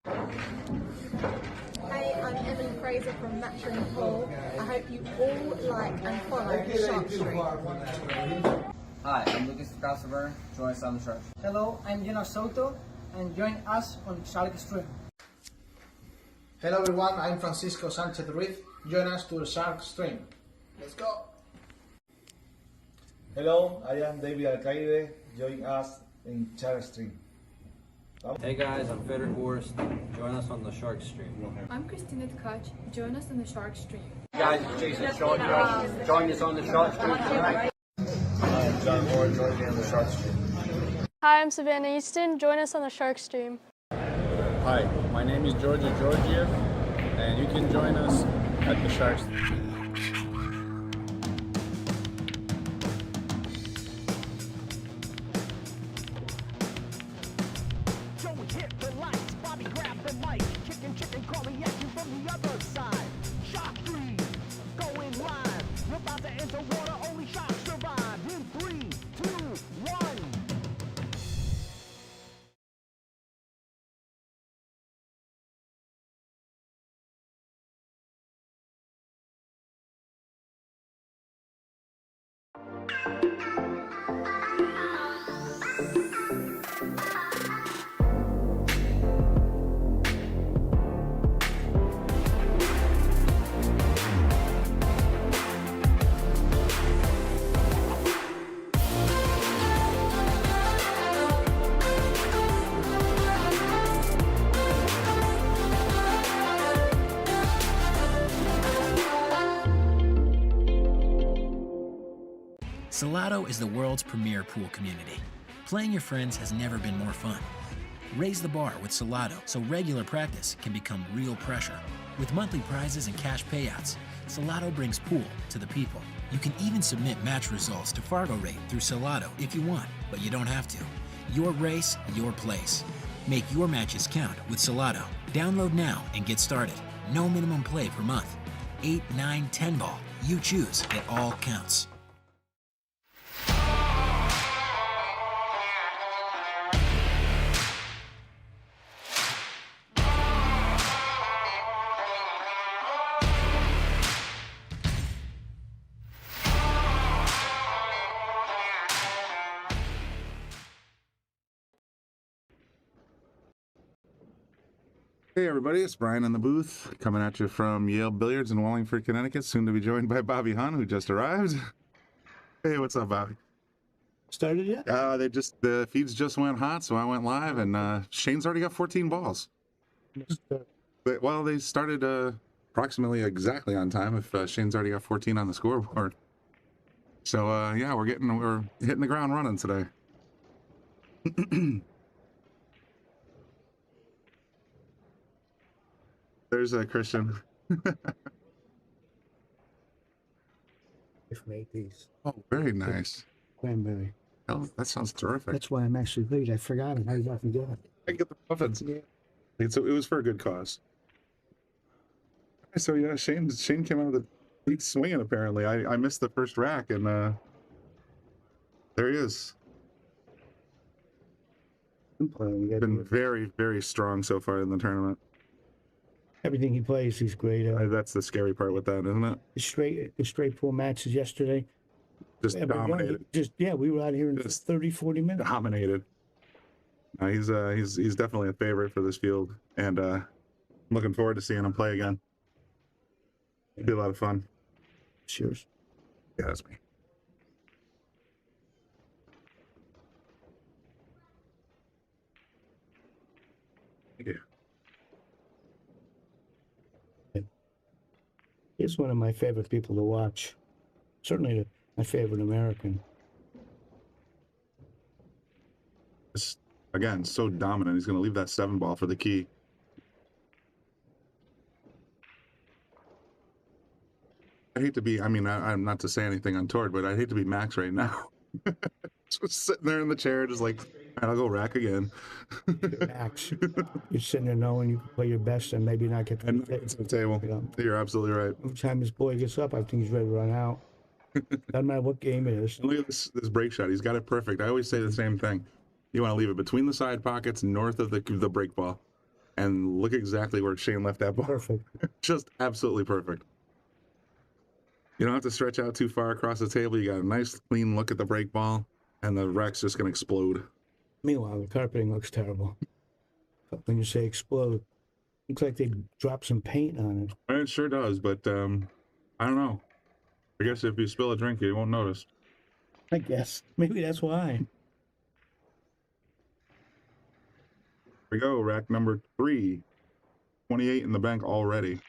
Hey, I'm Eberle from McDermott Cues. I hope you all like and follow Shark Stream. Hi, I'm Lucas Casaver. Join us on the Shark Stream. Hello, I'm Salotto, and join us on Shark Stream. Hello everyone, I'm Francisco Sanchez Ruiz. Join us to the Shark Stream. Let's go! Hello, I am David Alcaide. Join us in Shark Stream. Hey guys, I'm Feder Horst. Join us on the Shark Stream. I'm Christina Tkach. Join us on the Shark Stream. Hey guys, it's Jason Shaw. Join us on the Shark Stream tonight. Hi, I'm John Moore. Join me on the Shark Stream. Hi, I'm Savannah Easton. Join us on the Shark Stream. Hi, my name is Georgia Georgiev, and you can join us at the Shark Stream. Salotto is the world's premier pool community. Playing your friends has never been more fun. Raise the bar with Salotto so regular practice can become real pressure. With monthly prizes and cash payouts, Salotto brings pool to the people. You can even submit match results to Fargo Rate through Salotto if you want, but you don't have to. Your race, your place. Make your matches count with Salotto. Download now and get started. No minimum play per month. 8, 9, 10 ball. You choose. It all counts. Hey everybody, it's Brian in the booth, coming at you from Yale Billiards in Wallingford, Connecticut, soon to be joined by Bobby Hunt, who just arrived. Hey, what's up, Bobby? Started yet? The feeds just went hot, so I went live, and Shane's already got 14 balls. Well, they started approximately exactly on time if Shane's already got 14 on the scoreboard. So, yeah, we're hitting the ground running today. There's Christian. If made these. Oh, very nice. Cranberry. Oh, that sounds terrific. That's why I'm actually late. I forgot it. I was often doing it. I get the muffins. Yeah. It was for a good cause. So yeah, Shane came out of the lead swinging. Apparently, I missed the first rack, and there he is. Been very, very strong so far in the tournament. Everything he plays, he's great. That's the scary part with that, isn't it? The straight pool matches yesterday. Just dominated. We were out here in 30, 40 minutes. Dominated. He's definitely a favorite for this field, and I'm looking forward to seeing him play again. It'll be a lot of fun. Cheers. Yeah, that's me. Thank you. He's one of my favorite people to watch. Certainly my favorite American. Again, so dominant. He's going to leave that 7 ball for the key. I hate to be, I'm not to say anything untoward, but I hate to be Max right now. Just sitting there in the chair, just like, man, I'll go rack again. Max, you're sitting there knowing you can play your best and maybe not get to the table. You're absolutely right. Every time this boy gets up, I think he's ready to run out. Doesn't matter what game it is. And look at this break shot. He's got it perfect. I always say the same thing. You want to leave it between the side pockets, north of the break ball. and look exactly where Shane left that ball. Perfect. Just absolutely perfect. You don't have to stretch out too far across the table. You got a nice clean look at the break ball, and the rack's just going to explode. Meanwhile, the carpeting looks terrible. When you say explode, looks like they dropped some paint on it. And it sure does, but I don't know. I guess if you spill a drink, you won't notice. I guess. Maybe that's why. Here we go, rack number 3. 28 in the bank already.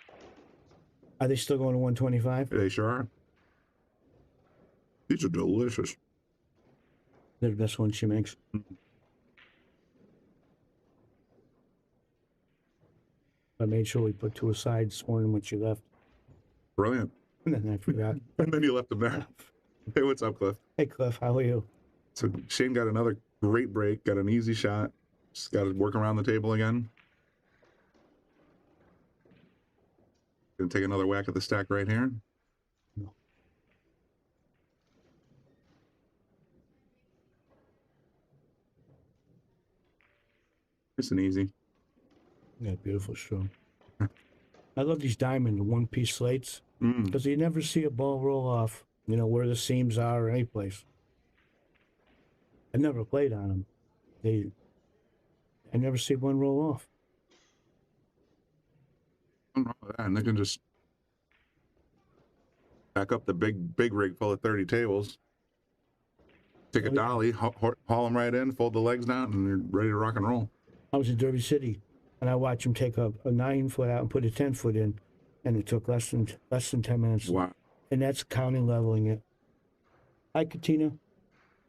Are they still going to 125? They sure are. These are delicious. They're the best ones she makes. I made sure we put 2 aside this morning when she left. Brilliant. And then I forgot. And then you left them there. Hey, what's up, Cliff? Hey, Cliff, how are you? So Shane got another great break, got an easy shot. Just got to work around the table again. Gonna take another whack at the stack right here. No. Nice and easy. Yeah, beautiful stroke. I love these diamond one-piece slates because you never see a ball roll off, you know, where the seams are or any place. I never played on them. I never see one roll off. Nothing wrong with that. And they can just back up the big rig full of 30 tables. Take a dolly, haul them right in, fold the legs down, and you're ready to rock and roll. I was in Derby City, and I watched him take a 9-foot out and put a 10-foot in, and it took less than 10 minutes. Wow. And that's counting leveling it. Hi, Katina. I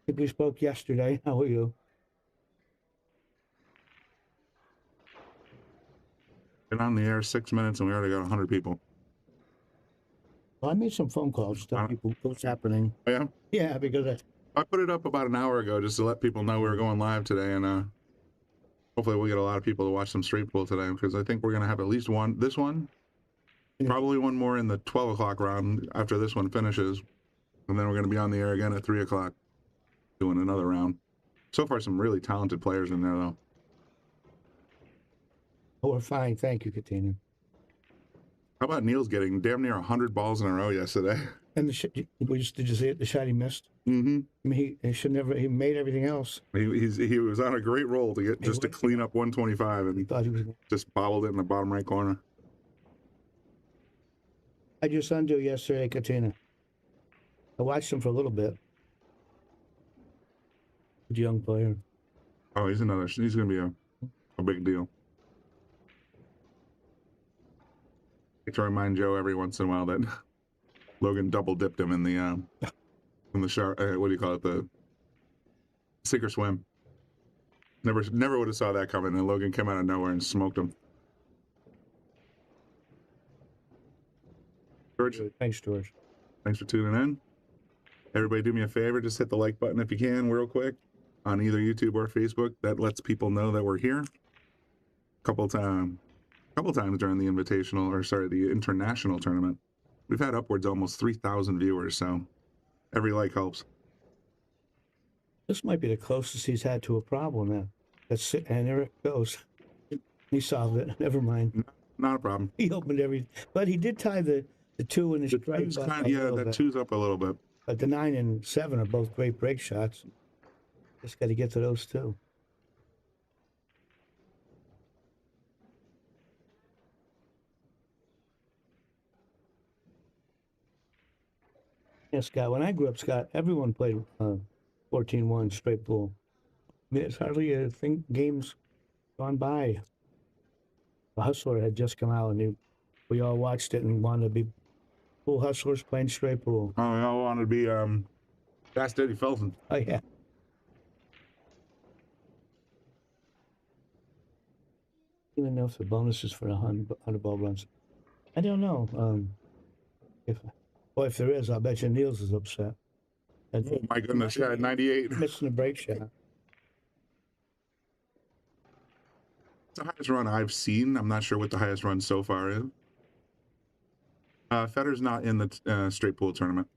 think we spoke yesterday. How are you? Been on the air 6 minutes, and we already got 100 people. Well, I made some phone calls to tell people what's happening. Oh, yeah? Yeah, because I put it up about an hour ago just to let people know we were going live today, and hopefully we'll get a lot of people to watch some straight pool today, because I think we're going to have at least one, this one, probably one more in the 12 o'clock round after this one finishes, and then we're going to be on the air again at 3 o'clock doing another round. So far, some really talented players in there, though. Oh, we're fine. Thank you, Katina. How about Neil's getting damn near 100 balls in a row yesterday? And did you see it? The shot he missed? Mm-hmm. I mean, he made everything else. He was on a great roll to get just to clean up 125, and He thought he was. just bobbled it in the bottom right corner. How'd your son do yesterday, Katina? I watched him for a little bit. Good young player. Oh, he's going to be a big deal. I try to remind Joe every once in a while that Logan double dipped him in the shower. What do you call it? The sink or swim. Never would have saw that coming, and Logan came out of nowhere and smoked him. George, Thanks, George. thanks for tuning in. Everybody, do me a favor, just hit the like button if you can, real quick, on either YouTube or Facebook. That lets people know that we're here. A couple times during the the international tournament, we've had upwards almost 3,000 viewers, so every like helps. This might be the closest he's had to a problem now. And there it goes. He solved it. Never mind. Not a problem. He opened but he did tie the 2 and the strike. That 2's up a little bit. But the 9 and 7 are both great break shots. Just got to get to those 2. Yeah, Scott, when I grew up, Scott, everyone played 14-1 straight pool. I mean, it's hardly a thing, games gone by. The Hustler had just come out, and we all watched it and wanted to be pool hustlers playing straight pool. Oh, I wanted to be Fast Eddie Felton. Oh, yeah. Even know if the bonus is for 100 ball runs. I don't know. If there is, I'll bet you Niels is upset. Oh my goodness, yeah, 98. Missing a break shot. It's the highest run I've seen. I'm not sure what the highest run so far is. Federer's not in the straight pool tournament.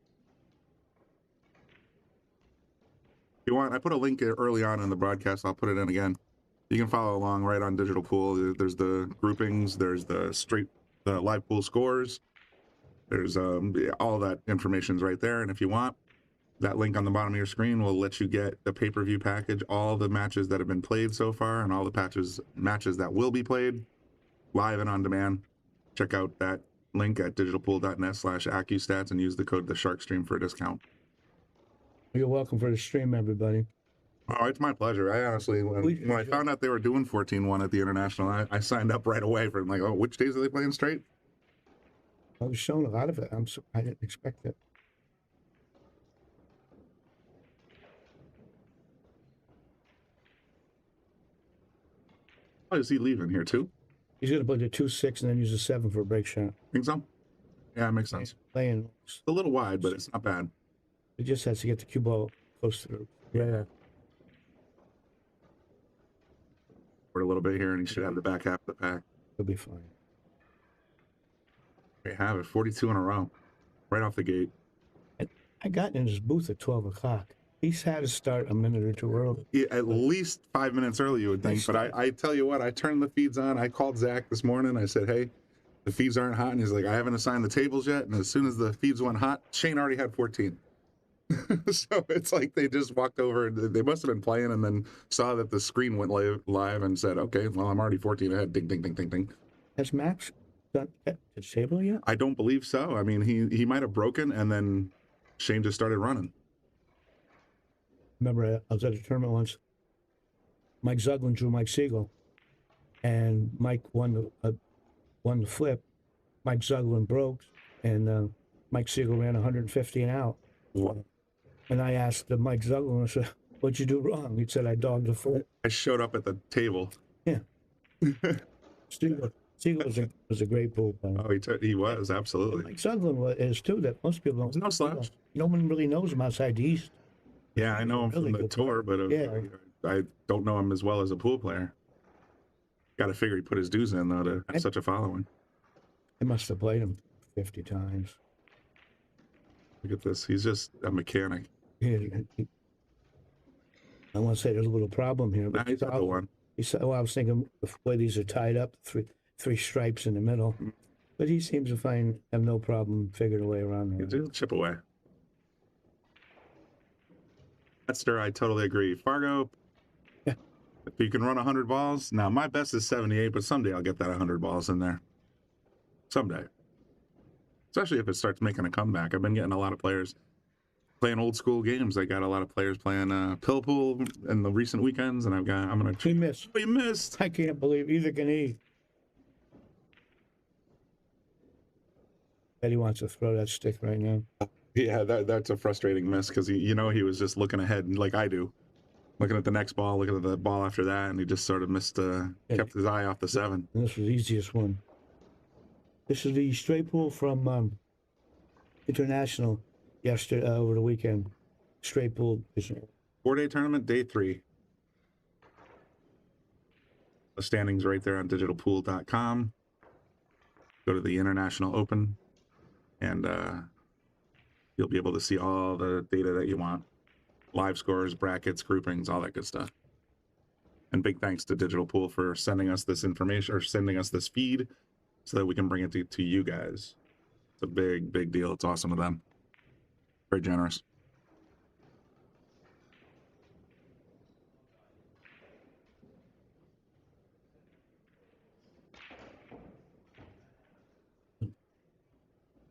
If you want, I put a link early on in the broadcast. I'll put it in again. You can follow along right on Digital Pool. There's the groupings, there's the live pool scores. There's all that information's right there. And if you want, that link on the bottom of your screen will let you get the pay-per-view package, all the matches that have been played so far, and all the matches that will be played live and on demand. Check out that link at digitalpool.net/AccuStats and use the code TheSharkStream for a discount. You're welcome for the stream, everybody. Oh, it's my pleasure. I honestly, when I found out they were doing 14-1 at the International, I signed up right away for like, oh, which days are they playing straight? I was shown a lot of it. I didn't expect it. Oh, is he leaving here too? He's going to play the 2-6 and then use the 7 for a break shot. Think so? Yeah, it makes sense. Playing. It's a little wide, but it's not bad. He just has to get the cue ball close to the. Yeah. For a little bit here, and he should have the back half of the pack. He'll be fine. We have it, 42 in a row, right off the gate. I got in his booth at 12 o'clock. He's had to start a minute or two early. Yeah, at least 5 minutes early, you would think. But I tell you what, I turned the feeds on. I called Zach this morning. I said, hey, the feeds aren't hot. And he's like, I haven't assigned the tables yet. And as soon as the feeds went hot, Shane already had 14. So it's like they just walked over. They must have been playing and then saw that the screen went live and said, okay, well, I'm already 14 ahead. Ding, ding, ding, ding, ding. Has Max done the table yet? I don't believe so. I mean, he might have broken, and then Shane just started running. Remember, I was at a tournament once. Mike Zuglin drew Mike Siegel, and Mike won the flip. Mike Zuglin broke, and Mike Siegel ran 150 and out. What? And I asked Mike Zuglin, I said, what'd you do wrong? He said, I dogged the flip. I showed up at the table. Yeah. Siegel was a great pool player. Oh, he was, absolutely. Mike Zuglin is too, that most people don't. No slouch. No one really knows him outside the East. Yeah, I know him Really from the good tour, but I don't know him as well as a pool player. Got to figure he put his dues in, though, to have such a following. I must have played him 50 times. Look at this. He's just a mechanic. Yeah, I want to say there's a little problem here. But He's not the one. He said, well, I was thinking the way these are tied up, three stripes in the middle. But he seems to have no problem figuring a way around there. He'll chip away. Esther, I totally agree. Fargo, yeah. If you can run 100 balls, now my best is 78, but someday I'll get that 100 balls in there. Someday. Especially if it starts making a comeback. I've been getting a lot of players playing old school games. I got a lot of players playing pill pool in the recent weekends, and I'm gonna. We missed. We missed. I can't believe either can he. Eddie wants to throw that stick right now. Yeah, that's a frustrating miss because he was just looking ahead like I do, looking at the next ball, looking at the ball after that, and he just sort of missed. Kept his eye off the 7. And this was the easiest one. This is the straight pool from International yesterday over the weekend. Straight pool. 4-day tournament, day 3. The standings right there on digitalpool.com. Go to the International Open, and you'll be able to see all the data that you want. Live scores, brackets, groupings, all that good stuff. And big thanks to Digital Pool for sending us this information, or sending us this feed, so that we can bring it to you guys. It's a big, big deal. It's awesome of them. Very generous.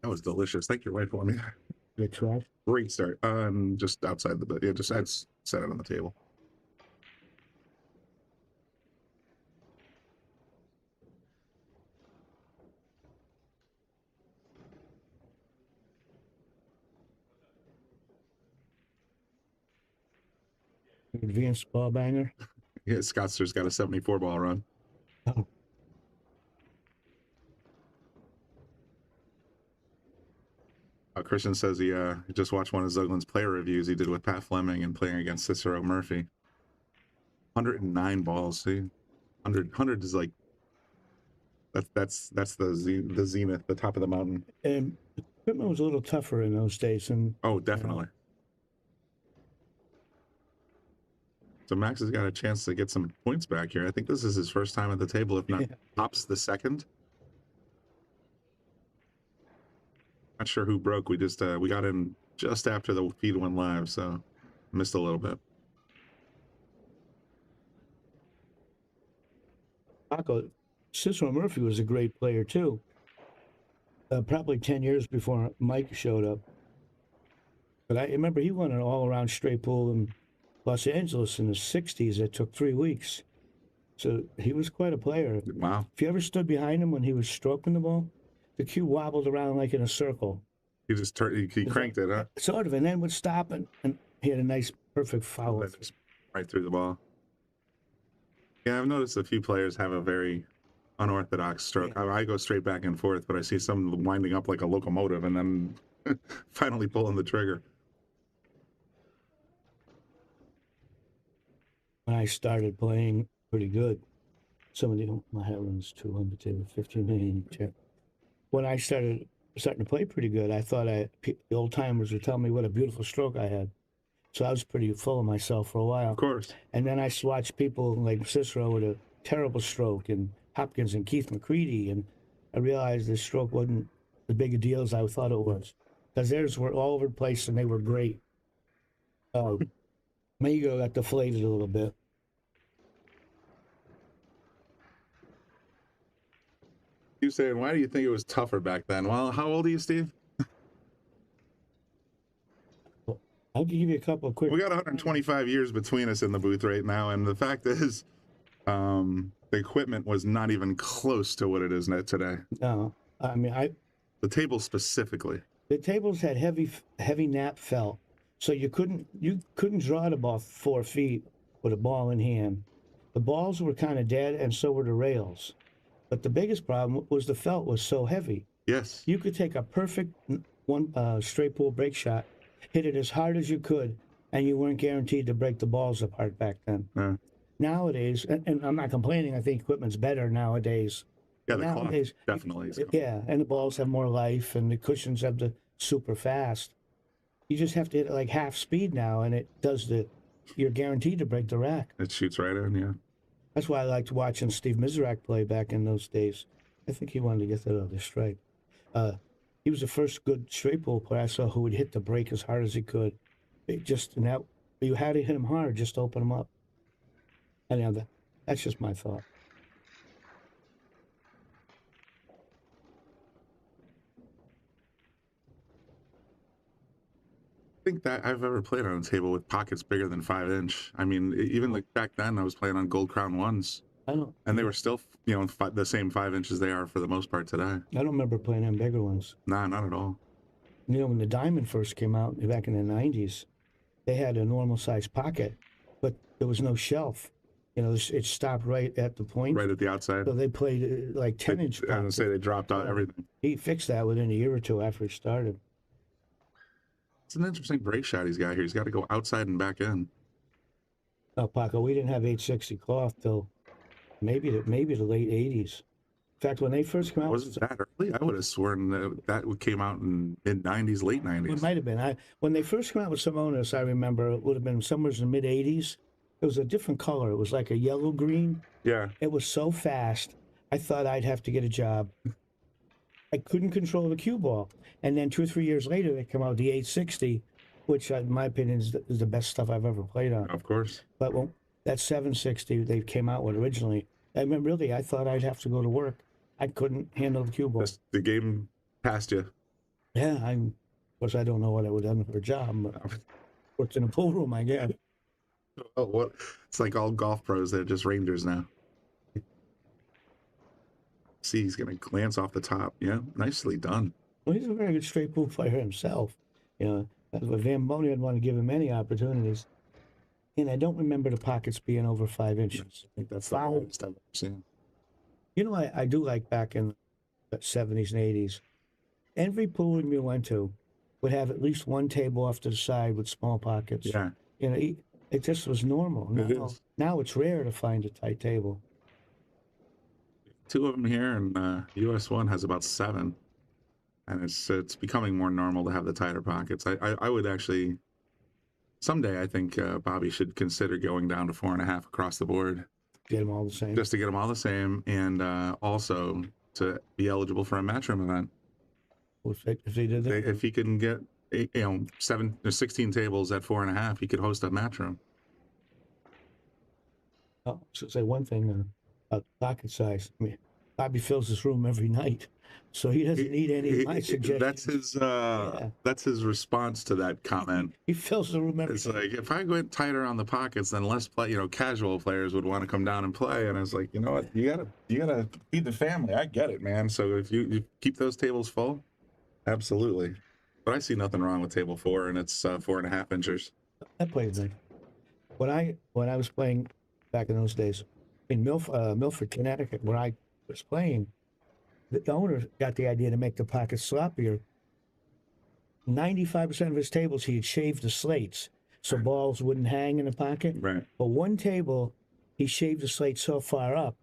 That was delicious. Thank you, right for me. Good try. Great start. Just outside the bit. Yeah, just I'd set it on the table. Advanced ball banger. Yeah, Scottster's got a 74 ball run. Oh. Christian says he just watched one of Zuglin's player reviews he did with Pat Fleming and playing against Cicero Murphy. 109 balls. See, 100 is like that's the zenith, the top of the mountain. And equipment was a little tougher in those days, and oh, definitely. So Max has got a chance to get some points back here. I think this is his first time at the table, if not tops the second. Not sure who broke. We just we got in just after the feed went live, so missed a little bit. Paco, Cicero Murphy was a great player too. Probably 10 years before Mike showed up. But I remember he won an all-around straight pool in Los Angeles in the 60s. It took 3 weeks. So he was quite a player. Wow. If you ever stood behind him when he was stroking the ball, the cue wobbled around like in a circle. He just he cranked it, huh? Sort of, and then would stop and he had a nice, perfect follow. Right through the ball. Yeah, I've noticed a few players have a very unorthodox stroke. Yeah. I go straight back and forth, but I see some winding up like a locomotive and then finally pulling the trigger. When I started playing pretty good, some of the my heavens, 200 table, 15 million. When I starting to play pretty good, I thought the old timers would tell me what a beautiful stroke I had. So I was pretty full of myself for a while. Of course. And then I watched people like Cicero with a terrible stroke, and Hopkins and Keith McCready, and I realized this stroke wasn't as big a deal as I thought it was, because theirs were all over the place and they were great. My ego got deflated a little bit. You saying, why do you think it was tougher back then? Well, how old are you, Steve? I'll give you a couple of quick. We got 125 years between us in the booth right now, and the fact is, the equipment was not even close to what it is now today. No, I mean, the table specifically. The tables had heavy nap felt, so you couldn't draw the ball 4 feet with a ball in hand. The balls were kind of dead, and so were the rails. But the biggest problem was the felt was so heavy. Yes. You could take a perfect straight pool break shot, hit it as hard as you could, and you weren't guaranteed to break the balls apart back then. Nowadays, and I'm not complaining, I think equipment's better nowadays. Yeah, the cloth definitely is. Yeah, and the balls have more life, and the cushions have the super fast. You just have to hit it like half speed now, and it does you're guaranteed to break the rack. It shoots right in, yeah. That's why I liked watching Steve Miserak play back in those days. I think he wanted to get that other stripe. He was the first good straight pool player I saw who would hit the break as hard as he could. You had to hit him hard just to open him up. And that's just my thought. I think that I've ever played on a table with pockets bigger than 5 inch. I mean, even like back then, I was playing on Gold Crown 1s. And they were still, the same 5 inches they are for the most part today. I don't remember playing on bigger ones. Nah, not at all. When the Diamond first came out back in the 90s, they had a normal size pocket, but there was no shelf. It stopped right at the point. Right at the outside. So they played like 10-inch. I was going to say they dropped out everything. He fixed that within a year or two after he started. It's an interesting break shot he's got here. He's got to go outside and back in. Oh, Paco, we didn't have 860 cloth till maybe the late 80s. In fact, when they first came out... Was it that early? I would have sworn that came out in mid-90s, late 90s. It might have been. When they first came out with Simonis, I remember it would have been somewhere in the mid-80s. It was a different color. It was like a yellow-green. Yeah. It was so fast, I thought I'd have to get a job. I couldn't control the cue ball. And then 2 or 3 years later, they come out with the 860, which, in my opinion, is the best stuff I've ever played on. Of course. But that 760 they came out with originally, I thought I'd have to go to work. I couldn't handle the cue ball. The game passed you. Yeah, of course, I don't know what I would have done for a job, but worked in a pool room, I guess. Oh, what? It's like all golf pros. They're just rangers now. See, he's going to glance off the top. Yeah, nicely done. Well, he's a very good straight pool player himself. That's what Van Boney would want to give him many opportunities. And I don't remember the pockets being over 5 inches. I think that's the longest I've ever seen. I do like back in the 70s and 80s. Every pool room you went to would have at least one table off to the side with small pockets. Yeah. It just was normal. Now it's rare to find a tight table. 2 of them here, and US 1 has about 7. And it's becoming more normal to have the tighter pockets. I would actually someday I think Bobby should consider going down to 4.5 across the board. Get them all the same. Just to get them all the same, and also to be eligible for a matchroom event. If they did that, If he can get 16 tables at 4.5, he could host a matchroom. oh, so say one thing about pocket size. I mean, Bobby fills his room every night, so he doesn't need any of my suggestions. That's his response to that comment. He fills the room every It's night. like, if I went tighter on the pockets, then less casual players would want to come down and play. And I was like, you know what, you gotta feed the family. I get it, man. So if you keep those tables full, absolutely. But I see nothing wrong with table 4, and it's 4.5 inches. I played like when I was playing back in those days in Milford, Connecticut, where I was playing. The owner got the idea to make the pockets sloppier. 95% of his tables, he had shaved the slates so balls wouldn't hang in the pocket. Right. But one table, he shaved the slate so far up,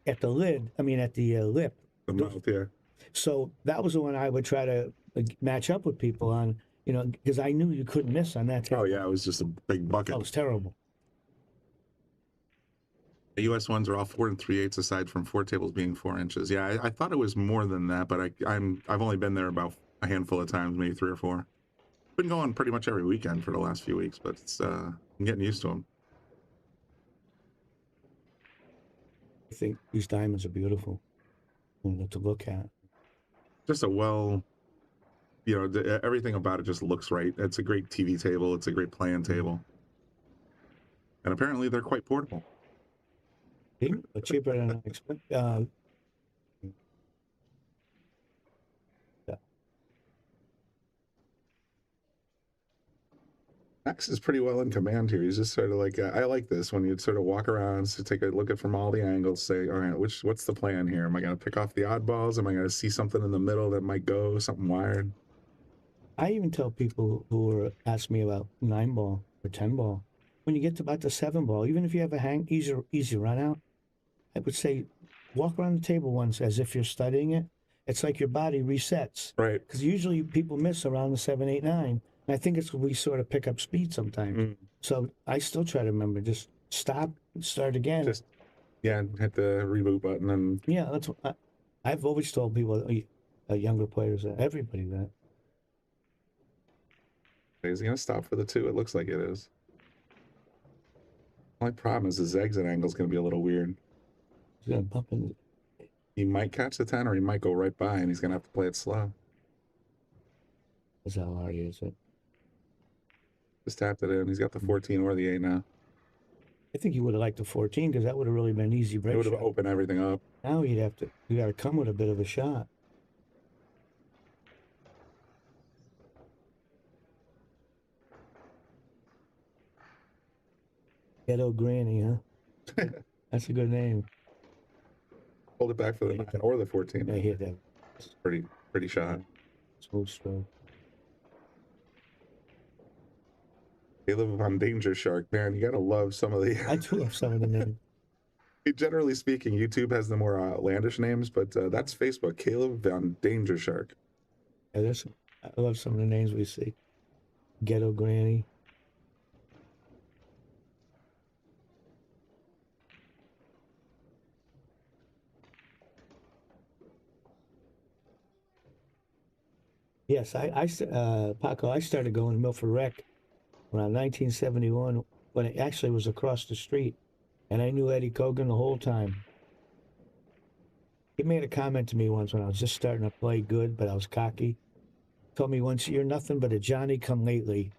at the lid. I mean, at the lip. The mouth, yeah. So that was the one I would try to match up with people on, because I knew you couldn't miss on that table. Oh yeah, it was just a big bucket. That was terrible. The U.S. ones are all 4 3/8 aside from 4 tables being 4 inches. Yeah, I thought it was more than that, but I've only been there about a handful of times, maybe 3 or 4. Been going pretty much every weekend for the last few weeks, but it's I'm getting used to them. I think these diamonds are beautiful to look at. Just everything about it just looks right. It's a great TV table. It's a great playing table, and apparently they're quite portable. But cheaper than I expected. Yeah. Max is pretty well in command here. He's just sort of like, I like this when you sort of walk around, so take a look at from all the angles, say, all right, what's the plan here? Am I going to pick off the oddballs? Am I going to see something in the middle that might go, something wired? I even tell people who ask me about 9-ball or 10-ball, when you get to about the 7-ball, even if you have a easy run out, I would say walk around the table once as if you're studying it. It's like your body resets. Right. Because usually people miss around the 7, 8, 9. And I think it's we sort of pick up speed sometimes. So I still try to remember, just stop and start again. Just, hit the reboot button. And yeah, that's what I've always told people, younger players, everybody that. Is he going to stop for the 2? It looks like it is. Only problem is his exit angle is going to be a little weird. He's going to bump in. He might catch the 10, or he might go right by, and he's going to have to play it slow. That's how hard is it. Just tapped it in. He's got the 14 or the 8 now. I think he would have liked the 14 because that would have really been an easy break. It would have opened everything up. Now you got to come with a bit of a shot. Ghetto Granny, huh? That's a good name. Hold it back for the 9 or the 14. I hear that. It's pretty shot. Smooth stroke. Caleb on Danger Shark, man, you gotta love some of the. I do love some of the names. Generally speaking, YouTube has the more outlandish names, but that's Facebook. Caleb on Danger Shark. Yeah, I love some of the names we see. Ghetto Granny. Yes, Paco, I started going to Milford Rec around 1971 when it actually was across the street, and I knew Eddie Cogan the whole time. He made a comment to me once when I was just starting to play good, but I was cocky. Told me once, "You're nothing but a Johnny come lately,"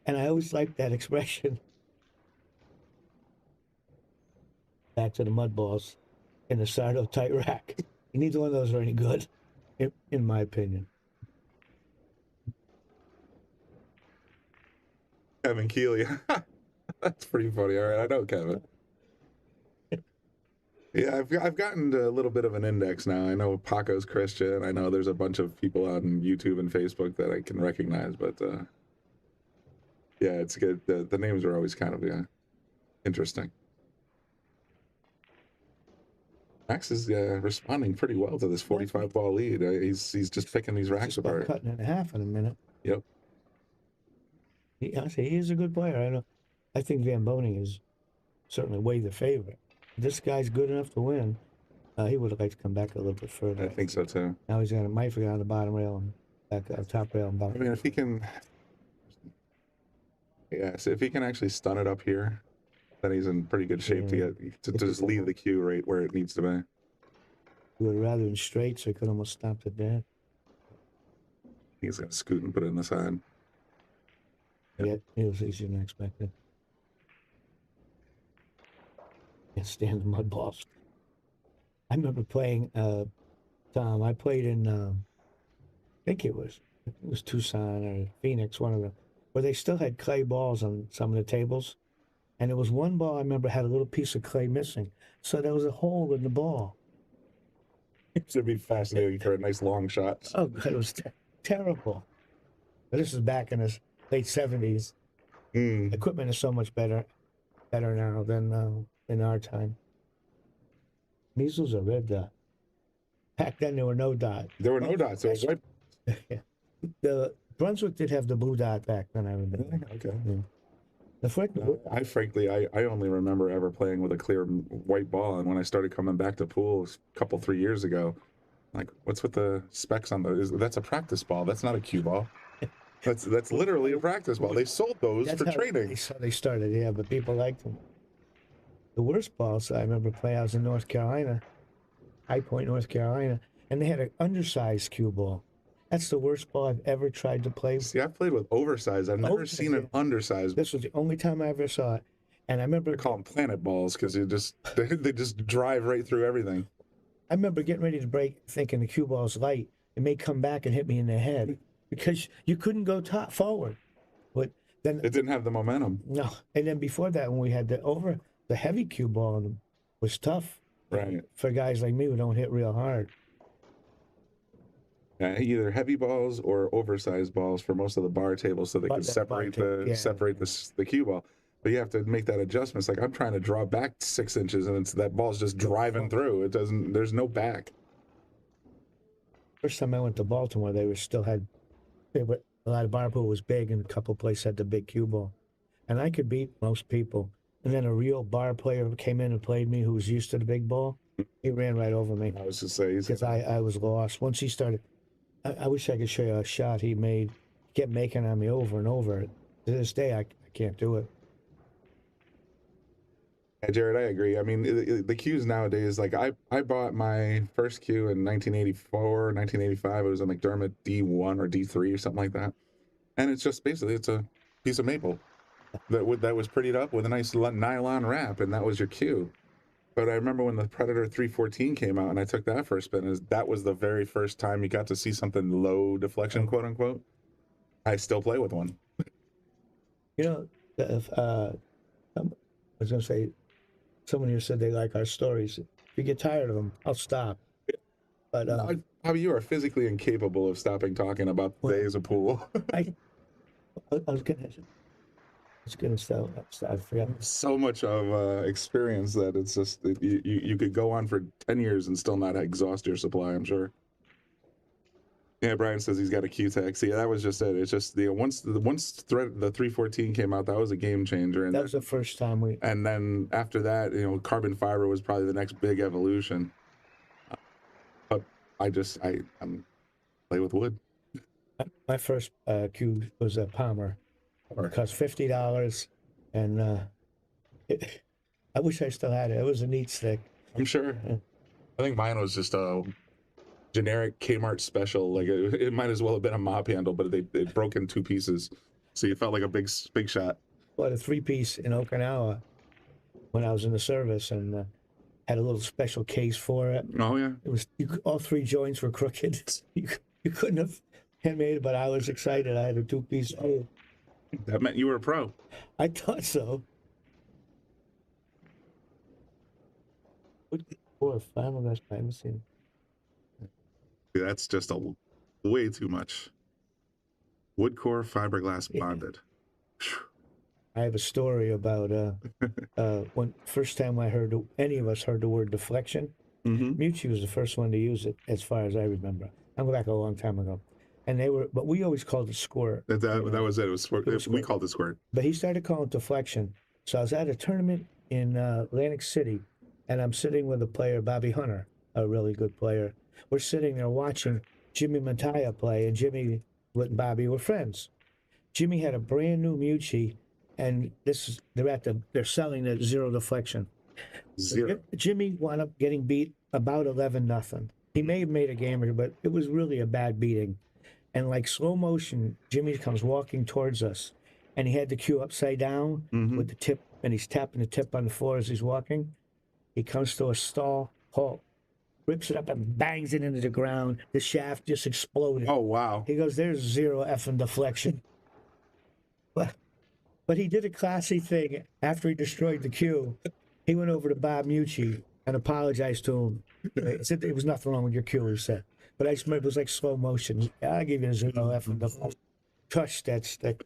and I always liked that expression. Back to the mud balls in the Sardo tight rack. Neither one of those are any good, in my opinion. Kevin Keeley. That's pretty funny. All right, I know Kevin. Yeah, I've gotten to a little bit of an index now. I know Paco's Christian. I know there's a bunch of people on YouTube and Facebook that I can recognize, but yeah, it's good. The names are always kind of interesting. Max is responding pretty well to this 45-ball lead. He's just picking these racks apart. Cutting it in half in a minute. Yep. I say he is a good player. I know. I think Van Boning is certainly way the favorite. This guy's good enough to win. He would have liked to come back a little bit further. I think so too. Now he's going to might forget on the bottom rail and back top rail and I bottom. mean, if he can, yeah. So if he can actually stun it up here, then he's in pretty good shape to just leave the cue right where it needs to be. He would rather than straight, so he could almost stop it dead. He's gonna scoot and put it in the side. Yeah, it was easier than expected. Can't stand the mud balls. I remember playing, Tom. I played in, I think it was Tucson or Phoenix, one of them, where they still had clay balls on some of the tables, and there was one ball I remember had a little piece of clay missing, so there was a hole in the ball. It should be fascinating for a nice long shot. Oh, God, it was terrible. But this is back in the late '70s. Equipment is so much better now than in our time. Measles or red dot? Back then there were no dots. There were no dots. It was white. Yeah. The Brunswick did have the blue dot back then. I remember. Okay. Yeah. The I frankly, I only remember ever playing with a clear white ball, and when I started coming back to pools a couple 3 years ago, like, what's with the specs on those? That's a practice ball. That's not a cue ball. That's literally a practice ball. They sold those for training. That's how they started, yeah, but people liked them. The worst balls I remember playing, I was in North Carolina, High Point, North Carolina, and they had an undersized cue ball. That's the worst ball I've ever tried to play with. See, I've played with oversized. I've never seen an undersized. This was the only time I ever saw it. And I remember... They call them planet balls because they just drive right through everything. I remember getting ready to break, thinking the cue ball's light. It may come back and hit me in the head because you couldn't go forward. But then... It didn't have the momentum. No. And then before that, when we had the heavy cue ball was tough. Right. For guys like me who don't hit real hard. Either heavy balls or oversized balls for most of the bar tables, so they can separate the cue ball. But you have to make that adjustment. It's like I'm trying to draw back 6 inches, and that ball's just driving through. It doesn't. There's no back. First time I went to Baltimore, a lot of bar pool was big, and a couple places had the big cue ball, and I could beat most people. And then a real bar player came in and played me, who was used to the big ball. He ran right over me. I was just saying because I was lost once he started. I wish I could show you a shot he made. He kept making on me over and over. To this day, I can't do it. Yeah, Jared, I agree. I mean, the cues nowadays, like I bought my first cue in 1984, 1985. It was a McDermott D1 or D3 or something like that. And it's just basically, it's a piece of maple that was prettied up with a nice nylon wrap, and that was your cue. But I remember when the Predator 314 came out and I took that for a spin, that was the very first time you got to see something low deflection, quote unquote. I still play with one. You know, I was going to say, someone here said they like our stories. If you get tired of them, I'll stop. But how you are physically incapable of stopping talking about the days of pool. I was going to stop. I forgot. So much of experience that it's just you could go on for 10 years and still not exhaust your supply, I'm sure. Yeah, Brian says he's got a Q-Tech. See, that was just it. It's just once the 314 came out, that was a game changer. And that was the first time we. And then after that, carbon fiber was probably the next big evolution. But I'm play with wood. My first Q was a Palmer. It cost $50, and I wish I still had it. It was a neat stick. I'm sure. Yeah. I think mine was just a generic Kmart special. Like it might as well have been a mop handle, but it broke in 2 pieces, so you felt like a big shot. Well, a 3-piece in Okinawa when I was in the service, and had a little special case for it. Oh yeah. It was all 3 joints were crooked. You couldn't have handmade it, but I was excited. I had a 2-piece. Oh. That meant you were a pro. I thought so. Or final best I haven't seen. That's just way too much. Wood core fiberglass bonded. I have a story about when first time any of us heard the word deflection. Mucci was the first one to use it, as far as I remember. I'm going back a long time ago. and they were, but we always called it squirt. That was it. It was squirt. was We squirt. called it squirt. But he started calling it deflection. So I was at a tournament in Atlantic City, and I'm sitting with a player, Bobby Hunter, a really good player. We're sitting there watching Jimmy Mattia play, and Jimmy and Bobby were friends. Jimmy had a brand new Mucci, and they're selling at zero deflection. Zero. Jimmy wound up getting beat about 11-0. He may have made a game, but it was really a bad beating. And like slow motion, Jimmy comes walking towards us, and he had the cue upside down with the tip, and he's tapping the tip on the floor as he's walking. He comes to a stall, halt, rips it up and bangs it into the ground. The shaft just exploded. Oh, wow. He goes, there's zero effing deflection. But he did a classy thing after he destroyed the cue. He went over to Bob Mucci and apologized to him. He said there was nothing wrong with your cue, he said. But I just remember it was like slow motion. I'll give you a zero effing deflection. Touch that stick.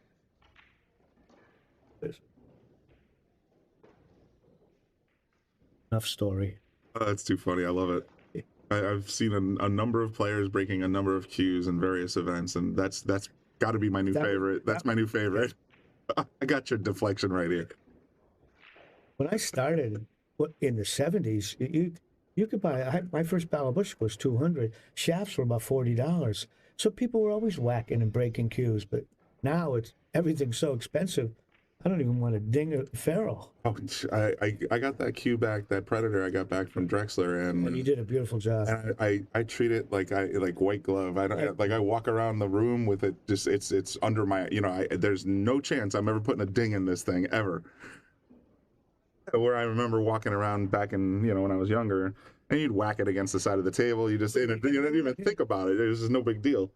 Enough story. Oh, that's too funny. I love it. I've seen a number of players breaking a number of cues in various events, and that's got to be my new favorite. That's my new favorite. I got your deflection right here. When I started in the 70s, you could buy, my first barrel bush was $200. Shafts were about $40. So people were always whacking and breaking cues, but now everything's so expensive. I don't even want to ding a ferrule. Oh, I got that cue back, that Predator I got back from Drexler, and you did a beautiful job. And I treat it like white glove. I don't I walk around the room with it. Just it's under my there's no chance I'm ever putting a ding in this thing ever. Where I remember walking around back in when I was younger, and you'd whack it against the side of the table. You didn't even think about it. It was just no big deal.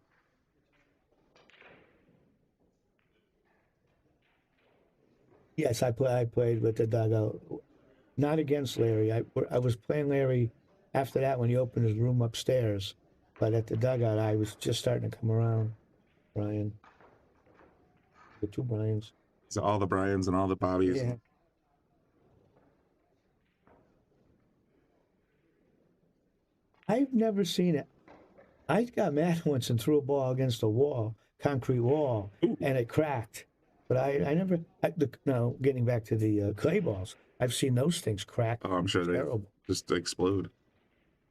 Yes, I played with the dugout, not against Larry. I was playing Larry after that when he opened his room upstairs, but at the dugout I was just starting to come around. Brian, the two Brians. So all the Brians and all the Bobbies. Yeah. I've never seen it. I got mad once and threw a ball against a wall, concrete wall, and it cracked. But I never. Now, getting back to the clay balls, I've seen those things crack. Oh, I'm sure they just explode.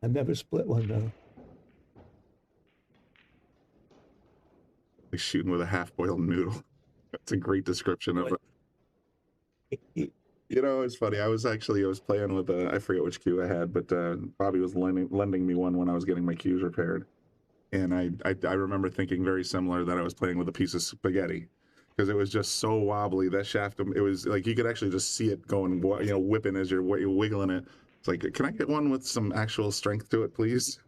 I've never split one though. Like shooting with a half-boiled noodle. That's a great description of it. It's funny. I was playing with I forget which cue I had, but Bobby was lending me one when I was getting my cues repaired, and I remember thinking very similar that I was playing with a piece of spaghetti. Because it was just so wobbly, that shaft. It was like you could actually just see it going, whipping as you're wiggling it. It's like, can I get one with some actual strength to it, please?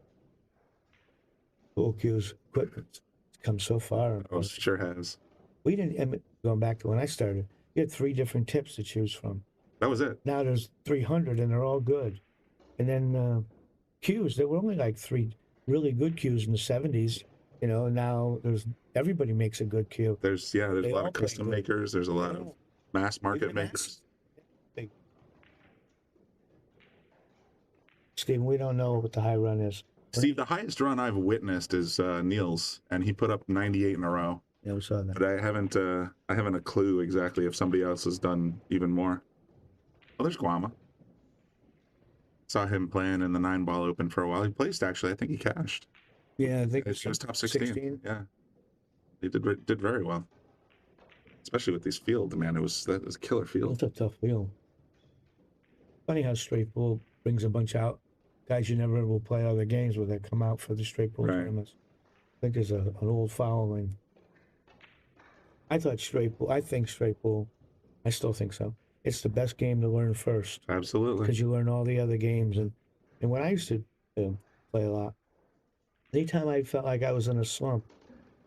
Pool cues equipment come so far. Oh, sure has. We didn't. Going back to when I started, you had 3 different tips to choose from. That was it. Now there's 300, and they're all good. And then cues, there were only like 3 really good cues in the 70s. Now everybody makes a good cue. There's a lot of custom makers. There's a lot of mass market makers. Stephen, we don't know what the high run is. Steve, the highest run I've witnessed is Neil's, and he put up 98 in a row. Yeah, we saw that. But I haven't a clue exactly if somebody else has done even more. Well, there's Guama. Saw him playing in the 9-ball open for a while. He placed, actually. I think he cashed. Yeah, I think he was top 16. Yeah, he did very well, especially with these fields. Man, that was a killer field. It's a tough field. Funny how straight pool brings a bunch out guys you never will play other games with that come out for the straight pool tournaments. I think there's an old following. I think straight pool. I still think so. It's the best game to learn first. Absolutely. Because you learn all the other games, and when I used to play a lot. Anytime I felt like I was in a slump,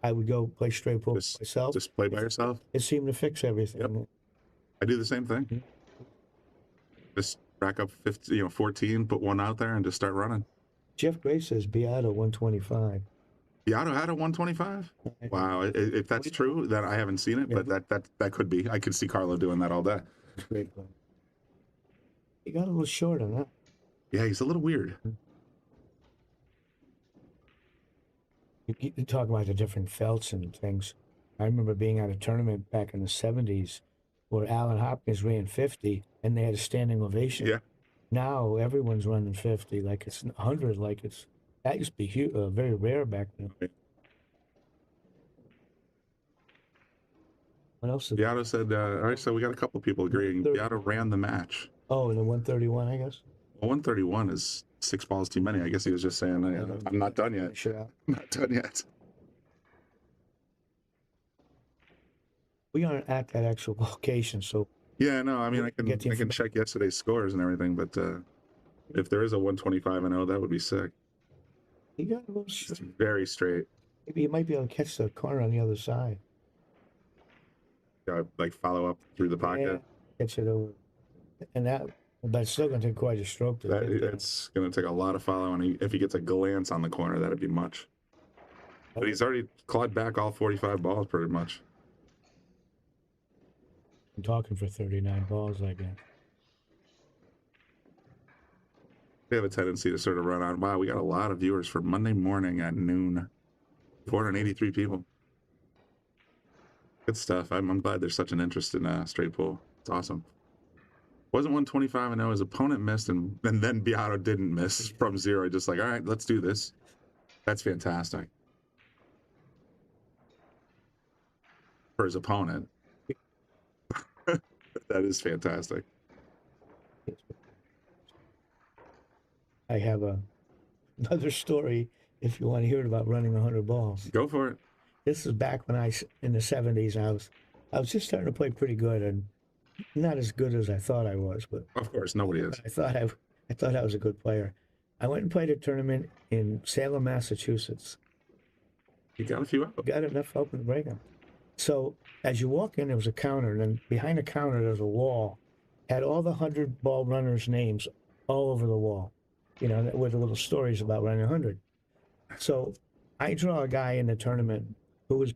I would go play straight pool myself. Just play by yourself? It seemed to fix everything. Yep. I do the same thing. Mm-hmm. Just rack up 14, put one out there, and just start running. Jeff Gray says Beato 125. Beato had a 125? Wow. If that's true, then I haven't seen it, but that could be. I could see Carlo doing that all day. Great play. He got a little short on that. Yeah, he's a little weird. You talk about the different felts and things. I remember being at a tournament back in the 70s where Alan Hopkins ran 50 and they had a standing ovation. Yeah. Now everyone's running 50, like it's 100, like it's that used to be huge, very rare back then. What else? Beato said, all right, so we got a couple people agreeing. Beato ran the match. Oh, and the 131, I guess. Well, 131 is 6 balls too many. I guess he was just saying, I'm not done yet. Sure. I'm not done yet. We aren't at that actual location, so. Yeah, no, I mean, I can check yesterday's scores and everything, but if there is a 125-0, that would be sick. He got a little It's very straight. Maybe he might be able to catch the corner on the other side. Like follow up through the pocket. Yeah, catch it over. And that, but it's still going to take quite a stroke to get there. It's going to take a lot of following. If he gets a glance on the corner, that'd be much. But he's already clawed back all 45 balls pretty much. I'm talking for 39 balls, I guess. We have a tendency to sort of run on. Wow, we got a lot of viewers for Monday morning at noon. 483 people. Good stuff. I'm glad there's such an interest in straight pool. It's awesome. Wasn't 125-0. His opponent missed, and then Beato didn't miss from 0. Just like, all right, let's do this. That's fantastic. For his opponent. That is fantastic. I have another story if you want to hear it about running 100 balls. Go for it. This is back when in the 70s, I was just starting to play pretty good and not as good as I thought I was, but of course nobody is. I thought I was a good player. I went and played a tournament in Salem, Massachusetts. You got a few out. Got enough help to break them. So as you walk in, there was a counter, and then behind the counter there's a wall. Had all the 100 ball runners' names all over the wall, you know, with the little stories about running 100. So I draw a guy in the tournament who was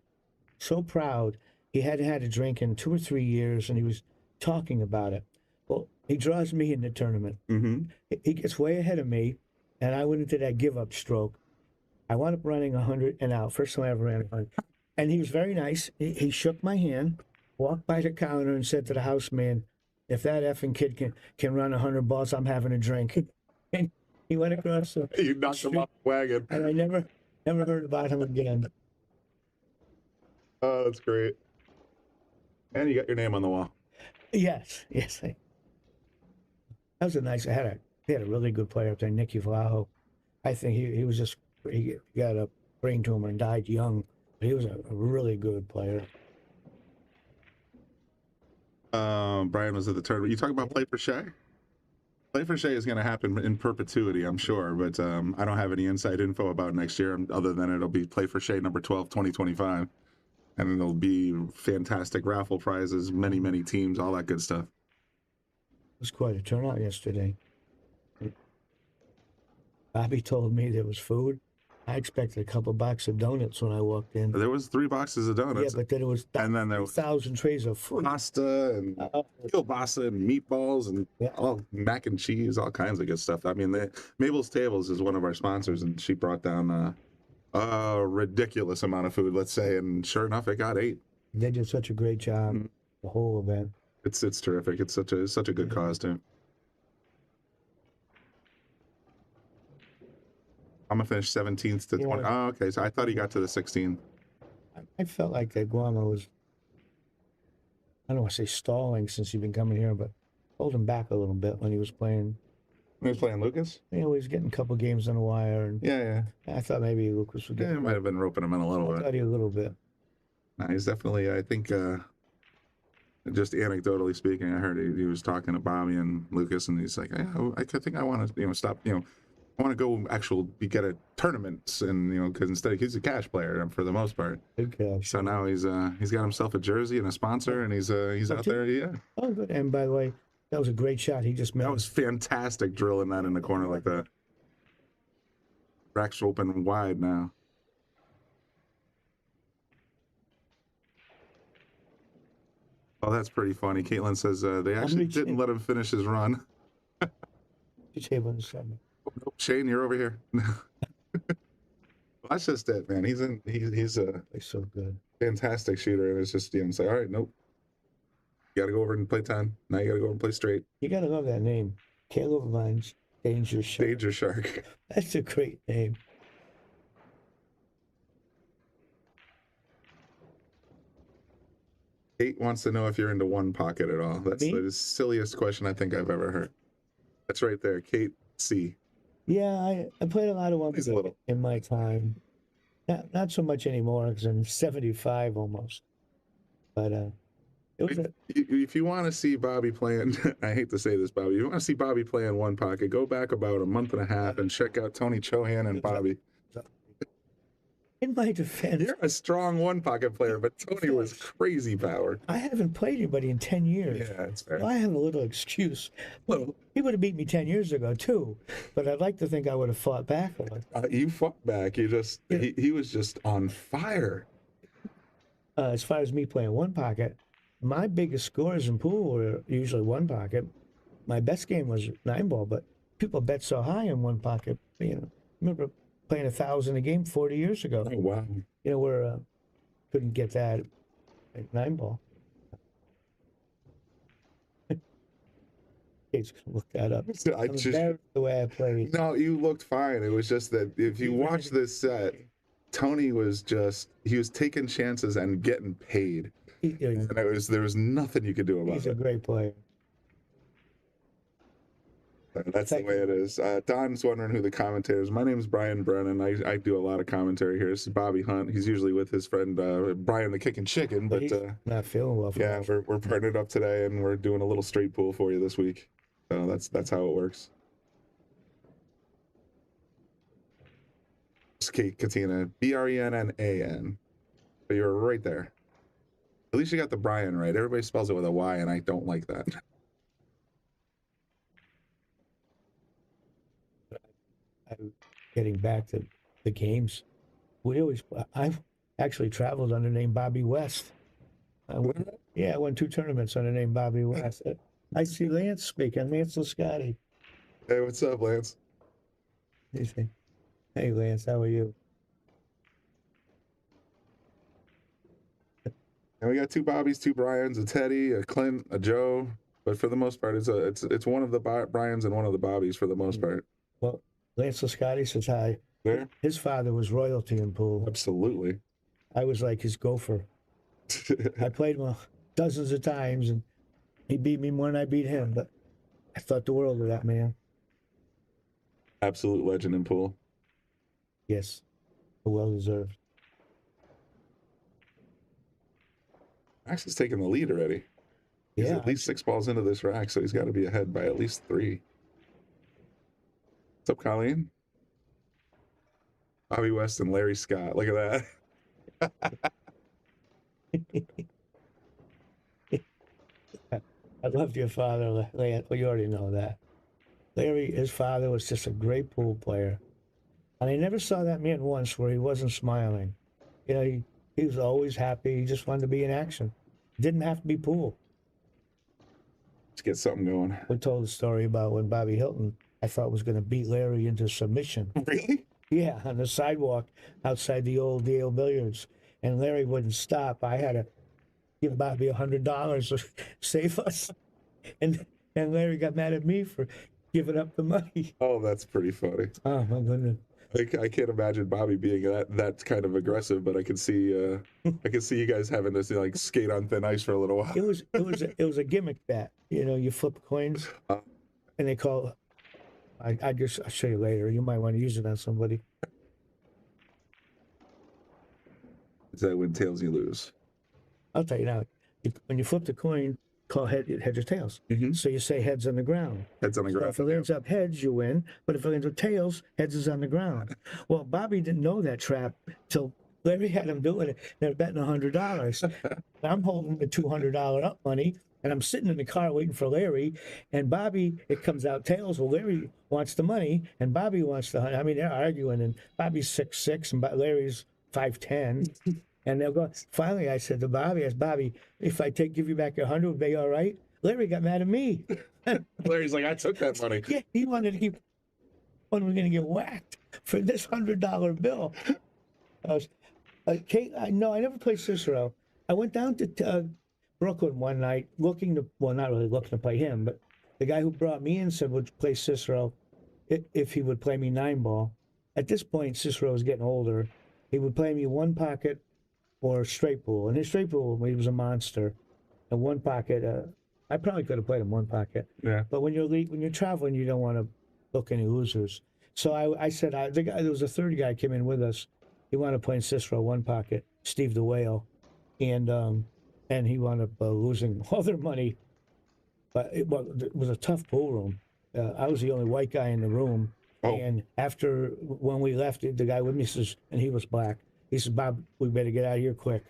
so proud. He hadn't had a drink in 2 or 3 years, and he was talking about it. Well, he draws me in the tournament. Mm-hmm. He gets way ahead of me, and I went into that give-up stroke. I wound up running 100 and out. First time I ever ran 100. And he was very nice. He shook my hand, walked by the counter, and said to the houseman, "If that effing kid can run 100 balls, I'm having a drink." And he went across the You knocked him off the wagon. and I never heard about him again. Oh, that's great. And you got your name on the wall. Yes. That was a nice. They had a really good player up there, Nicky Vlaho. I think he was just he got a brain tumor and died young. But he was a really good player. Brian was at the tournament. You talk about play for Shea? Play for Shea is going to happen in perpetuity, I'm sure, but I don't have any inside info about next year other than it'll be Play for Shea number 12, 2025. And it'll be fantastic raffle prizes, many, many teams, all that good stuff. It was quite a turnout yesterday. Bobby told me there was food. I expected a couple boxes of donuts when I walked in. There was 3 boxes of donuts. Yeah, but then it was and then there was 1,000 trays of food. Pasta and kielbasa and meatballs and all mac and cheese, all kinds of good stuff. I mean, Mabel's Tables is one of our sponsors, and she brought down a ridiculous amount of food, let's say, and sure enough, it got 8. They did such a great job, the whole event. It's terrific. It's such a good cause too. I'm gonna finish 17th to 20. Oh, okay. So I thought he got to the 16. I felt like that Guamo was, I don't want to say stalling since he'd been coming here, but holding back a little bit when he was playing. He was playing Lucas? You know, he was getting a couple games on the wire. And yeah. I thought maybe Lucas would get. Yeah, he might have been roping him in a little bit. I thought he a little bit. No, he's definitely, I think, just anecdotally speaking, I heard he was talking to Bobby and Lucas, and he's like, I think I want to, stop, I want to go get at tournaments, and because instead he's a cash player for the most part. Okay. So now he's got himself a jersey and a sponsor, and he's out there. Yeah. Oh, good. And by the way, that was a great shot. He just made. That was fantastic, drilling that in the corner like that. Racks open wide now. Oh, that's pretty funny. Caitlin says they actually didn't let him finish his run. You say 107. Nope, Shane, you're over here. That's just it, man. He's a so good. fantastic shooter, and it's just say, all right, nope. You got to go over and play 10. Now you got to go over and play straight. You got to love that name, Caleb Vines, Danger Shark. Danger Shark. That's a great name. Kate wants to know if you're into one pocket at all. That's the silliest question I think I've ever heard. That's right there, Kate C. Yeah, I played a lot of one pocket in my time. Not so much anymore because I'm 75 almost. But it was if you want to see Bobby playing, I hate to say this, Bobby, you want to see Bobby playing one pocket, go back about a month and a half and check out Tony Chohan and Bobby. In my defense, you're a strong one pocket player, but Tony was crazy powered. I haven't played anybody in 10 years. Yeah, that's fair. Well, I have a little excuse. Well, he would have beat me 10 years ago too, but I'd like to think I would have fought back on it. You fought back. You just he was just on fire. As far as me playing one pocket, my biggest scores in pool were usually one pocket. My best game was 9-ball, but people bet so high in one pocket. Remember playing 1,000 a game 40 years ago. Oh, wow. Where couldn't get that at 9-ball. Kate's gonna look that up. I'm embarrassed the way I played. No, you looked fine. It was just that if you watch this set, Tony was he was taking chances and getting paid. And there was nothing you could do about it. He's a great player. That's the way it is. Don's wondering who the commentator is. My name is Brian Brennan. I do a lot of commentary here. This is Bobby Hunt. He's usually with his friend Brian the Kicking Chicken. But not feeling well. Yeah, we're partnered up today, and we're doing a little straight pool for you this week. So that's how it works. Kate Katina, Brennan. So you're right there. At least you got the Brian right. Everybody spells it with a Y, and I don't like that. Getting back to the games, I've actually traveled under the name Bobby West. I won 2 tournaments under the name Bobby West. I see Lance speaking, Lance Lascotti. Hey, what's up, Lance? Hey, Lance, how are you? And we got 2 Bobbies, 2 Brians, a Teddy, a Clint, a Joe. But for the most part, it's one of the Brians and one of the Bobbies for the most part. Well, Lance Lascotti says hi. There? His father was royalty in pool. Absolutely. I was like his gopher. I played him dozens of times, and he beat me more than I beat him. But I thought the world of that man. Absolute legend in pool. Yes, well deserved. Max is taking the lead already. He's at least 6 balls into this rack, so he's got to be ahead by at least 3. What's up, Colleen? Bobby West and Larry Scott. Look at that. I loved your father, Larry. Well, you already know that. Larry, his father, was just a great pool player. And I never saw that man once where he wasn't smiling. He was always happy. He just wanted to be in action. Didn't have to be pool. Let's get something going. We told the story about when Bobby Hilton, I thought, was going to beat Larry into submission. Really? Yeah, on the sidewalk outside the old Taom Billiards. And Larry wouldn't stop. I had to give Bobby $100 to save us. And Larry got mad at me for giving up the money. Oh, that's pretty funny. Oh, my goodness. I can't imagine Bobby being that kind of aggressive, but I can see you guys having to skate on thin ice for a little while. It was a gimmick bet. You flip coins, and they call. I'll show you later. You might want to use it on somebody. Is that when tails you lose? I'll tell you now. When you flip the coin, call heads or tails. Mm-hmm. So you say heads on the ground. Heads on the ground. So if it ends up heads, you win. But if it ends up tails, heads is on the ground. Well, Bobby didn't know that trap till Larry had him doing it. They're betting $100. I'm holding the $200 up money, and I'm sitting in the car waiting for Larry. And Bobby, it comes out tails. Well, Larry wants the money, and Bobby wants the. I mean, they're arguing, and Bobby's 6'6", and Larry's 5'10". And they'll go. Finally, I said to Bobby, Bobby, if I give you back your 100, would be all right? Larry got mad at me. Larry's like, I took that money. Yeah, he wanted to when we're going to get whacked for this $100 bill. No, I never played Cicero. I went down to Brooklyn one night looking to, well, not really looking to play him, but the guy who brought me in said would play Cicero if he would play me 9-ball. At this point, Cicero was getting older. He would play me one pocket or straight pool. And his straight pool, he was a monster. And one pocket, I probably could have played him one pocket. Yeah. But when you're traveling, you don't want to look any losers. So I said, there was a third guy came in with us. He wound up playing Cicero one pocket, Steve the Whale, and he wound up losing all their money. But it was a tough pool room. I was the only white guy in the room. Oh. And when we left, the guy with me says, and he was black. He says, "Bob, we better get out of here quick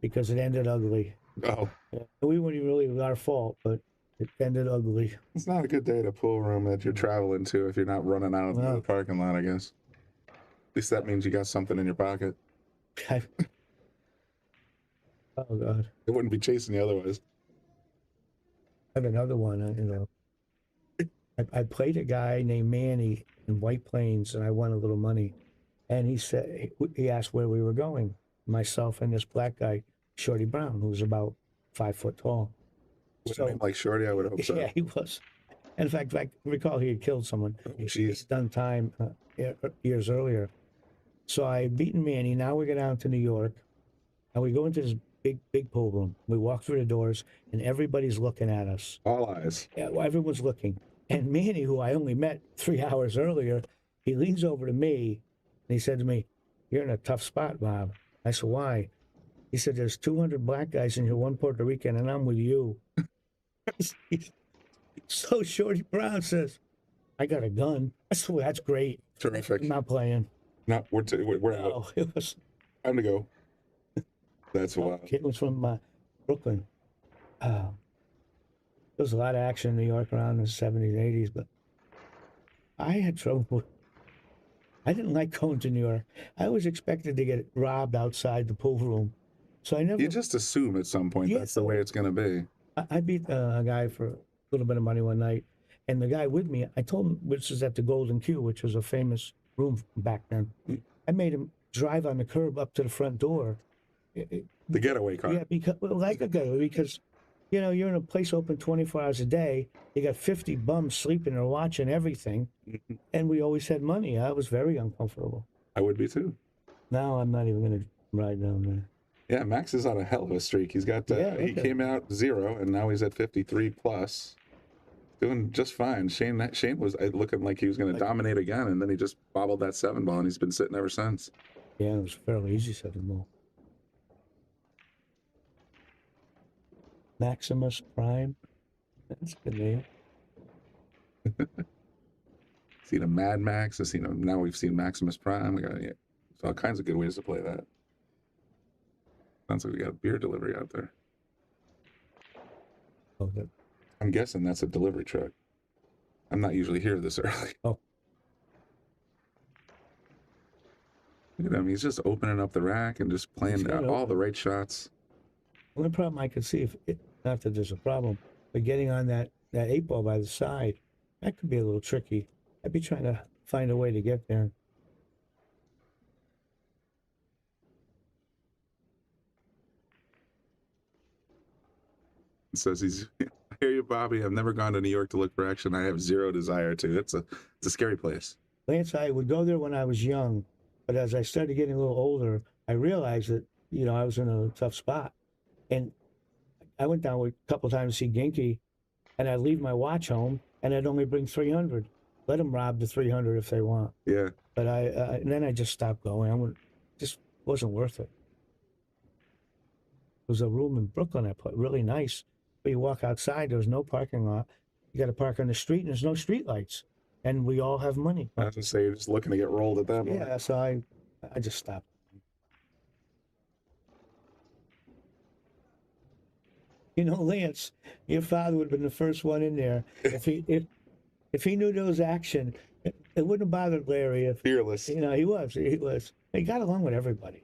because it ended ugly." Oh. Yeah. We weren't even really our fault, but it ended ugly. It's not a good day at a pool room that you're traveling to if you're not running out of the parking lot, I guess. At least that means you got something in your pocket. Oh, God. It wouldn't be chasing you otherwise. I have another one, I played a guy named Manny in White Plains, and I won a little money. And he asked where we were going, myself and this black guy, Shorty Brown, who was about 5 foot tall. With a name like Shorty, I would hope so. Yeah, he was. In fact, I recall he had killed someone. He's done time years earlier. So I beaten Manny. Now we go down to New York, and we go into this big pool room. We walk through the doors, and everybody's looking at us. All eyes. Yeah, well, everyone's looking. And Manny, who I only met 3 hours earlier, he leans over to me, and he said to me, "You're in a tough spot, Bob." I said, "Why?" He said, "There's 200 black guys and you're one Puerto Rican, and I'm with you." So Shorty Brown says, "I got a gun." I said, "Well, that's great." Terrific. I'm not playing. No, we're out. Oh, it was. Time to go. That's wild. Kid was from Brooklyn. There was a lot of action in New York around the 70s, 80s, but I had trouble. I didn't like going to New York. I was expected to get robbed outside the pool room. So I never. You just assume at some point that's the way it's going to be. I beat a guy for a little bit of money one night, and the guy with me, I told him, which was at the Golden Cue, which was a famous room back then. I made him drive on the curb up to the front door. The getaway car. Yeah, because you're in a place open 24 hours a day. You got 50 bums sleeping or watching everything, and we always had money. I was very uncomfortable. I would be too. Now I'm not even going to ride down there. Yeah, Max is on a hell of a streak. He's got he came out 0, and now he's at 53 plus, doing just fine. Shane was looking like he was going to dominate again, and then he just bobbled that 7-ball, and he's been sitting ever since. Yeah, it was fairly easy 7-ball. Maximus Prime. That's a good name. Seen a Mad Max. Now we've seen Maximus Prime. We got all kinds of good ways to play that. Sounds like we got a beer delivery out there. Okay. I'm guessing that's a delivery truck. I'm not usually here this early. Oh. Look at him. He's just opening up the rack and just playing all the right shots. The only problem I could see, not that there's a problem, but getting on that 8-ball by the side, that could be a little tricky. I'd be trying to find a way to get there. Says I hear you, Bobby. I've never gone to New York to look for action. I have zero desire to. It's a scary place. Lance, I would go there when I was young, but as I started getting a little older, I realized that, I was in a tough spot. And I went down a couple times to see Ginky, and I'd leave my watch home, and I'd only bring 300. Let them rob the 300 if they want. Yeah. But and then I just stopped going. Just wasn't worth it. There was a room in Brooklyn I put, really nice. But you walk outside, there's no parking lot. You got to park on the street, and there's no street lights. And we all have money. I was going to say, you're just looking to get rolled at that point. Yeah, so I just stopped. Lance, your father would have been the first one in there. If he knew there was action, it wouldn't have bothered Larry. Fearless. He was. He got along with everybody.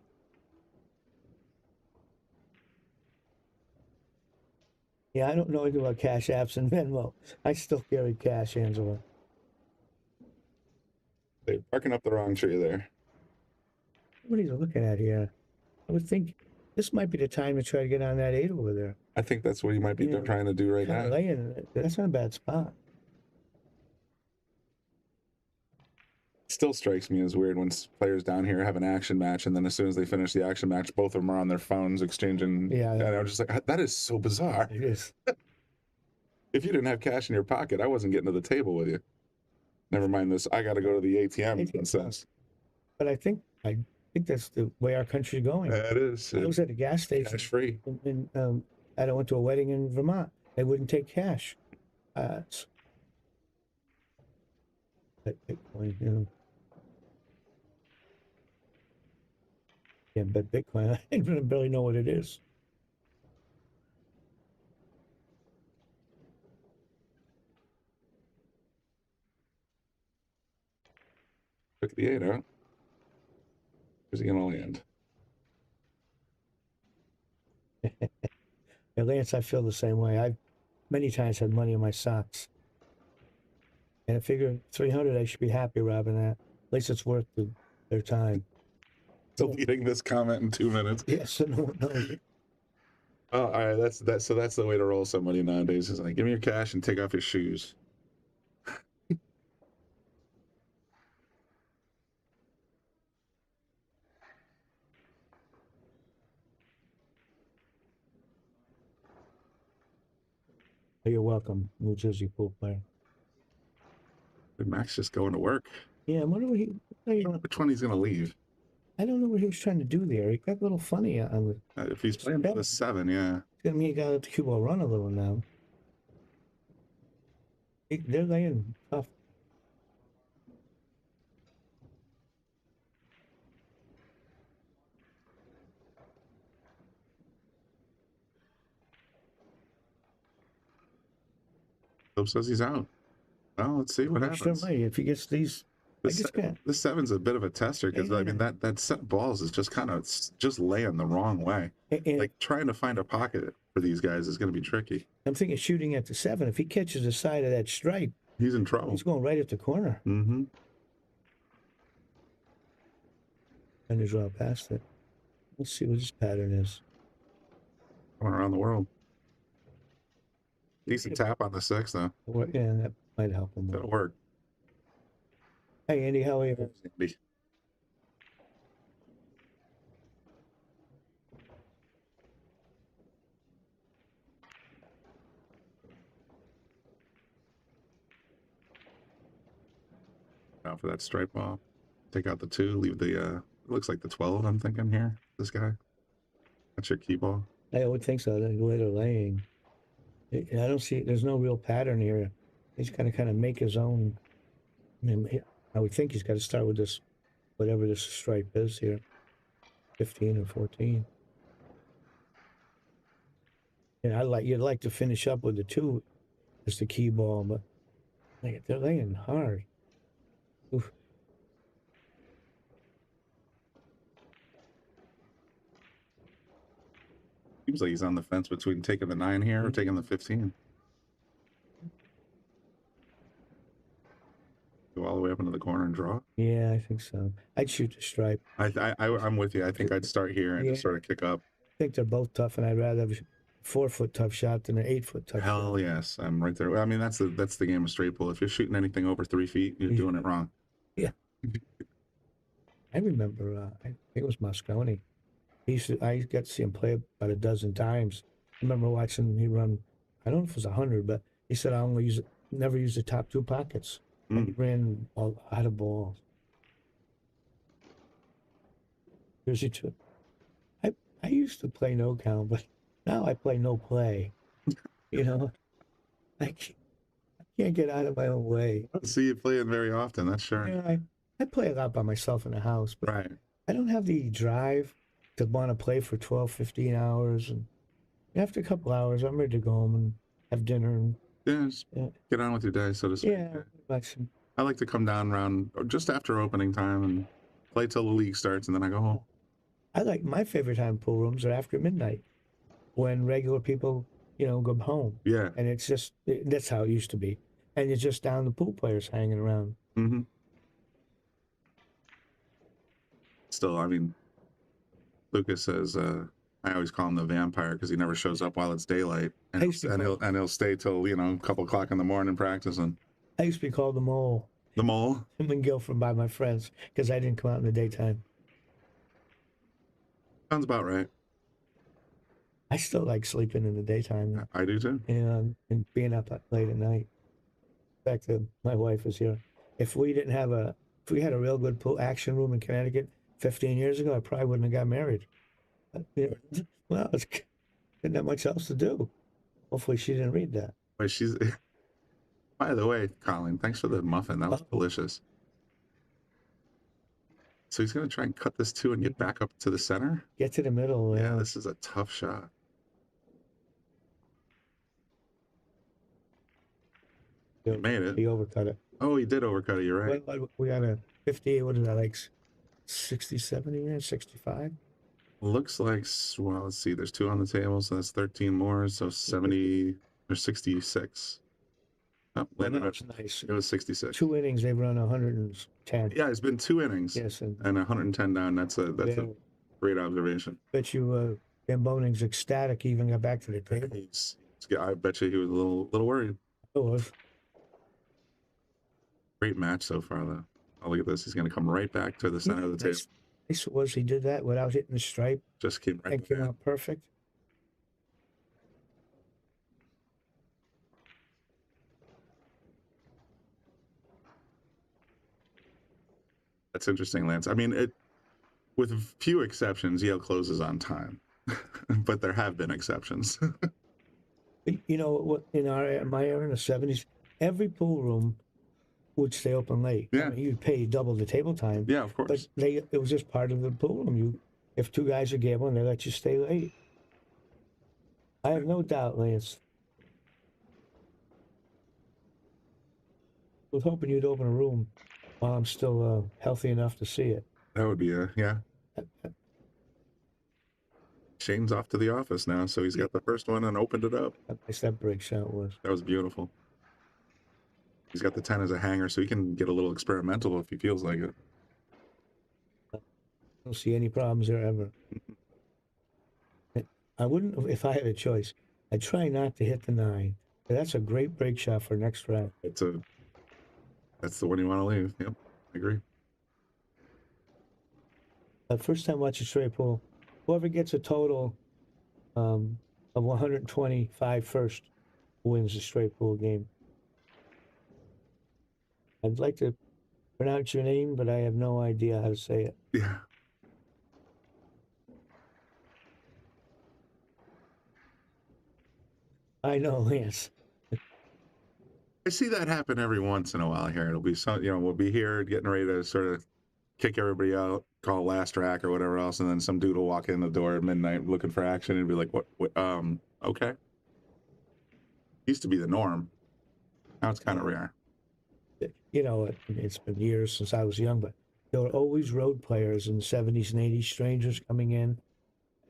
Yeah, I don't know anything about Cash Apps and Venmo. I still carry cash, Angela. They're barking up the wrong tree there. Somebody's looking at here. I would think this might be the time to try to get on that 8 over there. I think that's what you might be trying to do right Kind now. of laying. That's not a bad spot. Still strikes me as weird when players down here have an action match, and then as soon as they finish the action match, both of them are on their phones exchanging. Yeah. And I'm just like, that is so bizarre. It is. If you didn't have cash in your pocket, I wasn't getting to the table with you. Never mind this. I got to go to the ATM nonsense. But I think that's the way our country's going. It is. I was at a gas station. Cash free. I went to a wedding in Vermont. They wouldn't take cash. Bitcoin, you know. Yeah, but Bitcoin, I barely know what it is. Took the 8 out. Where's he gonna land? Yeah, Lance, I feel the same way. I've many times had money in my socks. And I figure 300, I should be happy robbing that. At least it's worth their time. Deleting this comment in 2 minutes. Yes, so no one knows. Oh, all right. So that's the way to roll somebody nowadays. Is like, give me your cash and take off your shoes. You're welcome, New Jersey pool player. Did Max just going to work? Yeah, I wonder what which one he's gonna leave. I don't know what he was trying to do there. He got a little funny on the. If he's playing for the 7, yeah. I mean, he got to let the cue ball run a little now. They're laying tough. Hope says he's out. Well, let's see what happens. If he gets these, This 7's a bit of a tester because I mean that set balls is just kind of just laying the wrong way. Like trying to find a pocket for these guys is going to be tricky. I'm thinking shooting at the 7. If he catches the side of that stripe, he's in trouble. He's going right at the corner. Mm-hmm. And he's well past it. Let's see what his pattern is. Going around the world. Decent tap on the 6 though. Yeah, that might help him. That'll work. Hey, Andy, how are you? Andy. Now for that stripe ball. Take out the 2, leave the, it looks like the 12, I'm thinking here. This guy. That's your key ball. I would think so. The way they're laying. I don't see, there's no real pattern here. He's got to kind of make his own. I mean, I would think he's got to start with this, whatever this stripe is here, 15 or 14. And you'd like to finish up with the 2 as the key ball, but they're laying hard. Oof. Seems like he's on the fence between taking the 9 here or taking the 15. Go all the way up into the corner and draw. Yeah, I think so. I'd shoot the stripe. I'm with you. I think I'd start here and just sort of kick up. I think they're both tough, and I'd rather have a 4-foot tough shot than an 8-foot tough shot. Hell yes, I'm right there. I mean, that's the game of straight pull. If you're shooting anything over 3 feet, you're doing it wrong. Yeah. I remember, I think it was Moscone. I got to see him play about a dozen times. I remember watching him run, I don't know if it was 100, but he said, I never use the top 2 pockets. And he ran out of balls. Jersey 2. I used to play no count, but now I play no play. You know, I can't get out of my own way. I don't see you playing very often, that's sure. Yeah, I play a lot by myself in the house, but I don't have the drive to want to play for 12, 15 hours. And after a couple hours, I'm ready to go home and have dinner. And get on with your day, so to speak. Yeah, I like to come down around just after opening time and play till the league starts, and then I go home. I like my favorite time pool rooms are after midnight, when regular people, go home. Yeah. And it's just that's how it used to be, and it's just down the pool players hanging around. Mm-hmm. Still, I mean, Lucas says, I always call him the vampire because he never shows up while it's daylight, and he'll stay till a couple o'clock in the morning practicing. I used to be called the mole. The mole? I'm in Guilford by my friends because I didn't come out in the daytime. Sounds about right. I still like sleeping in the daytime. I do too. And being up late at night. In fact, my wife is here. If we had a real good pool action room in Connecticut 15 years ago, I probably wouldn't have got married. Well, didn't have much else to do. Hopefully she didn't read that. But by the way, Colin, thanks for the muffin. That was delicious. So he's going to try and cut this too and get back up to the center? Get to the middle. Yeah, this is a tough shot. He made it. He overcut it. Oh, he did overcut it. You're right. We got a 58, what is that, like 60, 70, 65? Looks like, well, let's see. There's 2 on the table, so that's 13 more. So 70 or 66. Oh, That's nice. It was 66. 2 innings, they've run 110. Yeah, it's been 2 innings. Yes, and 110 down. That's a great observation. Bet you Gamboning's ecstatic. He even got back to the table. I bet you he was a little worried. It was. Great match so far, though. Oh, look at this. He's going to come right back to the center of the table. Nice was he did that without hitting the stripe. Just came right back. Came out perfect. That's interesting, Lance. I mean, with few exceptions, Yale closes on time, but there have been exceptions. You know what? In my era in the 70s, every pool room would stay open late. Yeah, I mean, you'd pay double the table time. Yeah, of course. But it was just part of the pool room. If 2 guys are gambling, they let you stay late. I have no doubt, Lance. I was hoping you'd open a room while I'm still healthy enough to see it. That would be yeah. Shane's off to the office now, so he's got the first one and opened it up. How nice that break shot was. That was beautiful. He's got the 10 as a hanger, so he can get a little experimental if he feels like it. I don't see any problems there ever. I wouldn't, if I had a choice, I'd try not to hit the 9. But that's a great break shot for next round. That's the one you want to leave. Yep, I agree. First time watching straight pool, whoever gets a total of 125 first wins the straight pool game. I'd like to pronounce your name, but I have no idea how to say it. Yeah. I know, Lance. I see that happen every once in a while here. It'll be we'll be here getting ready to sort of kick everybody out, call last track or whatever else, and then some dude will walk in the door at midnight looking for action and be like, what okay. Used to be the norm. Now it's kind of rare. You know, it's been years since I was young, but there were always road players in the 70s and 80s, strangers coming in.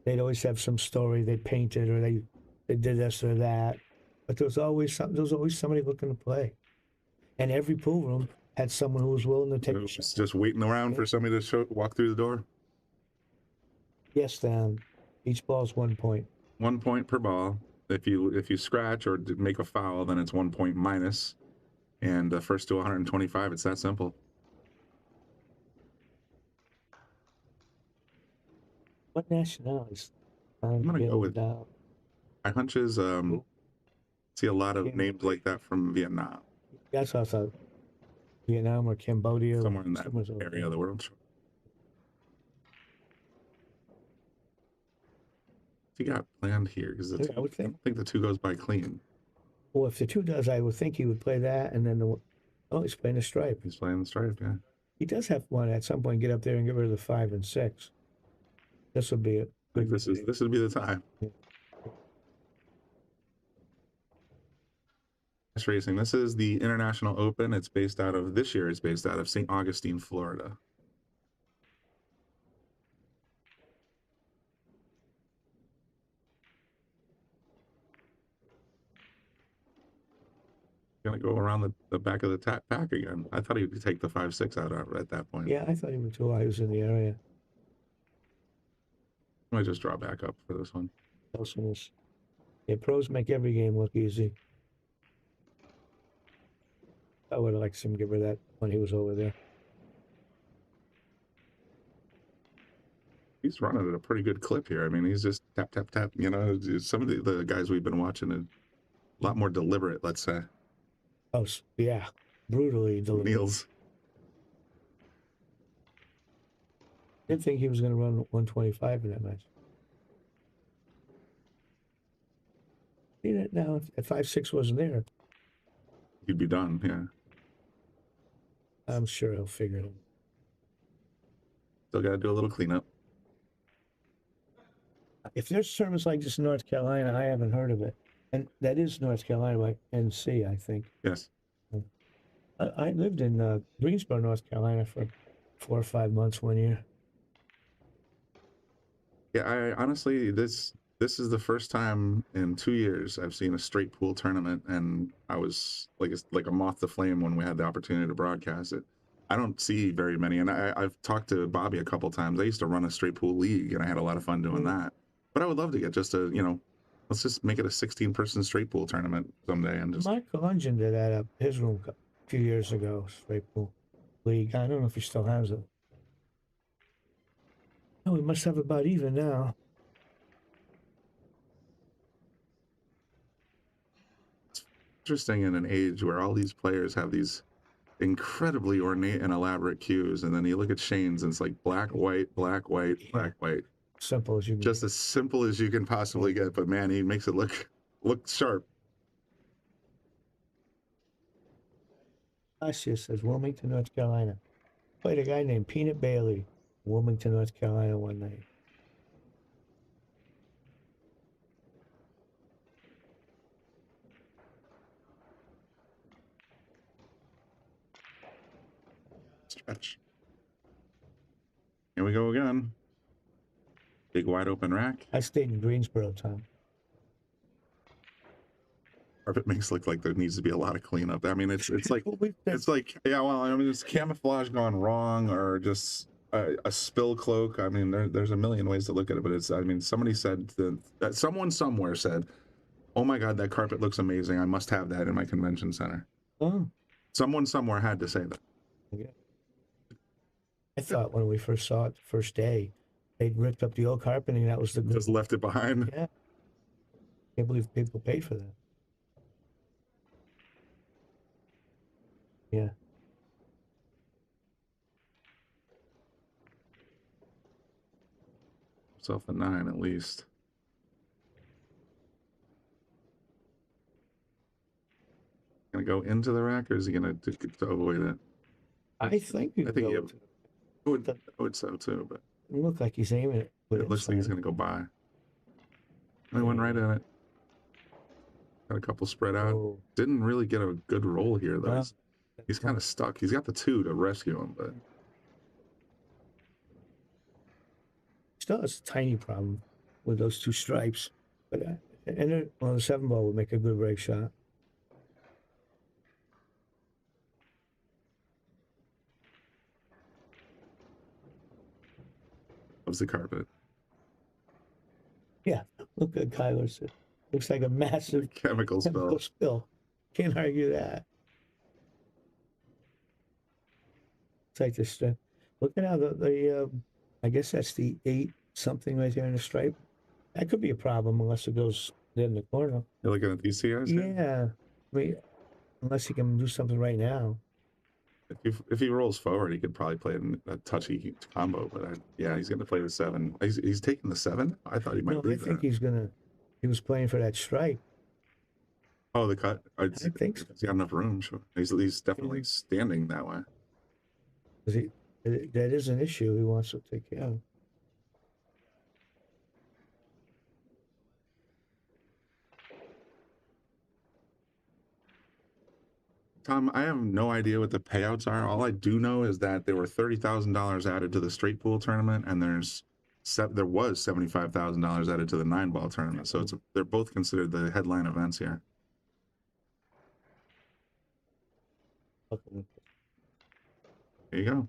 They'd always have some story they painted or they did this or that. But there was always somebody looking to play. And every pool room had someone who was willing to take a shot. Just waiting around for somebody to walk through the door? Yes, Dan. Each ball's 1 point. 1 point per ball. If you scratch or make a foul, then it's 1 point minus. And the first to 125, it's that simple. What nationalities? I'm going to go with my hunches. See a lot of names like that from Vietnam. That's what I thought. Vietnam or Cambodia. Somewhere in that area of the world. What's he got planned here? Because I don't think the 2 goes by clean. Well, if the 2 does, I would think he would play that, and then he's playing the stripe. He's playing the stripe, yeah. He does have one at some point get up there and get rid of the 5 and 6. This would be it. I think this would be the time. Yeah. Racing. This is the International Open. It's based out of St. Augustine, Florida. Gonna go around the back of the pack again. I thought he would take the 5-6 out at that point. Yeah, I thought he would too. I was in the area. I might just draw back up for this one. Closeness. Yeah, pros make every game look easy. I would have liked to see him give her that when he was over there. He's running at a pretty good clip here. I mean, he's just tap, tap, tap. You know, some of the guys we've been watching are a lot more deliberate, let's say. Oh, yeah. Brutally deliberate. Niels. Didn't think he was going to run 125 in that match. See that now? If 5'6" wasn't there, He'd be done, yeah. I'm sure he'll figure it out. Still got to do a little cleanup. If there's tournaments like this in North Carolina, I haven't heard of it. And that is North Carolina, like NC, I think. Yes. I lived in Greensboro, North Carolina for 4 or 5 months one year. Yeah, I honestly, this is the first time in 2 years I've seen a straight pool tournament, and I was like a moth to flame when we had the opportunity to broadcast it. I don't see very many, and I've talked to Bobby a couple times. I used to run a straight pool league, and I had a lot of fun doing that. But I would love to get just let's just make it a 16-person straight pool tournament someday. And just Michael Ungen did that at his room a few years ago, straight pool league. I don't know if he still has it. Oh, we must have about even now. It's interesting in an age where all these players have these incredibly ornate and elaborate cues, and then you look at Shane's and it's like black, white, black, white, black, white. Simple as you can. Just as simple as you can possibly get, but man, he makes it look sharp. Assia says Wilmington, North Carolina. Played a guy named Peanut Bailey, Wilmington, North Carolina one night. Stretch. Here we go again. Big wide open rack. I stayed in Greensboro, Tom. Carpet makes it look like there needs to be a lot of cleanup. I mean, it's like yeah. Well, I mean, it's camouflage gone wrong, or just a spill cloak. I mean, there's a million ways to look at it, but I mean, somebody said that someone somewhere said, "Oh my God, that carpet looks amazing. I must have that in my convention center." Oh. Someone somewhere had to say that. Yeah. I thought when we first saw it the first day, they'd ripped up the old carpeting. That was the good. Just left it behind. Yeah. Can't believe people paid for that. Yeah. Self a 9 at least. Gonna go into the rack, or is he gonna to avoid it? I think I think I would so too, but it looked like he's aiming it. it looks like he's gonna go by. I went right in it. Got a couple spread out. Oh. Didn't really get a good roll here though. No. He's kind of stuck. He's got the 2 to rescue him, but Still has a tiny problem with those 2 stripes. But the 7 ball would make a good break shot. loves the carpet. Yeah, look at Kyler said. Looks like a massive Chemical spill. Can't argue that. It's like this. Look at how the I guess that's the 8 something right there in the stripe. That could be a problem unless it goes in the corner. You're looking at these CIs? Yeah, I mean, unless he can do something right now. If he rolls forward, he could probably play a touchy combo. But yeah, he's going to play the 7. He's taking the 7. I thought he might. No, I think he's gonna. He was playing for that stripe. Oh, the cut. I think so. He's got enough room. Sure, he's definitely standing that way. That is an issue he wants to take care of. Tom, I have no idea what the payouts are. All I do know is that there were $30,000 added to the straight pool tournament, and there was $75,000 added to the 9-ball tournament. So they're both considered the headline events here. Okay. There you go.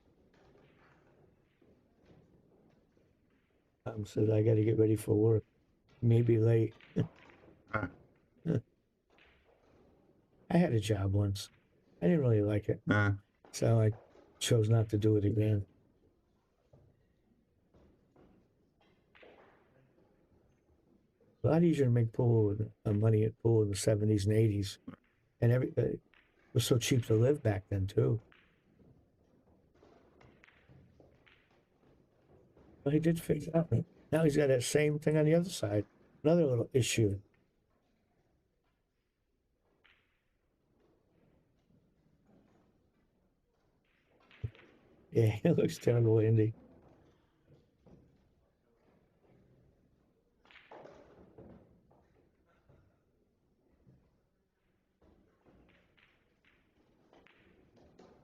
Said I got to get ready for work. Maybe late. Huh. I had a job once. I didn't really like it, so I chose not to do it again. A lot easier to make pool money at pool in the 70s and 80s, and it was so cheap to live back then too. Well, he did fix it out. Now he's got that same thing on the other side. Another little issue. Yeah, it looks terrible, Indy.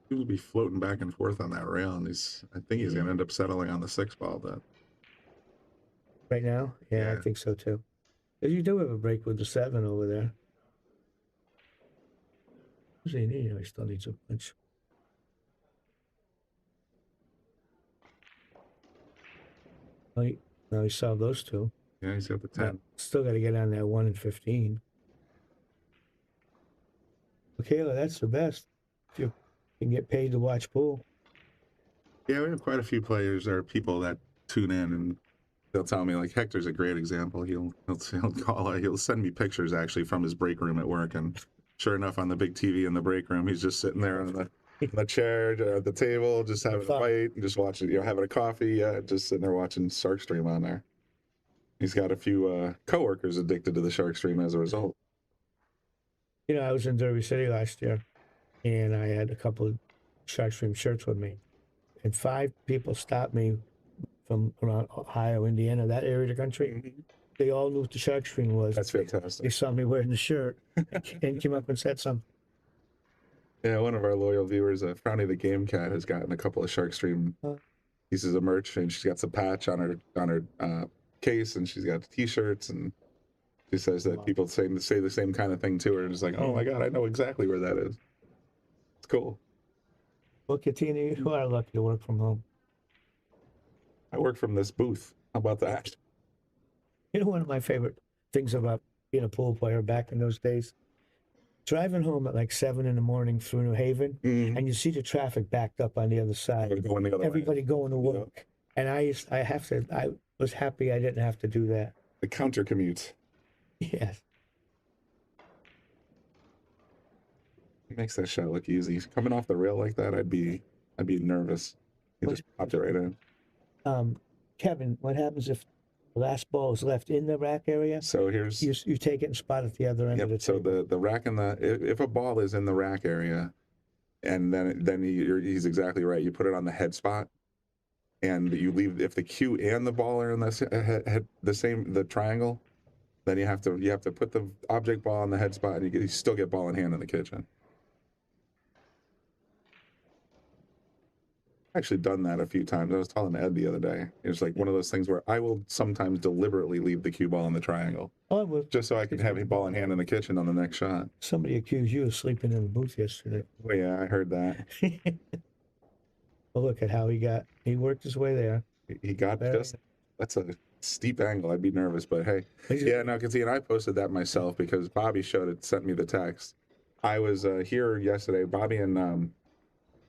He'll be floating back and forth on that rail, and I think he's going to end up settling on the 6-ball, but Right now? Yeah, I think so too. You do have a break with the 7 over there. What does he need? He still needs a bunch. Now he solved those 2. Yeah, he's got the 10. Still got to get on that 1 and 15. Michaela, that's the best. If you can get paid to watch pool. Yeah, we have quite a few players or people that tune in, and they'll tell me, like, Hector's a great example. He'll send me pictures actually from his break room at work, and sure enough, on the big TV in the break room, he's just sitting there on the chair at the table, just having a bite, and just watching, having a coffee, just sitting there watching Shark Stream on there. He's got a few coworkers addicted to the Shark Stream as a result. I was in Derby City last year, and I had a couple of Shark Stream shirts with me, and 5 people stopped me from around Ohio, Indiana, that area of the country. Mm-hmm. They all knew what the Shark Stream was. That's fantastic. They saw me wearing the shirt and came up and said something. Yeah, one of our loyal viewers, Frowny the Game Cat, has gotten a couple of Shark Stream pieces of merch, and she's got some patch on her case, and she's got T-shirts, and she says that people say the same kind of thing to her, and it's like, oh my God, I know exactly where that is. It's cool. Well, Katina, you are lucky to work from home. I work from this booth. How about that? One of my favorite things about being a pool player back in those days, driving home at like 7 in the morning through New Haven, and you see the traffic backed up on the other side. Everybody going to work. And I was happy I didn't have to do that. The counter commute. Yes. It makes that shot look easy. Coming off the rail like that, I'd be nervous. You just popped it right in. Kevin, what happens if the last ball is left in the rack area? So here's you take it and spot at the other end of the table. So the rack if a ball is in the rack area, and then he's exactly right. You put it on the head spot, and you leave if the cue and the ball are in the triangle, then you have to put the object ball on the head spot, and you still get ball in hand in the kitchen. Actually done that a few times. I was telling Ed the other day. It's like one of those things where I will sometimes deliberately leave the cue ball in the triangle. Oh, I will. Just so I can have a ball in hand in the kitchen on the next shot. Somebody accused you of sleeping in the booth yesterday. Oh yeah, I heard that. Well, look at how he worked his way there. He got that's a steep angle. I'd be nervous, but hey. Yeah, no, because I posted that myself because Bobby sent me the text. I was here yesterday. Bobby and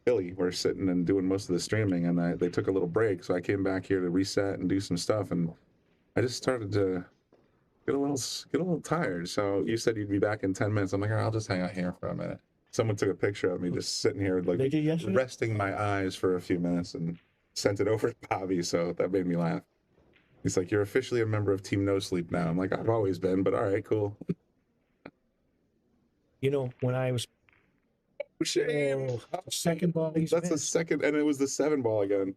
Billy were sitting and doing most of the streaming, and they took a little break, so I came back here to reset and do some stuff, and I just started to get a little tired. So you said you'd be back in 10 minutes. I'm like, all right, I'll just hang out here for a minute. Someone took a picture of me just sitting here, like resting my eyes for a few minutes, and sent it over to Bobby. So that made me laugh. He's like, "You're officially a member of Team No Sleep now." I'm like, "I've always been, but all right, cool." When I was shame. Second ball. That's the second, and it was the 7 ball again.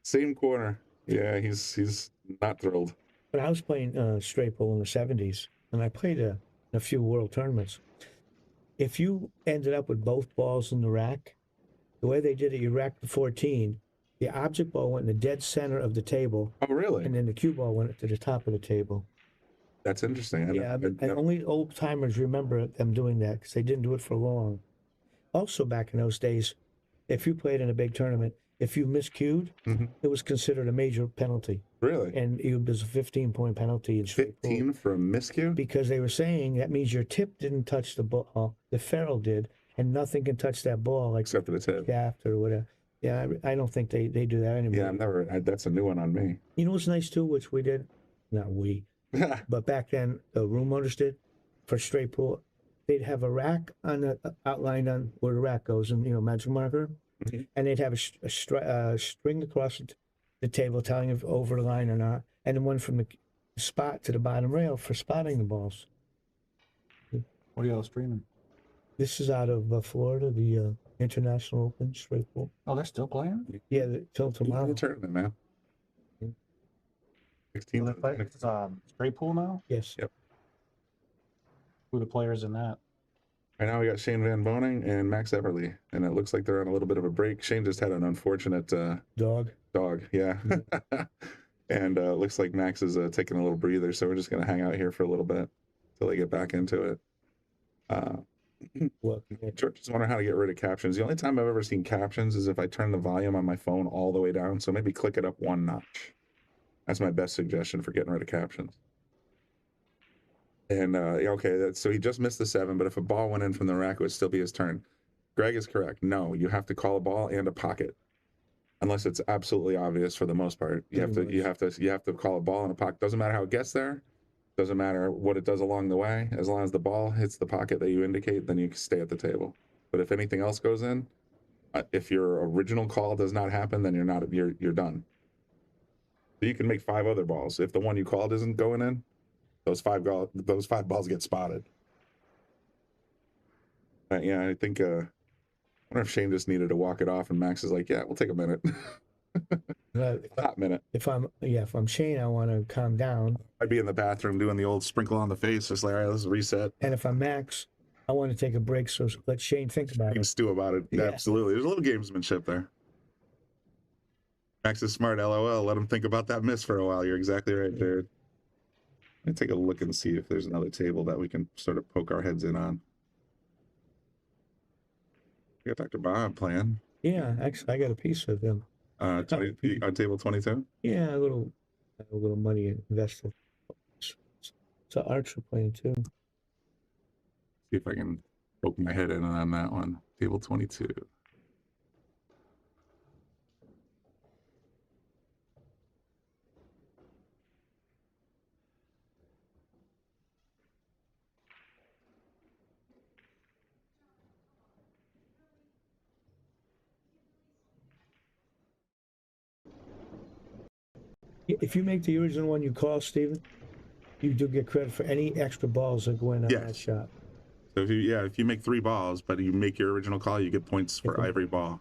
Same corner. Yeah, he's not thrilled. But I was playing straight pool in the 70s, and I played a few world tournaments. If you ended up with both balls in the rack, the way they did it, you racked the 14. The object ball went in the dead center of the table. Oh, really? And then the cue ball went to the top of the table. That's interesting. And only old timers remember them doing that because they didn't do it for long. Also, back in those days, if you played in a big tournament, if you miscued, it was considered a major penalty. Really? And it was a 15-point penalty in straight pool. 15 for a miscue? Because they were saying that means your tip didn't touch the ball, the ferrule did, and nothing can touch that ball, like except for the tip, shaft or whatever. Yeah, I don't think they do that anymore. Yeah, I've never. That's a new one on me. You know what's nice too, which we did, not we, but back then the room owners did for straight pool. They'd have a rack on the outlined on where the rack goes, and magic marker, and they'd have a string across the table telling if over the line or not, and then one from the spot to the bottom rail for spotting the balls. What are y'all streaming? This is out of Florida, the International Open straight pool. Oh, they're still playing? Yeah, till tomorrow. The tournament, man. 16. It's straight pool now? Yes. Yep. Who are the players in that? Right now we got Shane Van Boning and Max Eberle, and it looks like they're on a little bit of a break. Shane just had an unfortunate dog, yeah. And it looks like Max is taking a little breather, so we're just going to hang out here for a little bit until they get back into it. George is wondering how to get rid of captions. The only time I've ever seen captions is if I turn the volume on my phone all the way down, so maybe click it up one notch. That's my best suggestion for getting rid of captions. And okay, so he just missed the 7, but if a ball went in from the rack, it would still be his turn. Greg is correct. No, you have to call a ball and a pocket, unless it's absolutely obvious. For the most part, you have to call a ball and a pocket. Doesn't matter how it gets there. Doesn't matter what it does along the way. As long as the ball hits the pocket that you indicate, then you can stay at the table. But if anything else goes in, if your original call does not happen, then you're done. So you can make 5 other balls. If the one you called isn't going in, those 5 balls get spotted. Yeah, I think. I wonder if Shane just needed to walk it off, and Max is like, "Yeah, we'll take a minute." Hot minute. If I'm Shane, I want to calm down. I'd be in the bathroom doing the old sprinkle on the face, just like, all right, let's reset. And if I'm Max, I want to take a break, so let Shane think about it. Stew about it. Yeah. Absolutely. There's a little gamesmanship there. Max is smart, LOL. Let him think about that miss for a while. You're exactly right, Jared. Let me take a look and see if there's another table that we can sort of poke our heads in on. We got Dr. Bob playing. Yeah, actually, I got a piece of him. On table 22? Yeah, a little money invested. So Archer playing too. See if I can poke my head in on that one. Table 22. If you make the original one you call, Steven, you do get credit for any extra balls that go in on that shot. So if you make 3 balls, but you make your original call, you get points for every ball.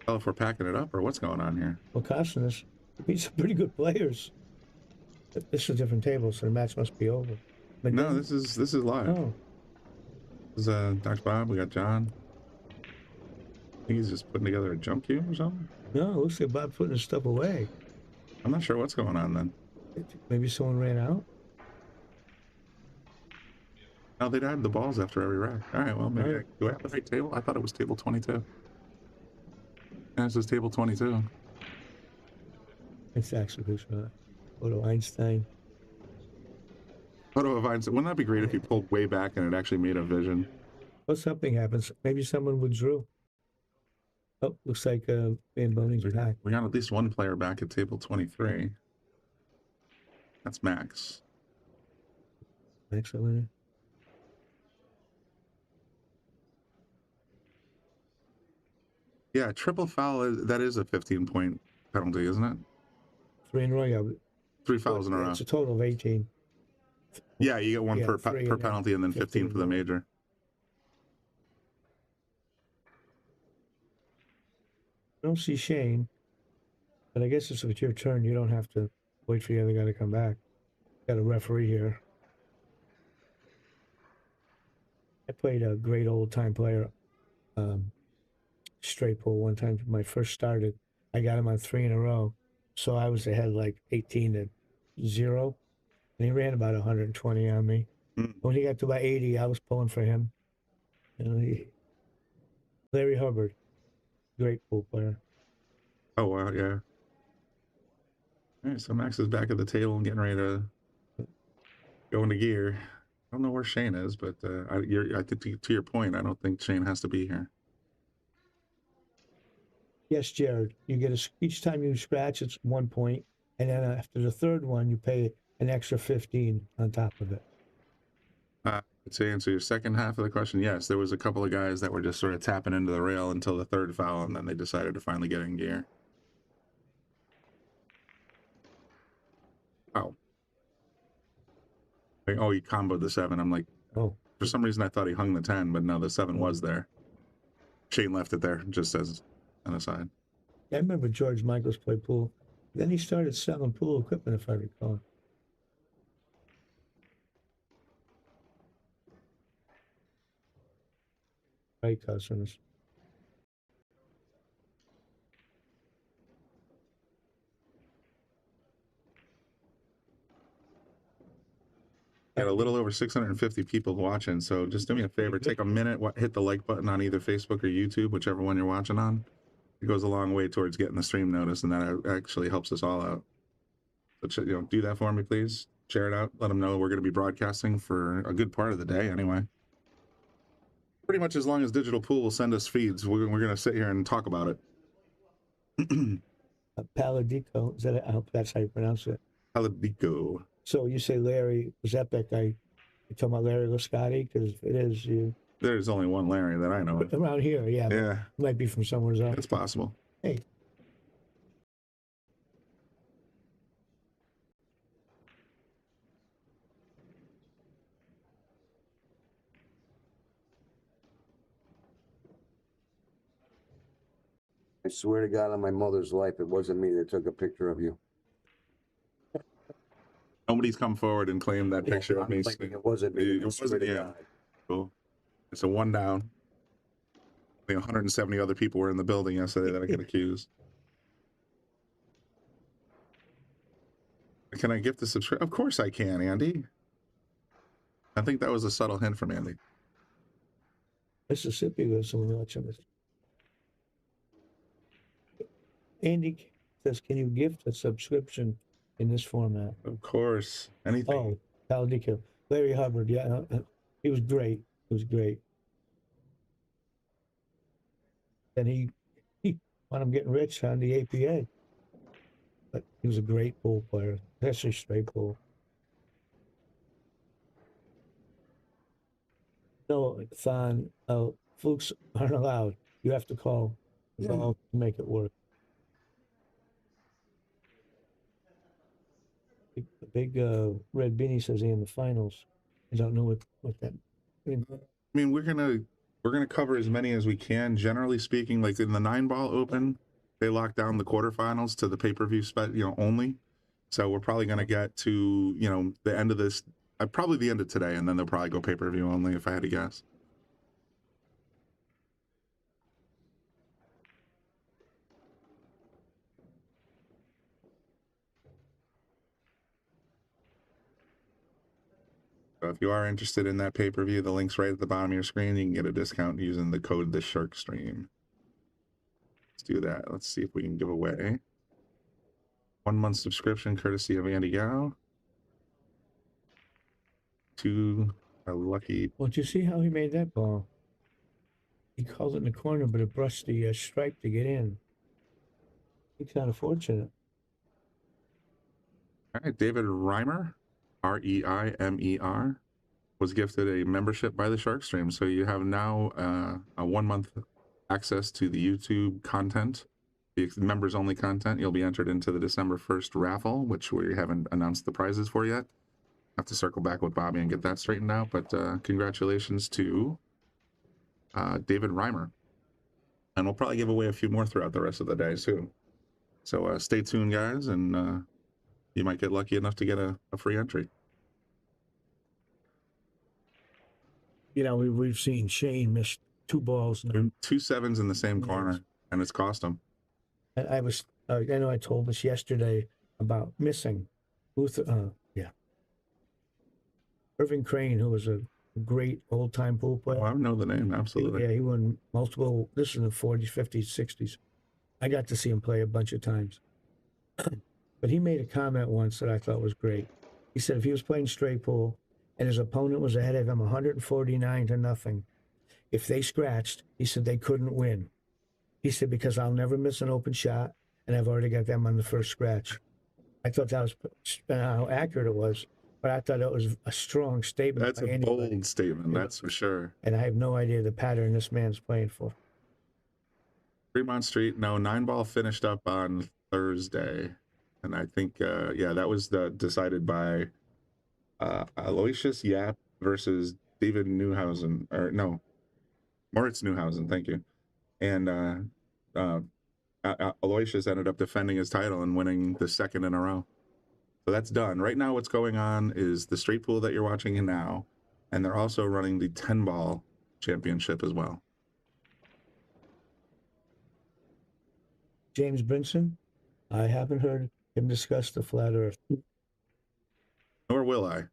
Oh, if we're packing it up, or what's going on here? Well, costing us. Beat some pretty good players. But this is a different table, so the match must be over. But no, this is live. Oh. This is Dr. Bob. We got John. I think he's just putting together a jump cube or something. No, it looks like Bob putting his stuff away. I'm not sure what's going on then. Maybe someone ran out. No, they'd add the balls after every rack. All right, well, maybe do I have the right table? I thought it was table 22. Yeah, this is table 22. It's actually who's not. Photo Einstein. Photo of Einstein. Wouldn't that be great if you pulled way back and it actually made a vision? Well, something happens. Maybe someone withdrew. Oh, looks like Van Boning's back. We got at least one player back at table 23. That's Max. Max over there. Yeah, triple foul, that is a 15-point penalty, isn't it? 3 in a row, yeah. 3 fouls in a row. It's a total of 18. Yeah, you get one per penalty and then 15 for the major. I don't see Shane, but I guess if it's your turn, you don't have to wait for the other guy to come back. Got a referee here. I played a great old-time player, straight pool one time when I first started. I got him on 3 in a row, so I was ahead like 18-0, and he ran about 120 on me. When he got to about 80, I was pulling for him. You know, Larry Hubbard, great pool player. Oh, wow, yeah. All right, so Max is back at the table and getting ready to go into gear. I don't know where Shane is, but I think to your point, I don't think Shane has to be here. Yes, Jared. You get each time you scratch, it's 1 point, and then after the third one, you pay an extra 15 on top of it. To answer your second half of the question, yes, there was a couple of guys that were just sort of tapping into the rail until the third foul, and then they decided to finally get in gear. Oh. Oh, he comboed the 7. I'm like, oh. For some reason I thought he hung the 10, but no, the 7 was there. Shane left it there, just as an aside. I remember George Michaels played pool. Then he started selling pool equipment, if I recall. Right, customers. Got a little over 650 people watching, so just do me a favor, take a minute, hit the like button on either Facebook or YouTube, whichever one you're watching on. It goes a long way towards getting the stream notice, and that actually helps us all out. So, do that for me, please. Share it out. Let them know we're going to be broadcasting for a good part of the day, anyway. Pretty much as long as Digital Pool will send us feeds, we're going to sit here and talk about it. Paladico, I hope that's how you pronounce it. Paladico. So you say Larry was epic. You talking about Larry Lascotti? Because it is you. There's only one Larry that I know of. Around here, yeah. Yeah. It might be from somewhere else. It's possible. Hey. I swear to God on my mother's life, it wasn't me that took a picture of you. Nobody's come forward and claimed that picture of me. It wasn't me. It wasn't, yeah. Cool. It's a 1 down. I think 170 other people were in the building yesterday that I got accused. Can I gift the subscribe? Of course I can, Andy. I think that was a subtle hint from Andy. Mississippi was someone watching this. Andy says, can you gift a subscription in this format? Of course. Anything. Oh, Paladico. Larry Hubbard, yeah. He was great. It was great. And he wound up getting rich on the APA. But he was a great pool player, especially straight pool. No, Thon, flukes aren't allowed. You have to call the ball to make it work. The big red beanie says he in the finals. I don't know what that means. I mean, we're gonna cover as many as we can. Generally speaking, like in the 9-ball open, they lock down the quarterfinals to the pay-per-view only. So we're probably gonna get to the end of this, probably the end of today, and then they'll probably go pay-per-view only if I had to guess. So if you are interested in that pay-per-view, the link's right at the bottom of your screen. You can get a discount using the code TheSharkStream. Let's do that. Let's see if we can give away 1 month subscription courtesy of Andy Gao to a lucky. Well, did you see how he made that ball? He called it in the corner, but it brushed the stripe to get in. He's kind of fortunate. All right, David Reimer. Reimer, was gifted a membership by the SharkStream. So you have now a 1 month access to the YouTube content, the members only content. You'll be entered into the December 1st raffle, which we haven't announced the prizes for yet. Have to circle back with Bobby and get that straightened out. But congratulations to David Reimer. And we'll probably give away a few more throughout the rest of the day too. So stay tuned, guys, and you might get lucky enough to get a free entry. We've seen Shane miss 2 balls now. 2 sevens in the same corner, and it's cost him. I know I told us yesterday about missing Irving Crane, who was a a great old-time pool player. Oh, I know the name, absolutely. Yeah, he won multiple, this is in the 40s, 50s, 60s. I got to see him play a bunch of times. But he made a comment once that I thought was great. He said if he was playing straight pool and his opponent was ahead of him 149-0, if they scratched, he said they couldn't win. He said, because I'll never miss an open shot, and I've already got them on the first scratch. I thought that was how accurate it was, but I thought it was a strong statement. That's a bold statement, that's for sure. And I have no idea the pattern this man's playing for. Fremont Street, no, 9-ball finished up on Thursday. And I think, yeah, that was decided by Aloysius Yap versus David Newhausen, or no, Moritz Newhausen, thank you. And Aloysius ended up defending his title and winning the second in a row. So that's done. Right now what's going on is the straight pool that you're watching now, and they're also running the 10-ball championship as well. James Brinson, I haven't heard him discuss the flat earth. Nor will I.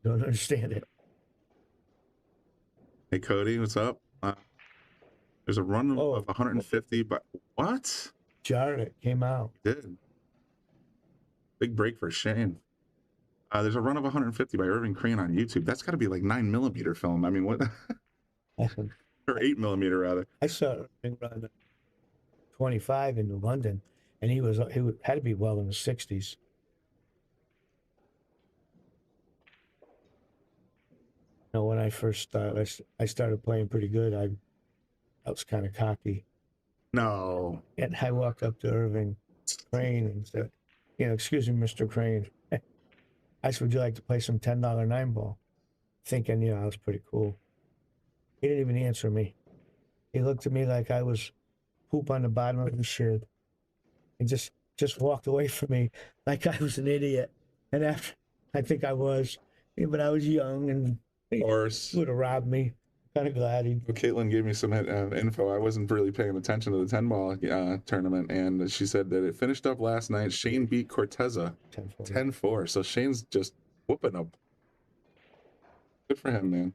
Don't understand it. Hey, Cody, what's up? There's a run of 150, but what? Jarrett came out. Did. Big break for Shane. There's a run of 150 by Irving Crane on YouTube. That's got to be like 9mm film. I mean, what? Or 8mm rather. I saw Irving run 25 in London, and he had to be well in the 60s. You know, when I first started, I started playing pretty good. I was kind of cocky. No. And I walked up to Irving Crane and said, you know, excuse me, Mr. Crane. I said, would you like to play some $10 9-ball? Thinking, you know, I was pretty cool. He didn't even answer me. He looked at me like I was poop on the bottom of his shirt. And just walked away from me like I was an idiot. And after, I think I was, but I was young and he would have robbed me. Kind of glad he. Well, Caitlin gave me some info. I wasn't really paying attention to the 10-ball tournament, and she said that it finished up last night. Shane beat Corteza 10-4. So Shane's just whooping up. Good for him, man.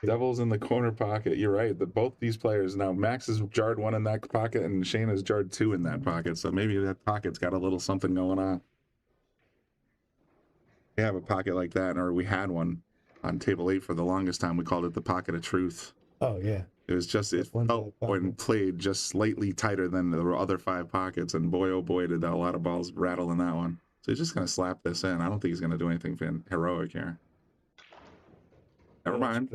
Devil's in the corner pocket. You're right. Both these players now. Max has jarred one in that pocket, and Shane has jarred two in that pocket. So maybe that pocket's got a little something going on. We have a pocket like that, or we had one on table 8 for the longest time. We called it the pocket of truth. Oh, yeah. It was just, it felt when played just slightly tighter than the other 5 pockets, and boy, oh boy, did a lot of balls rattle in that one. So he's just going to slap this in. I don't think he's going to do anything heroic here. Never mind.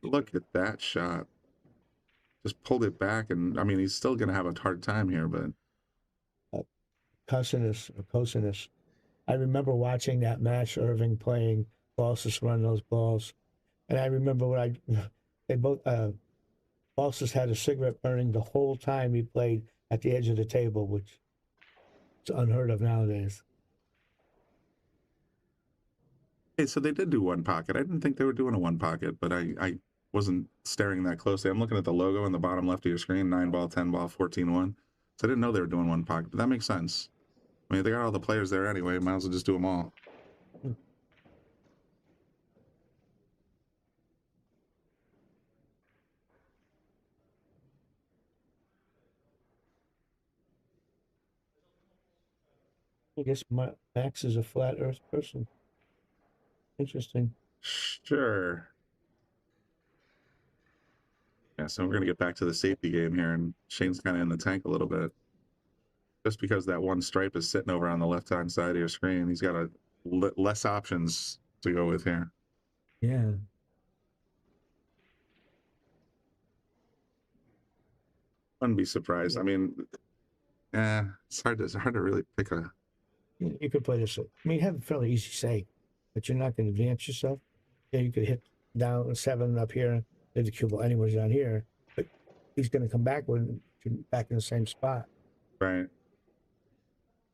Look at that shot. Just pulled it back, and I mean, he's still going to have a hard time here, but. Cosinus. I remember watching that match, Irving playing, Balsas run those balls. And I remember when Balsas had a cigarette burning the whole time he played at the edge of the table, which is unheard of nowadays. Hey, so they did do one pocket. I didn't think they were doing a one pocket, but I wasn't staring that closely. I'm looking at the logo in the bottom left of your screen, 9-ball, 10-ball, 14-1. So I didn't know they were doing one pocket, but that makes sense. I mean, they got all the players there anyway. Might as well just do them all. I guess Max is a flat earth person. Interesting. Sure. Yeah, so we're going to get back to the safety game here, and Shane's kind of in the tank a little bit. Just because that one stripe is sitting over on the left-hand side of your screen, he's got less options to go with here. Yeah. Wouldn't be surprised. I mean, it's hard to really pick a. You could play this. I mean, you have a fairly easy say, but you're not going to advance yourself. Yeah, you could hit down 7 up here, leave the cue ball anywhere down here, but he's going to come back when you're back in the same spot. Right.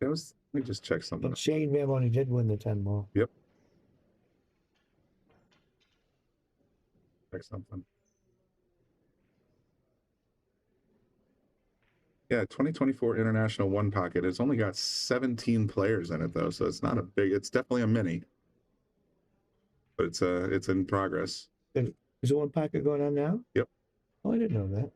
Let me just check something. But Shane Mamoni did win the 10-ball. Yep. Check something. Yeah, 2024 International One Pocket. It's only got 17 players in it though, so it's not a big. It's definitely a mini, but it's in progress. Is the one pocket going on now? Yep. Oh, I didn't know that.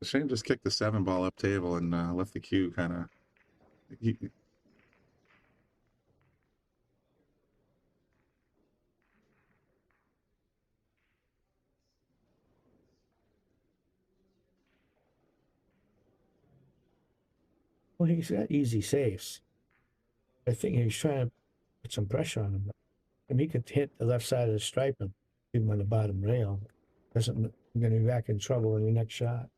Shane just kicked the 7-ball up table and left the cue kind of. Well, he's got easy saves. I think he's trying to put some pressure on him. I mean, he could hit the left side of the stripe and leave him on the bottom rail. Doesn't going to be back in trouble in the next shot.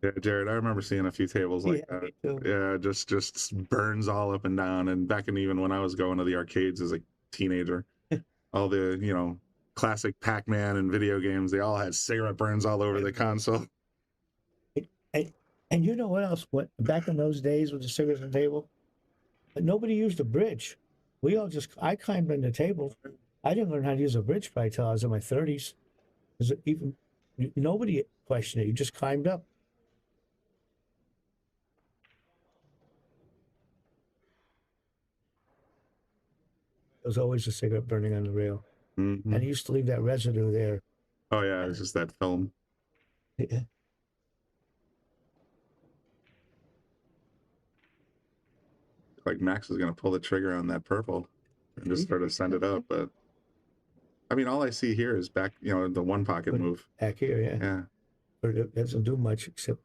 Yeah, Jared, I remember seeing a few tables like that. Yeah, just burns all up and down. And back in even when I was going to the arcades as a teenager, all the classic Pac-Man and video games, they all had cigarette burns all over the console. And you know what else? What back in those days with the cigarettes on the table, nobody used a bridge. I climbed on the table. I didn't learn how to use a bridge probably till I was in my 30s. Nobody questioned it. You just climbed up. There was always a cigarette burning on the rail. Mm-hmm. And he used to leave that residue there. Oh, yeah, it's just that film. Yeah. Like Max is going to pull the trigger on that purple and just sort of send it up. But, I mean, all I see here is back, the one pocket move. Back here, yeah. Yeah. But it doesn't do much except...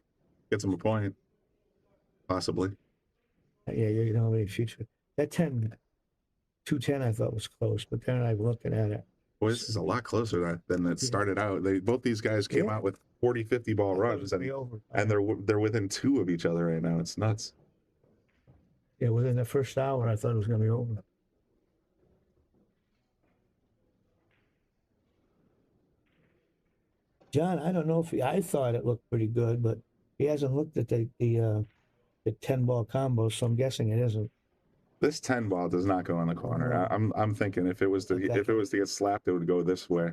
Gets him a point. Possibly. Yeah, you don't have any future. That 210 I thought was close, but then I'm looking at it. Boy, this is a lot closer than it started out. Both these guys came out with 40, 50 ball runs, and they're within 2 of each other right now. It's nuts. Yeah, within the first hour, I thought it was going to be over. John, I don't know if I thought it looked pretty good, but he hasn't looked at the 10-ball combo, so I'm guessing it isn't. This 10-ball does not go in the corner. I'm thinking if it was to get slapped, it would go this way.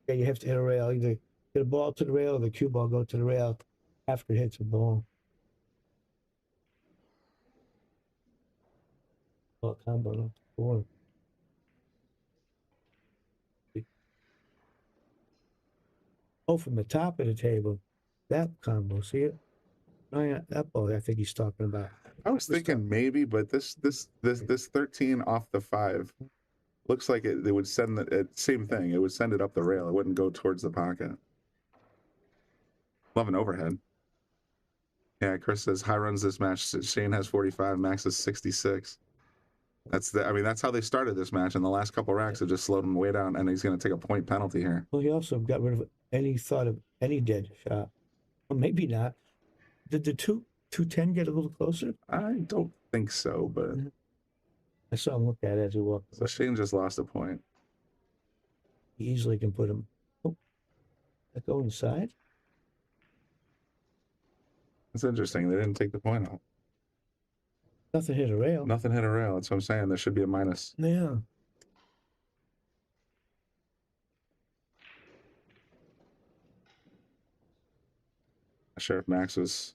Yeah, you have to hit a rail. Either hit a ball to the rail or the cue ball go to the rail after it hits the ball. Ball combo, not the corner. Oh, from the top of the table, that combo, see it? Oh, yeah, that ball I think he's talking about. I was thinking maybe, but this 13 off the 5 looks like it would send the same thing. It would send it up the rail. It wouldn't go towards the pocket. Love an overhead. Yeah, Chris says high runs this match. Shane has 45, Max is 66. That's how they started this match. In the last couple racks, it just slowed him way down, and he's going to take a point penalty here. Well, he also got rid of any thought of any dead shot. Well, maybe not. Did the 210 get a little closer? I don't think so, but I saw him look at it as he walked. So Shane just lost a point. He easily can put him. Oh, that go inside? It's interesting. They didn't take the point off. Nothing hit a rail. Nothing hit a rail. That's what I'm saying. There should be a minus. Yeah. Not sure if Max was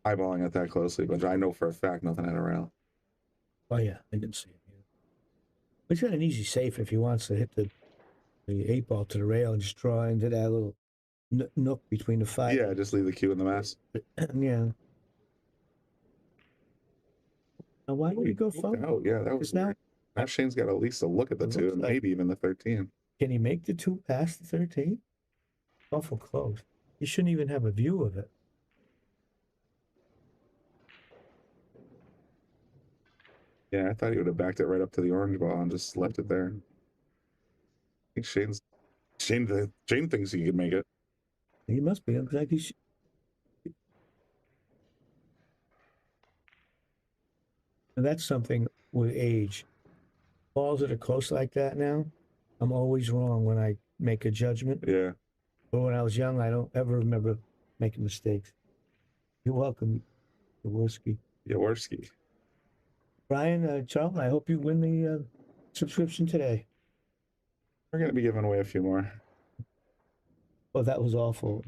eyeballing it that closely, but I know for a fact nothing had a rail. Oh, yeah. I didn't see it. But he's got an easy safe if he wants to hit the 8-ball to the rail and just draw into that little nook between the 5. Yeah, just leave the cue in the mass. Yeah. Now, why did he go forward? Oh, yeah, that was now Shane's got at least a look at the 2 and maybe even the 13. Can he make the 2 past the 13? Awful close. He shouldn't even have a view of it. Yeah, I thought he would have backed it right up to the orange ball and just left it there. I think Shane thinks he could make it. He must be. Like he should. And that's something with age. balls that are close like that now, I'm always wrong when I make a judgment. Yeah. But when I was young, I don't ever remember making mistakes. You're welcome, Jaworski. Jaworski. Brian, Charles, I hope you win the subscription today. We're going to be giving away a few more. Well, that was awful.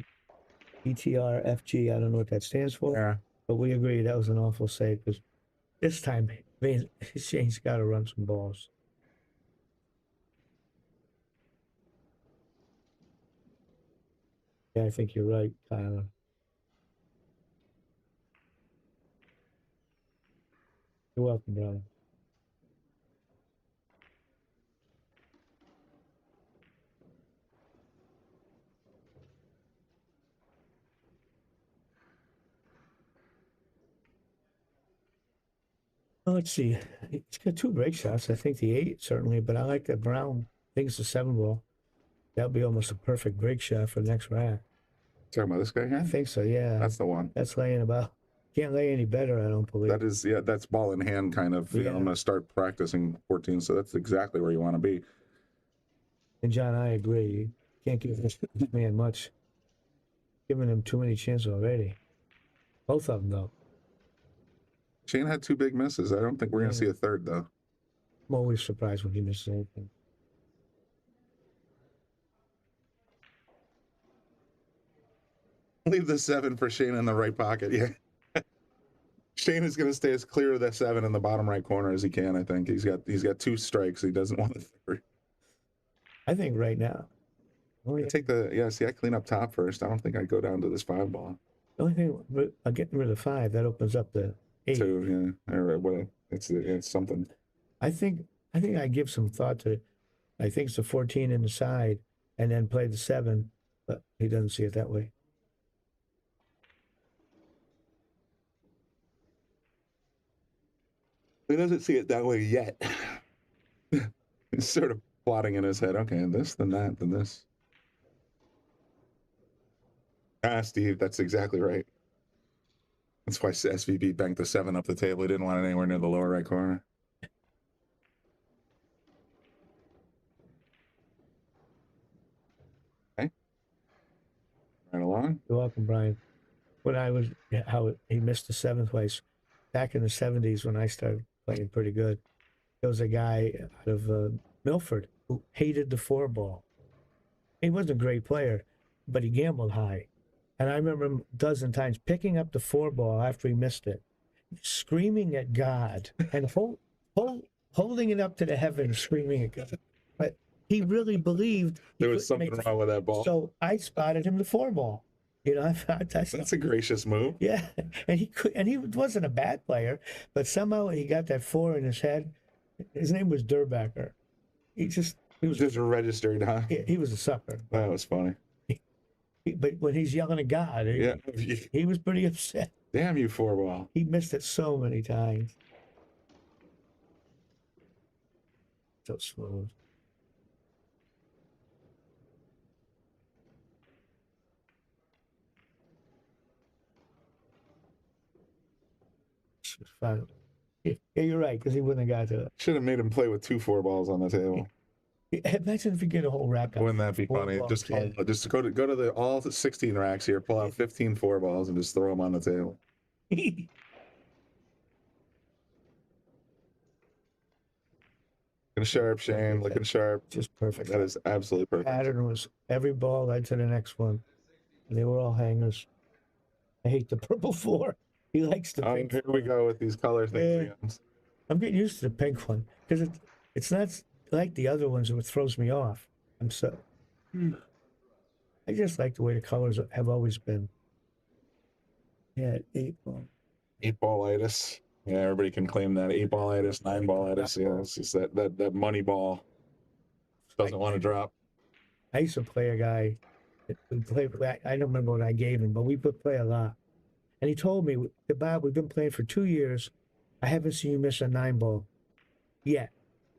ETRFG, I don't know what that stands for. Yeah. But we agree that was an awful save because this time Shane's got to run some balls. Yeah, I think you're right, Tyler. You're welcome, brother. Well, let's see. It's got 2 break shots. I think the 8 certainly, but I like that Brown. I think it's the 7 ball. That would be almost a perfect break shot for the next rack. Talking about this guy here? I think so, yeah. That's the one. That's laying about. Can't lay any better, I don't believe. That is, yeah, that's ball in hand kind of. You know, I'm going to start practicing 14, so that's exactly where you want to be. And John, I agree. You can't give this man much. Giving him too many chances already. Both of them, though. Shane had 2 big misses. I don't think we're going to see a third, though. I'm always surprised when he misses anything. Leave the 7 for Shane in the right pocket. Yeah. Shane is going to stay as clear of that 7 in the bottom right corner as he can. I think he's got 2 strikes. He doesn't want a third. I think right now. I take the see. I clean up top first. I don't think I'd go down to this 5 ball. The only thing, getting rid of 5, that opens up the 8. 2, yeah. Or what? It's something. I think I give some thought to. I think it's the 14 in the side, and then play the 7, but he doesn't see it that way. He doesn't see it that way yet. He's sort of plotting in his head. Okay, this, then that, then this. Ah, Steve, that's exactly right. That's why SVB banked the 7 up the table. He didn't want it anywhere near the lower right corner. Okay. Right along. You're welcome, Brian. When I was, he missed the 7th place. Back in the 70s when I started playing pretty good, there was a guy out of Milford who hated the 4 ball. He wasn't a great player, but he gambled high. And I remember him a dozen times picking up the 4 ball after he missed it, screaming at God and holding it up to the heavens, screaming at God. But he really believed there was something wrong with that ball. So I spotted him the 4 ball. You know, that's a gracious move. Yeah, and he wasn't a bad player, but somehow he got that 4 in his head. His name was Durbacker. He was just registered, huh? He was a sucker. That was funny. But when he's yelling at God, he was pretty upset. Damn you, 4 ball. He missed it so many times. So smooth. Fun. Yeah, you're right, because he wouldn't have got to it. Should have made him play with 2 4 balls on the table. Imagine if you get a whole rack. Wouldn't that be funny? Just go to the all 16 racks here, pull out 15 4 balls, and just throw them on the table. Looking sharp, Shane. Looking sharp. Just perfect. That is absolutely perfect. Pattern was every ball led to the next one, and they were all hangers. I hate the purple 4. He likes the pink. Here we go with these color things. Yeah. I'm getting used to the pink one because it's not like the other ones that throws me off. I just like the way the colors have always been. Yeah, 8 ball. 8 ballitis. Yeah, everybody can claim that 8 ballitis, 9 ballitis. Yeah, it's just that money ball doesn't want to drop. I used to play a guy. We played. I don't remember what I gave him, but we would play a lot. And he told me, Bob, we've been playing for 2 years. I haven't seen you miss a 9 ball yet.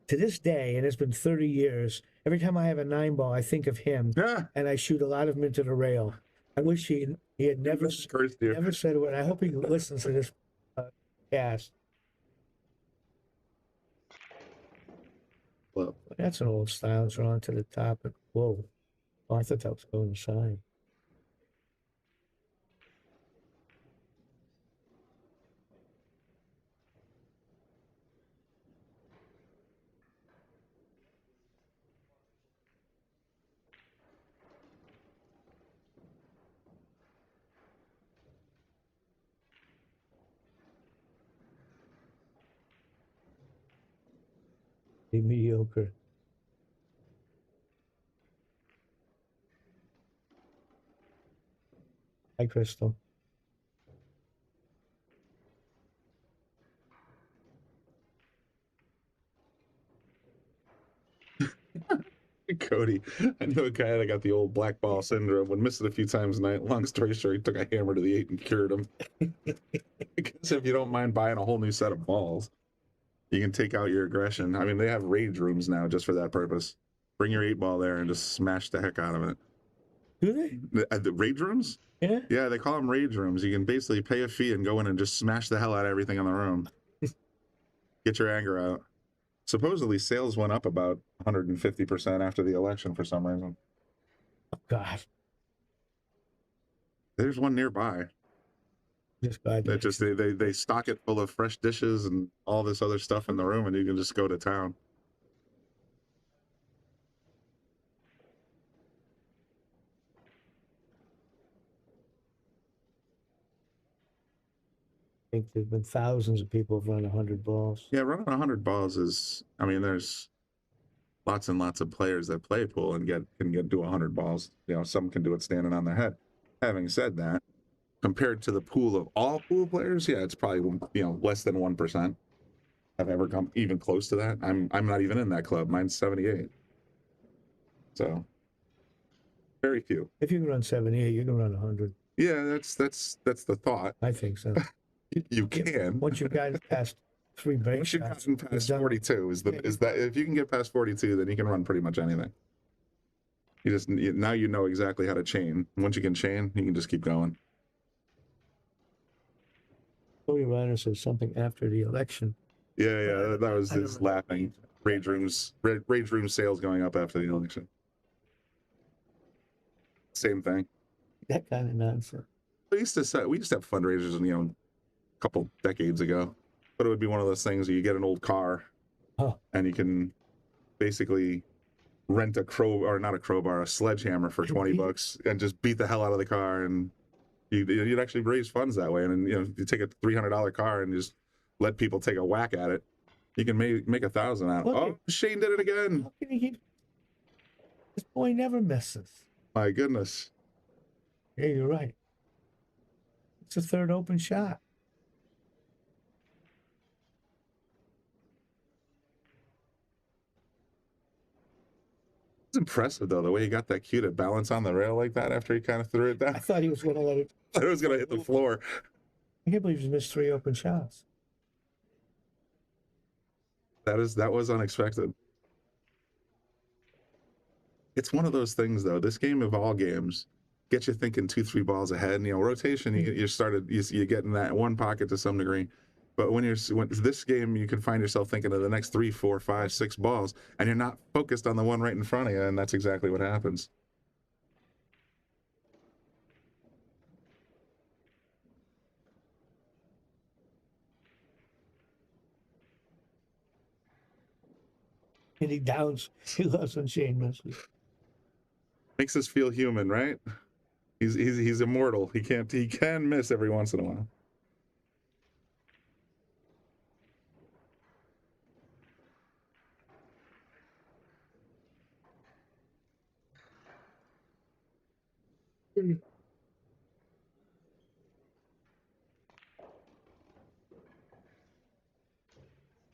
To this day, and it's been 30 years, every time I have a 9 ball, I think of him, and I shoot a lot of them into the rail. I wish he had never said a word. I hope he listens to this cast. club. That's an old style. Drawn to the top. Whoa. Oh, I thought that was going inside. Be mediocre. Hi, Crystal. Cody, I know a guy that got the old black ball syndrome. Would miss it a few times a night. Long story short, he took a hammer to the 8 and cured him. Because if you don't mind buying a whole new set of balls, you can take out your aggression. I mean, they have rage rooms now just for that purpose. Bring your 8-ball there and just smash the heck out of it. Do they? The rage rooms? Yeah. Yeah, they call them rage rooms. You can basically pay a fee and go in and just smash the hell out of everything in the room. Get your anger out. Supposedly, sales went up about 150% after the election for some reason. Oh, God. There's one nearby. Just God. That just they stock it full of fresh dishes and all this other stuff in the room, and you can just go to town. I think there's been thousands of people who've run 100 balls. Yeah, running 100 balls is. I mean, there's lots and lots of players that play pool and can get do 100 balls. You know, some can do it standing on their head. Having said that, compared to the pool of all pool players, yeah, it's probably less than 1% have ever come even close to that. I'm not even in that club. Mine's 78. So very few. If you can run 78, you can run 100. Yeah, that's the thought. I think so. You can. Once you've gotten past 3 break Once you've shots, gotten past 42 is that if you can get past 42, then you can run pretty much anything. Now you know exactly how to chain. Once you can chain, you can just keep going. Tony Reiner said something after the election. Yeah, that was his laughing. Rage room sales going up after the election. Same thing. That kind of nonsense. We used to have fundraisers, a couple decades ago, but it would be one of those things where you get an old car, and you can basically rent a sledgehammer for $20 and just beat the hell out of the car, and you'd actually raise funds that way. And you take a $300 car and just let people take a whack at it. You can make $1,000 out of it. Oh, Shane did it again. How can he this boy never misses. My goodness. Yeah, you're right. It's the third open shot. It's impressive, though, the way he got that cue to balance on the rail like that after he kind of threw it down. I thought he was going to let it. I thought it was going to hit the floor. I can't believe he's missed 3 open shots. That was unexpected. It's one of those things, though. This game of all games gets you thinking 2-3 balls ahead. And, rotation, you get in that one pocket to some degree. But when this game, you can find yourself thinking of the next 3, 4, 5, 6 balls, and you're not focused on the one right in front of you, and that's exactly what happens. And he loves when Shane misses. Makes us feel human, right? He's immortal. He can miss every once in a while.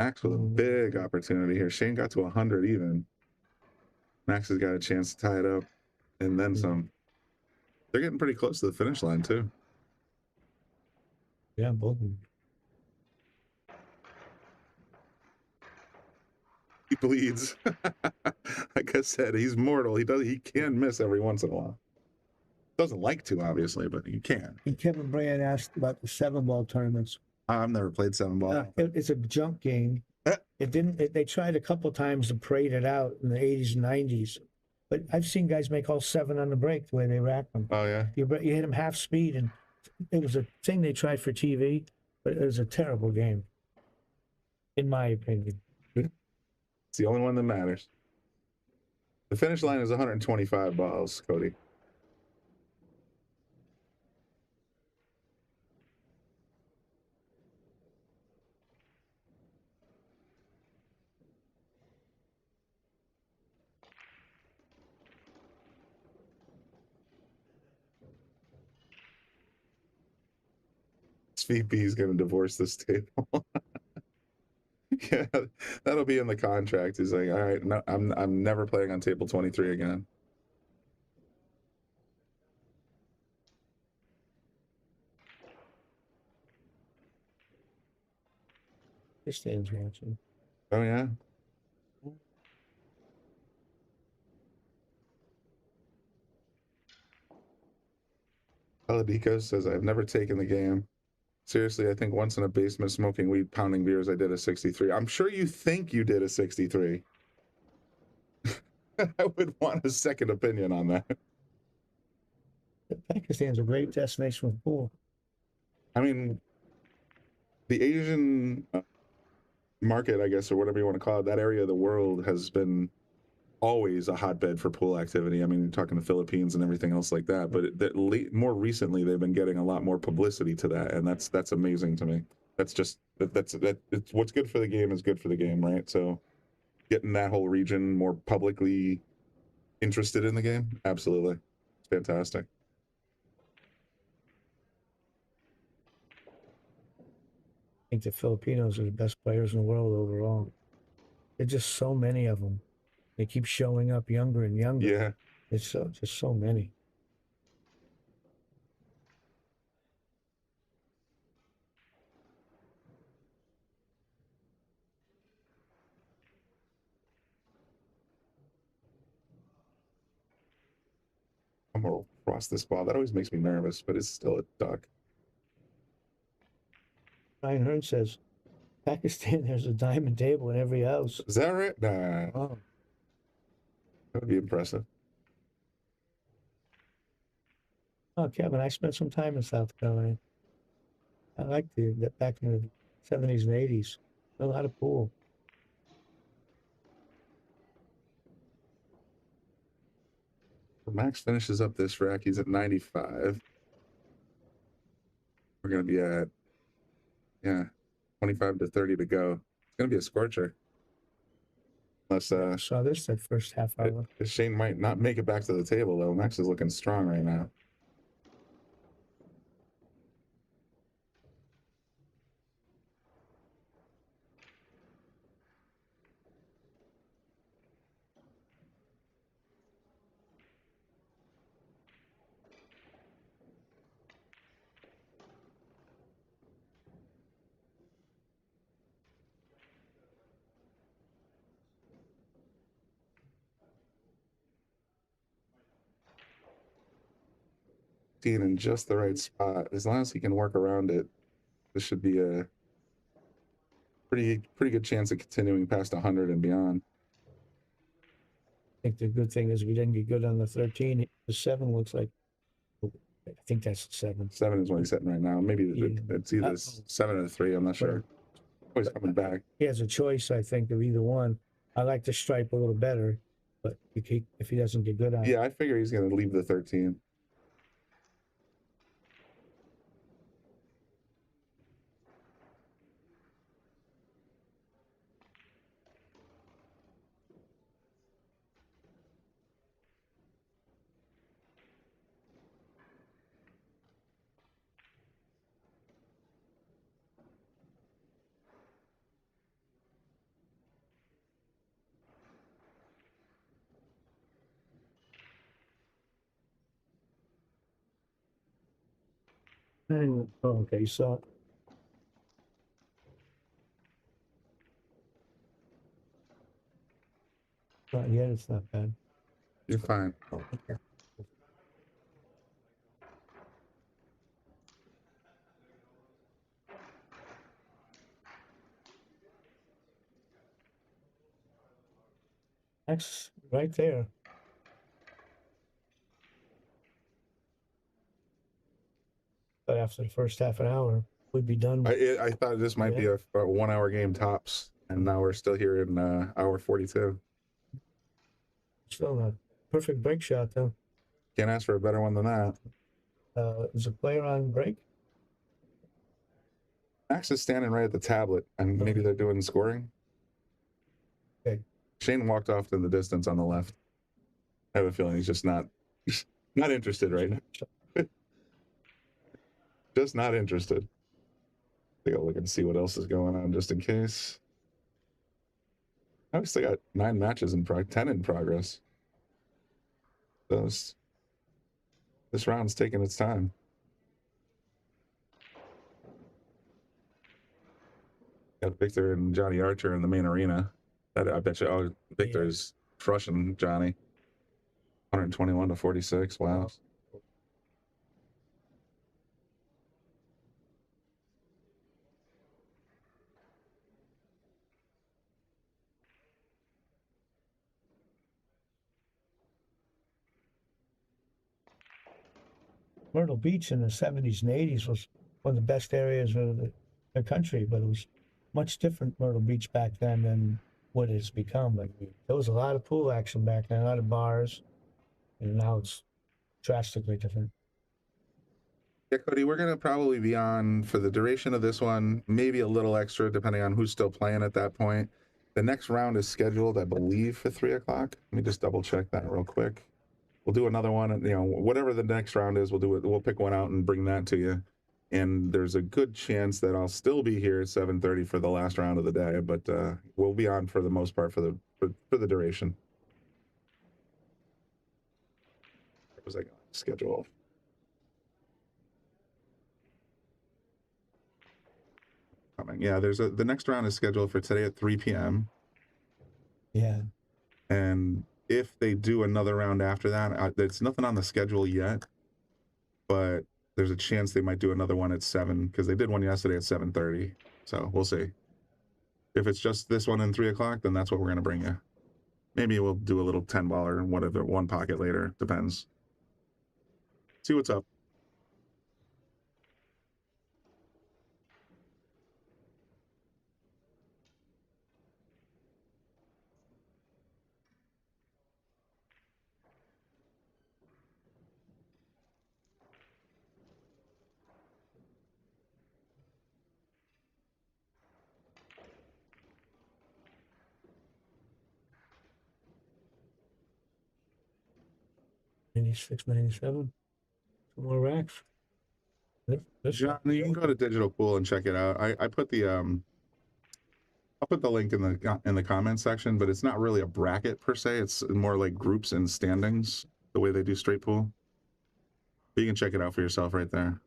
Max with a big opportunity here. Shane got to 100 even. Max has got a chance to tie it up, and then some. They're getting pretty close to the finish line, too. Yeah, both of them. He bleeds. Like I said, he's mortal. He can miss every once in a while. Doesn't like to, obviously, but he can. And Kevin Brand asked about the 7-ball tournaments. I've never played 7-ball. It's a junk game. It didn't. They tried a couple times to parade it out in the 80s and 90s, but I've seen guys make all 7 on the break the way they rack them. Oh yeah. You hit them half speed, and it was a thing they tried for TV, but it was a terrible game, in my opinion. It's the only one that matters. The finish line is 125 balls, Cody. SVB is going to divorce this table. Yeah, that'll be in the contract. He's like, all right, no, I'm never playing on table 23 again. This stands watching. Oh yeah. Aladico says, I've never taken the game. Seriously, I think once in a basement smoking weed, pounding beers, I did a 63. I'm sure you think you did a 63. I would want a second opinion on that. Pakistan's a great destination with pool. I mean, the Asian market, I guess, or whatever you want to call it, that area of the world has been always a hotbed for pool activity. I mean, you're talking the Philippines and everything else like that, but more recently they've been getting a lot more publicity to that, and that's amazing to me. That's just it's what's good for the game is good for the game, right? So getting that whole region more publicly interested in the game, absolutely, it's fantastic. I think the Filipinos are the best players in the world overall. There's just so many of them. They keep showing up younger and younger. Yeah. It's just so many. I'm gonna cross this ball. That always makes me nervous, but it's still a duck. Ryan Hearn says, Pakistan, there's a diamond table in every house. Is that right? Nah. Oh. That would be impressive. Oh, Kevin, I spent some time in South Carolina. I liked that back in the 70s and 80s. A lot of pool. Max finishes up this rack. He's at 95. We're going to be at, 25 to 30 to go. It's going to be a scorcher. Unless, saw this that first half hour. Shane might not make it back to the table, though. Max is looking strong right now. In just the right spot. As long as he can work around it, this should be a pretty good chance of continuing past 100 and beyond. I think the good thing is we didn't get good on the 13. The 7 looks like, I think that's the 7. 7 is what he's hitting right now. Maybe it's either 7 or 3. I'm not sure. Always coming back. He has a choice, I think, of either one. I like the stripe a little better, but if he doesn't get good on it. Yeah, I figure he's going to leave the 13. Oh, okay, you saw it. Not yet, it's not bad. You're fine. Oh, okay. That's right there. But after the first half an hour, we'd be done. I thought this might be a 1 hour game tops, and now we're still here in hour 42. Still a perfect break shot, though. Can't ask for a better one than that. Is a player on break? Max is standing right at the tablet, and maybe they're doing scoring. Okay. Shane walked off to the distance on the left. I have a feeling he's just not interested right now. Just not interested. Take a look and see what else is going on, just in case. I still got 9 matches in 10 in progress. So this round's taking its time. Got Victor and Johnny Archer in the main arena. I bet you. Oh, Victor's crushing Johnny. 121 to 46. Wow. Myrtle Beach in the 70s and 80s was one of the best areas of the country, but it was much different Myrtle Beach back then than what it's become. Like, there was a lot of pool action back then, a lot of bars, and now it's drastically different. Yeah, Cody, we're going to probably be on for the duration of this one, maybe a little extra depending on who's still playing at that point. The next round is scheduled, I believe, for 3 o'clock. Let me just double check that real quick. We'll do another one, and, you know, whatever the next round is, we'll do it. We'll pick one out and bring that to you. And there's a good chance that I'll still be here at 7:30 for the last round of the day, but we'll be on for the most part for the duration. Where was I going? Schedule. Yeah, the next round is scheduled for today at 3 p.m. Yeah. And if they do another round after that, there's nothing on the schedule yet, but there's a chance they might do another one at 7 because they did one yesterday at 7:30. So we'll see. If it's just this one and 3 o'clock, then that's what we're going to bring you. Maybe we'll do a little 10 baller and whatever, one pocket later. Depends. See what's up. '96, '97. Some more racks. John, you can go to Digital Pool and check it out. I put the I'll put the link in the comment section, but it's not really a bracket per se. It's more like groups and standings, the way they do straight pool. But you can check it out for yourself right there.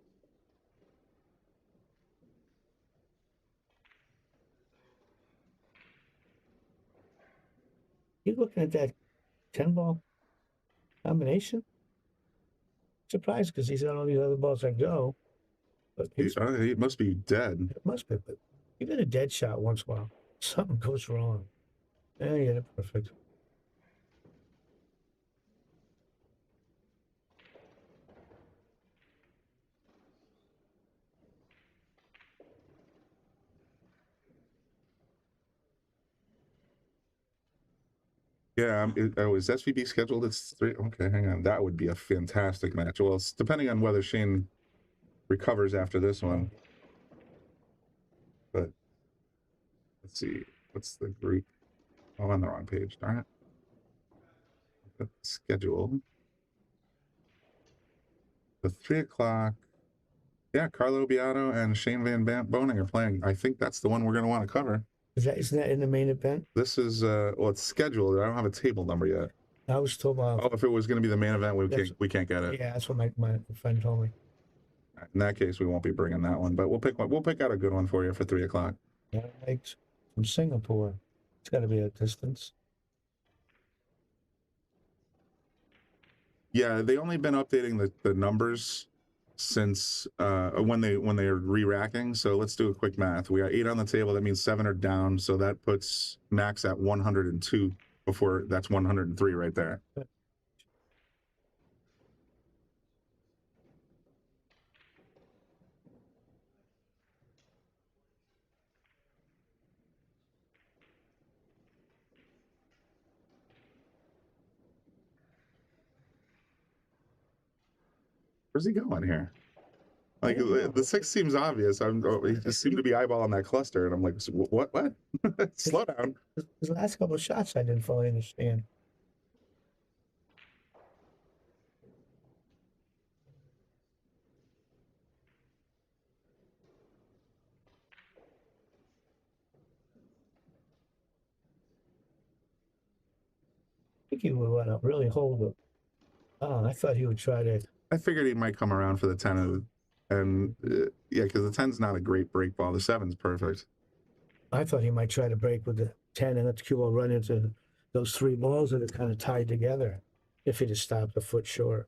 You looking at that 10-ball combination? Surprised because he's got all these other balls that go. But He must be dead. It must be, but you get a dead shot once in a while. Something goes wrong. Yeah, you get it perfect. Yeah, is SVB scheduled? It's 3. Okay, hang on. That would be a fantastic match. Well, it's depending on whether Shane recovers after this one. But let's see. What's the group? Oh, I'm on the wrong page. Darn it. Schedule. The 3 o'clock. Yeah, Carlo Beato and Shane Van Boning are playing. I think that's the one we're going to want to cover. Isn't that in the main event? This is, well, it's scheduled. I don't have a table number yet. I was told about. Oh, if it was going to be the main event, we can't get it. Yeah, that's what my friend told me. In that case, we won't be bringing that one, but we'll pick out a good one for you for 3 o'clock. Yeah, like from Singapore. It's got to be a distance. Yeah, they only been updating the numbers since when they're re-racking. So let's do a quick math. We got 8 on the table. That means 7 are down. So that puts Max at 102 before that's 103 right there. Where's he going here? Like the 6 seems obvious. He just seemed to be eyeballing that cluster, and I'm like, what? Slow down. His last couple of shots, I didn't fully understand. I think he would want to really hold it. Oh, I thought he would try to. I figured he might come around for the 10, and yeah, because the 10's not a great break ball. The 7's perfect. I thought he might try to break with the 10 and let the cue ball run into those 3 balls that are kind of tied together. If he just stopped a foot short,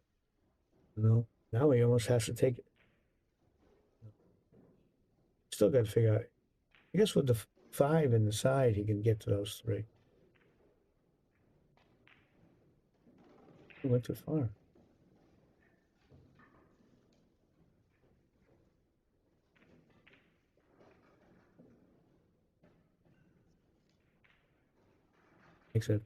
you know. Now he almost has to take it. Still got to figure out. I guess with the 5 in the side, he can get to those 3. He went too far. Makes it.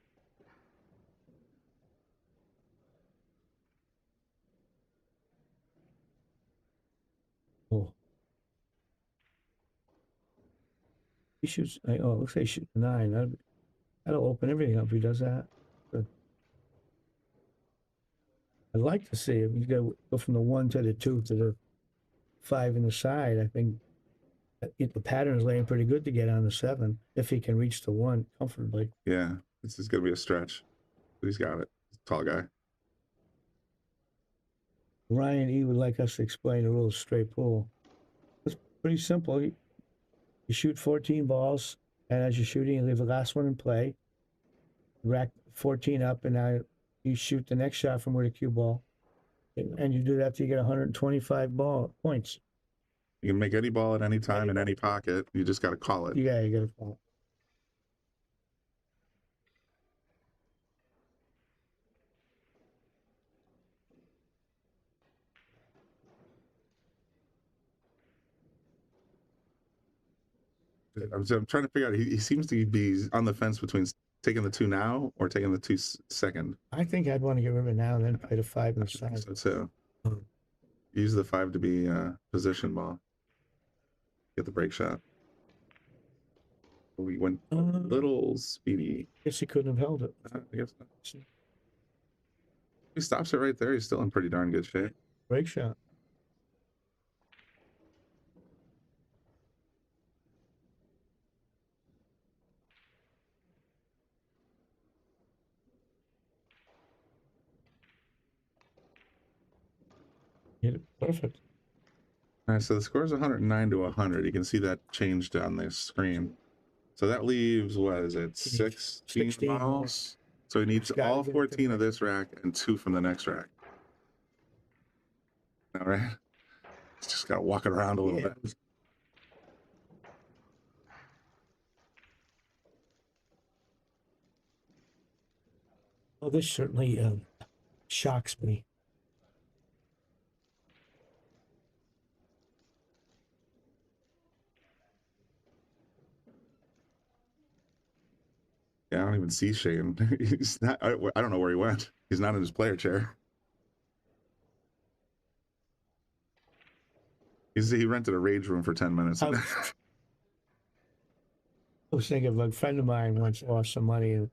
Oh. He shoots. Oh, it looks like he shoots 9. That'll open everything up if he does that. Good. I'd like to see if you go from the 1 to the 2 to the 5 in the side. I think the pattern is laying pretty good to get on the 7 if he can reach the 1 comfortably. Yeah, this is going to be a stretch. But he's got it. He's a tall guy. Ryan E. would like us to explain the rules of straight pool. It's pretty simple. You shoot 14 balls, and as you're shooting, you leave the last one in play. Rack 14 up, and now you shoot the next shot from where the cue ball. And you do that till you get 125 points. You can make any ball at any time in any pocket. You just got to call it. Yeah, you got to call it. I'm trying to figure out. He seems to be on the fence between taking the 2 now or taking the 2 second. I think I'd want to get rid of it now and then play the 5 in the side. So too. Use the 5 to be position ball. Get the break shot. We went a little speedy. Guess he couldn't have held it. I guess not. He stops it right there. He's still in pretty darn good shape. Break shot. Hit it perfect. All right, so the score is 109 to 100. You can see that changed on the screen. So that leaves, what is it, 16 balls? So he needs all 14 of this rack and 2 from the next rack. All right. He's just got to walk it around a little bit. Well, this certainly shocks me. Yeah, I don't even see Shane. He's not. I don't know where he went. He's not in his player chair. He rented a rage room for 10 minutes. I was thinking of a friend of mine once lost some money and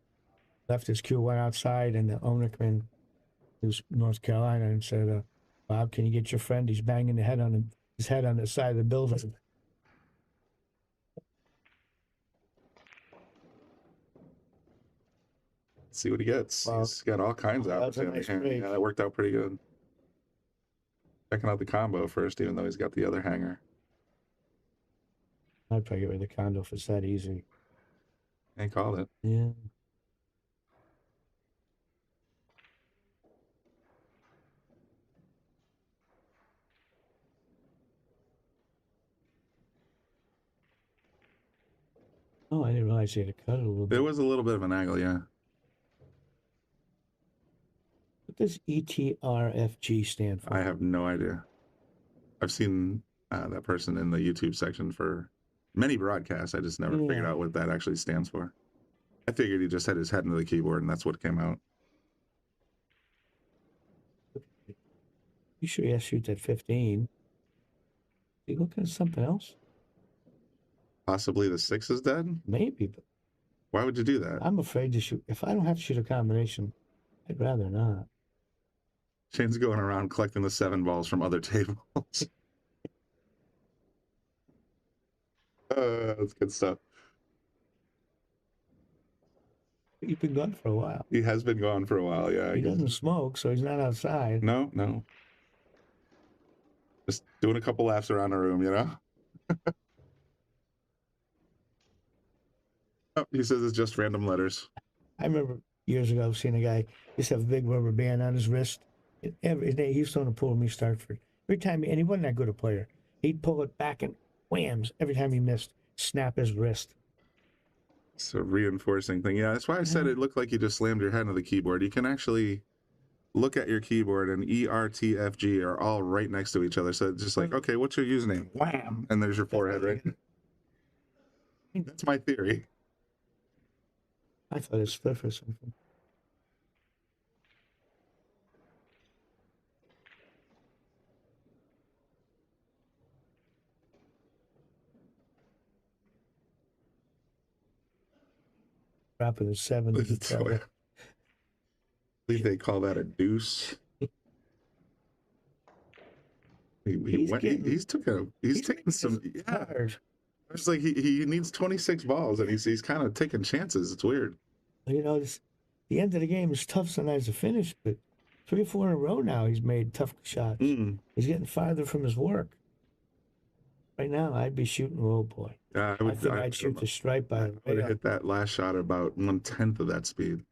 left his cue, went outside, and the owner came in, it was North Carolina, and said, "Bob, can you get your friend? He's banging his head on the side of the building." See what he gets. Wow. He's got all kinds of opportunities. Nice, yeah, that worked out pretty good. Checking out the combo first, even though he's got the other hanger. I'd probably get rid of the condo if it's that easy. He called it. Yeah. Oh, I didn't realize he had to cut it a little bit. There was a little bit of an angle, yeah. does ETRFG stand for? I have no idea. I've seen that person in the YouTube section for many broadcasts. I just never figured out what that actually stands for. I figured he just had his head into the keyboard and that's what came out. You sure he shoots at 15? Are you looking at something else? Possibly the 6 is dead? Maybe, but why would you do that? I'm afraid to shoot. If I don't have to shoot a combination, I'd rather not. Shane's going around collecting the 7 balls from other tables. That's good stuff. He's been gone for a while. He has been gone for a while, yeah. He doesn't smoke, so he's not outside. No, no. Just doing a couple laps around the room, you know? Oh, he says it's just random letters. I remember years ago seeing a guy used to have a big rubber band on his wrist. Every day he used to pull me Startford. Every time, and he wasn't that good a player. He'd pull it back and whams, every time he missed, snap his wrist. It's a reinforcing thing. Yeah, that's why I said it looked like you just slammed your head into the keyboard. You can actually look at your keyboard, and E, R, T, F, G are all right next to each other. So it's just like, okay, what's your username? Wham! And there's your forehead, right? That's my theory. I thought it stood for something. Dropping a 7 to the 12. I believe they call that a deuce. He's taking some. Yeah, it's like he needs 26 balls, and he's kind of taking chances. It's weird. You know, the end of the game is tough sometimes to finish, but 3 or 4 in a row now he's made tough shots. He's getting farther from his work. Right now, I'd be shooting roll boy. I think I'd shoot the stripe by. I would have hit that last shot at about 1/10 of that speed.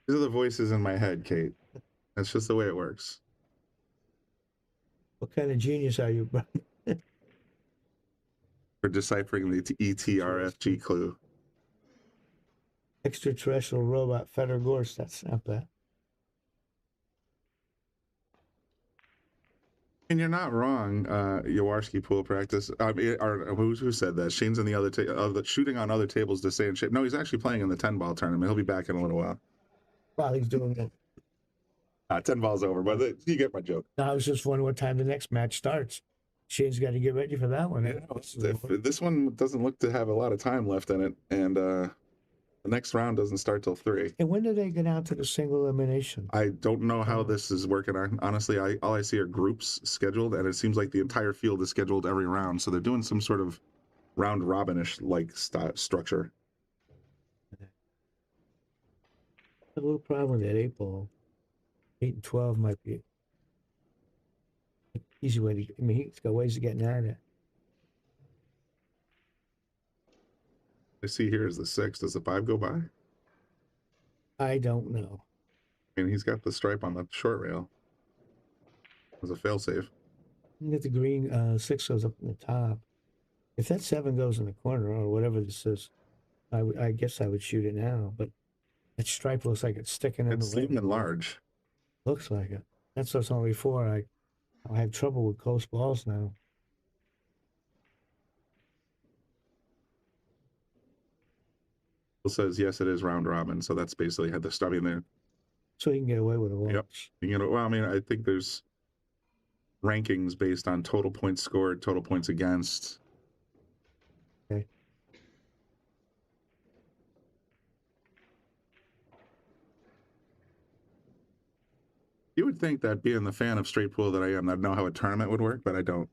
These are the voices in my head, Kate. That's just the way it works. What kind of genius are you, bro? For deciphering the ETRFG clue. Extraterrestrial robot Feder Gorse, that's not bad. And you're not wrong, Yawarski pool practice. Who said that? Shane's in the other shooting on other tables to stay in shape. No, he's actually playing in the 10-ball tournament. He'll be back in a little while. While he's doing it. 10 balls over, but you get my joke. Now, I was just wondering what time the next match starts. Shane's got to get ready for that one. Yeah, this one doesn't look to have a lot of time left in it, and the next round doesn't start till 3. And when do they get out to the single elimination? I don't know how this is working. Honestly, all I see are groups scheduled, and it seems like the entire field is scheduled every round. So they're doing some sort of round robinish like structure. A little problem with that 8 ball. 8 and 12 might be an easy way to. I mean, he's got ways of getting out of it. I see here is the 6. Does the 5 go by? I don't know. I mean, he's got the stripe on the short rail. As a failsafe. You get the green 6 goes up in the top. If that 7 goes in the corner or whatever this is, I guess I would shoot it now. But that stripe looks like it's sticking in the It's even large. Looks like it. That's what's only for. I have trouble with close balls now. It says yes, it is round robin, so that's basically had the stub in there. So you can get away with a watch. Yep. Well, I mean, I think there's rankings based on total points scored, total points against. Okay. You would think that being the fan of straight pool that I am, I'd know how a tournament would work, but I don't.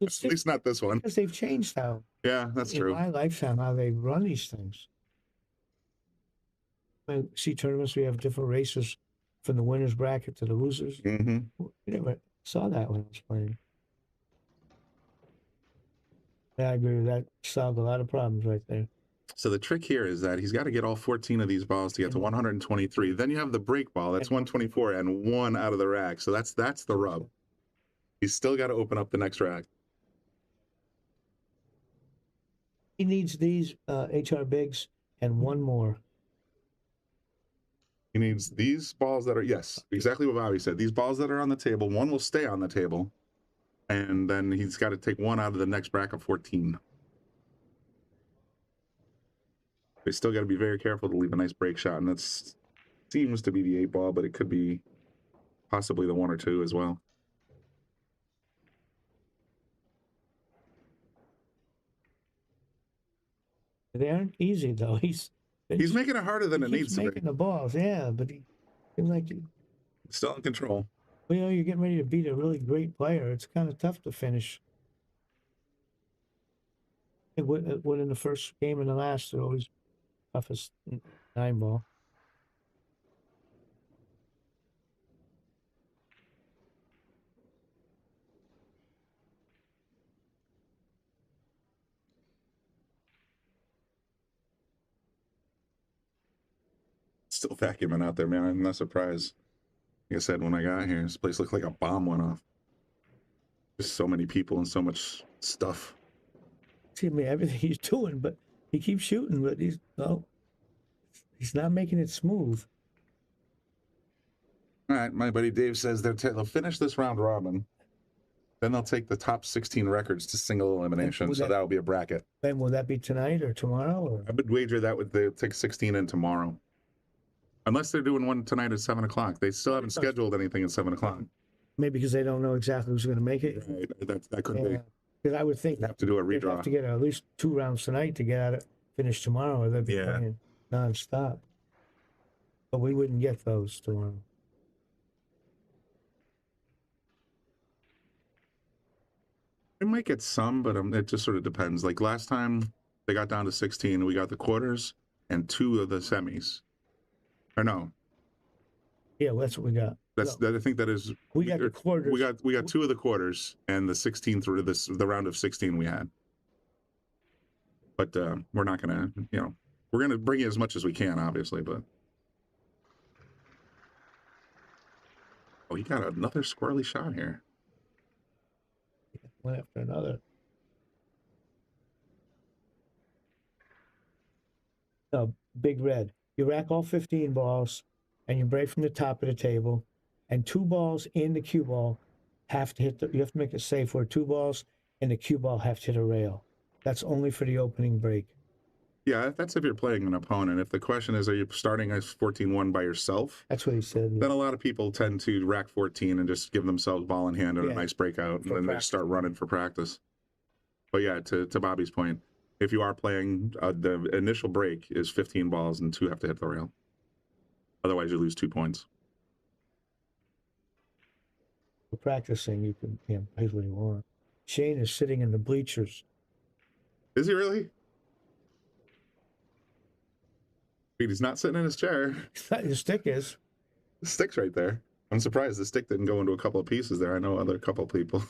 At least not this one. Because they've changed how. Yeah, that's true. In my lifetime, how they run these things. I see tournaments, we have different races from the winner's bracket to the losers. Mm-hmm. We never saw that when I was playing. Yeah, I agree with that. Solved a lot of problems right there. So the trick here is that he's got to get all 14 of these balls to get to 123. Then you have the break ball, that's 124, and 1 out of the rack. So that's the rub. He's still got to open up the next rack. He needs these HR bigs and one more. He needs these balls that are, yes, exactly what Bobby said. These balls that are on the table, one will stay on the table, and then he's got to take one out of the next bracket 14. They still got to be very careful to leave a nice break shot, and that seems to be the 8 ball, but it could be possibly the 1 or 2 as well. They aren't easy though. He's making it harder than it needs to be. Making the balls, yeah, but he like still in control. Well, you know, you're getting ready to beat a really great player. It's kind of tough to finish. What in the first game and the last, they're always toughest 9 ball. Still vacuuming out there, man. I'm not surprised. Like I said, when I got here, this place looked like a bomb went off. Just so many people and so much stuff. See, I mean, everything he's doing, but he keeps shooting, but he's not making it smooth. All right, my buddy Dave says they'll finish this round robin. Then they'll take the top 16 records to single elimination, so that'll be a bracket. And will that be tonight or tomorrow? Or? I would wager that they'll take 16 in tomorrow. Unless they're doing one tonight at 7 o'clock. They still haven't scheduled anything at 7 o'clock. Maybe because they don't know exactly who's going to make it. Right, that could be. Because I would think they have to do a redraw. They have to get at least 2 rounds tonight to get it finished tomorrow, or they'd be playing nonstop. But we wouldn't get those tomorrow. We might get some, but it just sort of depends. Like last time, they got down to 16. We got the quarters and 2 of the semis. Or no? Yeah, well, that's what we got. I think that is. We got the quarters. We got 2 of the quarters and the 16 through the round of 16 we had. But we're not gonna, we're gonna bring you as much as we can, obviously. But oh, he got another squirrely shot here. One after another. No, big red. You rack all 15 balls, and you break from the top of the table, and 2 balls in the cue ball have to hit you have to make it safe where 2 balls in the cue ball have to hit a rail. That's only for the opening break. Yeah, that's if you're playing an opponent. If the question is, are you starting as 14-1 by yourself? That's what he said. Then a lot of people tend to rack 14 and just give themselves ball in hand and a nice breakout, and then they start running for practice. But yeah, to Bobby's point, if you are playing, the initial break is 15 balls and 2 have to hit the rail. Otherwise, you lose 2 points. For practicing, you can play what you want. Shane is sitting in the bleachers. Is he really? He's not sitting in his chair. The stick is. The stick's right there. I'm surprised the stick didn't go into a couple of pieces there. I know other couple of people.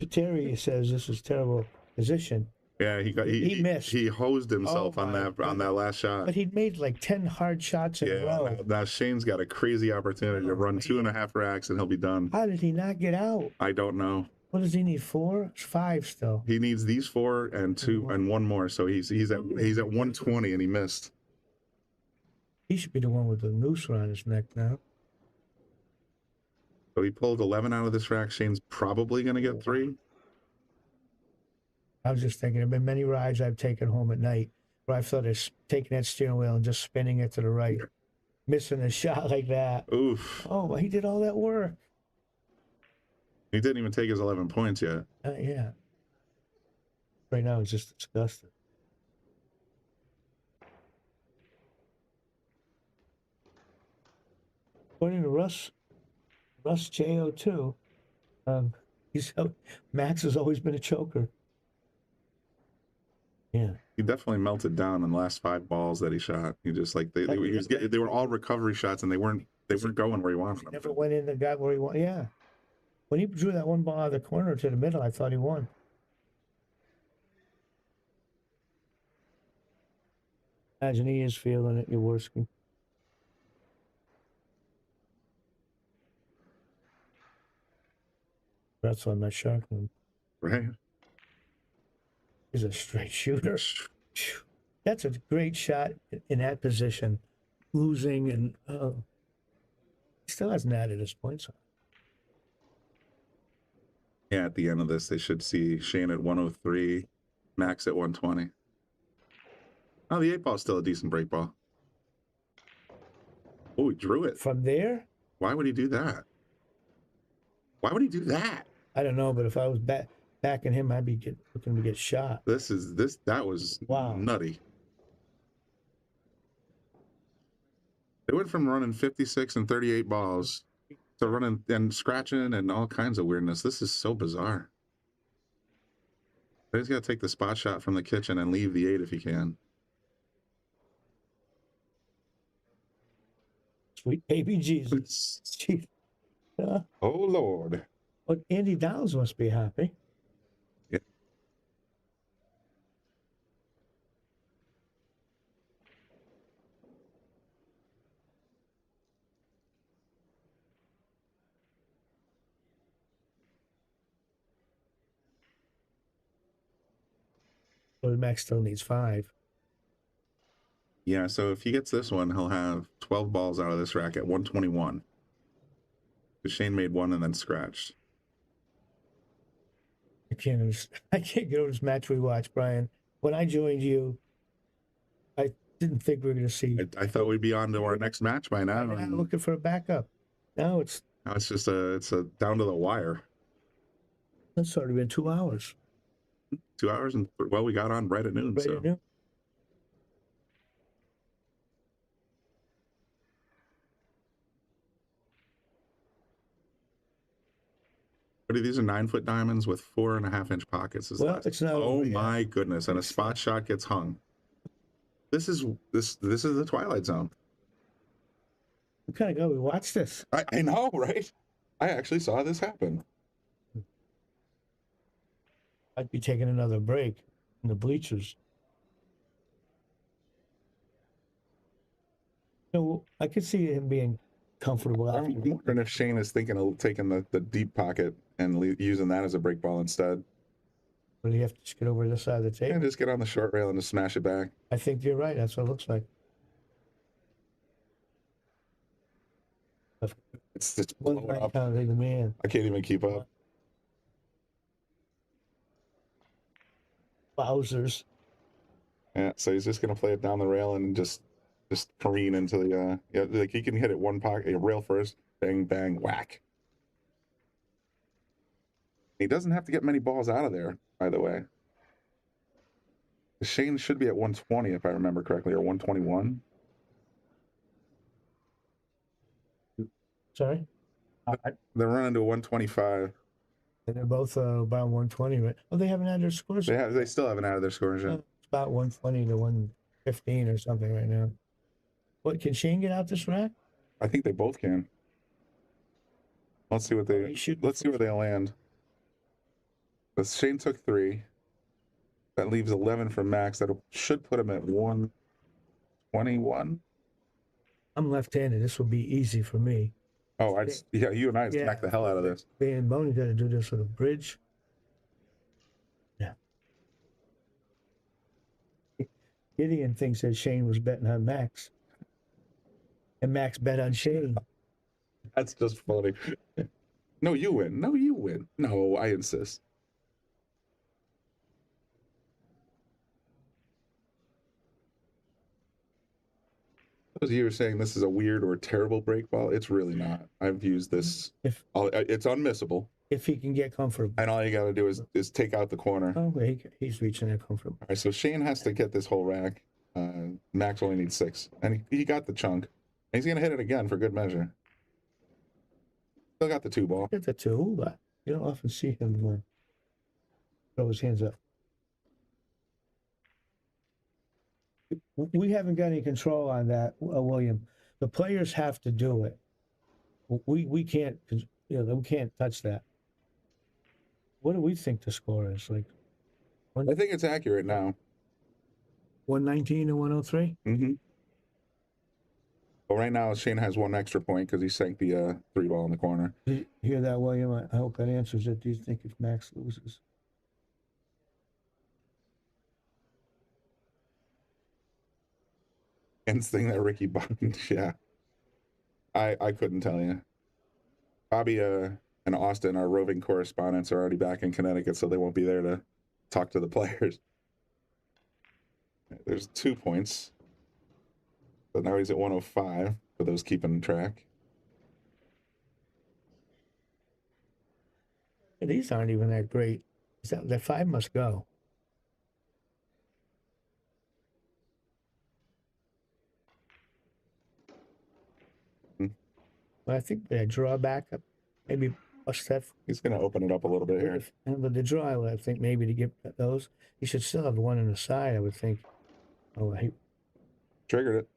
Terry says this is terrible position. Yeah, he missed. He hosed himself on that last shot. But he'd made like 10 hard shots in a row. Now Shane's got a crazy opportunity to run 2.5 racks and he'll be done. How did he not get out? I don't know. What does he need? 4? It's 5 still. He needs these 4 and 2 and 1 more. So he's at 120 and he missed. He should be the one with the noose around his neck now. So he pulled 11 out of this rack. Shane's probably going to get 3. I was just thinking, there have been many rides I've taken home at night where I've thought of taking that steering wheel and just spinning it to the right. Missing a shot like that. Oof. Oh, he did all that work. He didn't even take his 11 points yet. Yeah. Right now, it's just disgusting. According to Russ JO2, Max has always been a choker. Yeah. He definitely melted down in the last 5 balls that he shot. He just they were all recovery shots and they weren't going where he wanted them. Never went in and got where he wanted. Yeah. When he drew that 1 ball out of the corner to the middle, I thought he won. Imagine he is feeling it, Jaworski. That's on that shark one. Right. He's a straight shooter. That's a great shot in that position. Losing and he still hasn't added his points on. Yeah, at the end of this, they should see Shane at 103, Max at 120. Oh, the 8-ball is still a decent break ball. Oh, he drew it. From there? Why would he do that? Why would he do that? I don't know, but if I was backing him, I'd be looking to get shot. That was wow. Nutty. They went from running 56 and 38 balls to running and scratching and all kinds of weirdness. This is so bizarre. He's got to take the spot shot from the kitchen and leave the 8 if he can. Sweet baby Jesus. Oh, Lord. But Andy Downs must be happy. Yeah. Well, Max still needs 5. Yeah, so if he gets this one, he'll have 12 balls out of this rack at 121. Because Shane made 1 and then scratched. I can't get over this match we watched, Brian. When I joined you, I didn't think we were going to see. I thought we'd be on to our next match by now. I'm looking for a backup. Now it's just it's a down to the wire. It's already been 2 hours. 2 hours and well, we got on right at noon. Right at noon. These are 9-foot diamonds with 4.5-inch pockets. It's not. Oh my goodness! And a spot shot gets hung. This is the Twilight Zone. What kind of go? We watched this. I know, right? I actually saw this happen. I'd be taking another break in the bleachers. So I could see him being comfortable. I'm wondering if Shane is thinking of taking the deep pocket and using that as a break ball instead. Will you have to just get over this side of the table? And just get on the short rail and just smash it back. I think you're right. That's what it looks like. It's blowing up. Man. I can't even keep up. Wowzers. Yeah, so he's just gonna play it down the rail and just careen into the like he can hit it one pocket, rail first, bang bang whack. He doesn't have to get many balls out of there, by the way. Shane should be at 120 if I remember correctly, or 121. Sorry? They're running to 125. And they're both about 120, right? Oh, they haven't added their scores. They still haven't added their scores yet. It's about 120 to 115 or something right now. What, can Shane get out this rack? I think they both can. Let's see what they let's see where they land. But Shane took 3. That leaves 11 for Max. That should put him at 121. I'm left-handed. This will be easy for me. Oh, you and I smack the hell out of this. Me and Boney got to do this with a bridge. Yeah. Gideon thinks that Shane was betting on Max. And Max bet on Shane. That's just funny. No, you win. No, you win. No, I insist. Those of you were saying this is a weird or terrible break ball. It's really not. I've used this. It's unmissable. If he can get comfortable. And all you got to do is take out the corner. Oh, he's reaching it comfortable. All right, so Shane has to get this whole rack. Max only needs 6. And he got the chunk. And he's going to hit it again for good measure. Still got the 2 ball. Get the 2, but you don't often see him throw his hands up. We haven't got any control on that, William. The players have to do it. We can't, we can't touch that. What do we think the score is? Like, I think it's accurate now. 119 to 103. Mm-hmm. Well, right now Shane has 1 extra point because he sank the 3 ball in the corner. Did you hear that, William? I hope that answers it. Do you think if Max loses? hands thing that Ricky Bond. Yeah. I couldn't tell you. Bobby and Austin, our roving correspondents, are already back in Connecticut, so they won't be there to talk to the players. There's 2 points. But now he's at 105 for those keeping track. These aren't even that great. That 5 must go. Well, I think the drawback, maybe plus that. He's going to open it up a little bit here. And with the draw, I think maybe to get those, he should still have one on the side, I would think. Oh, he triggered it.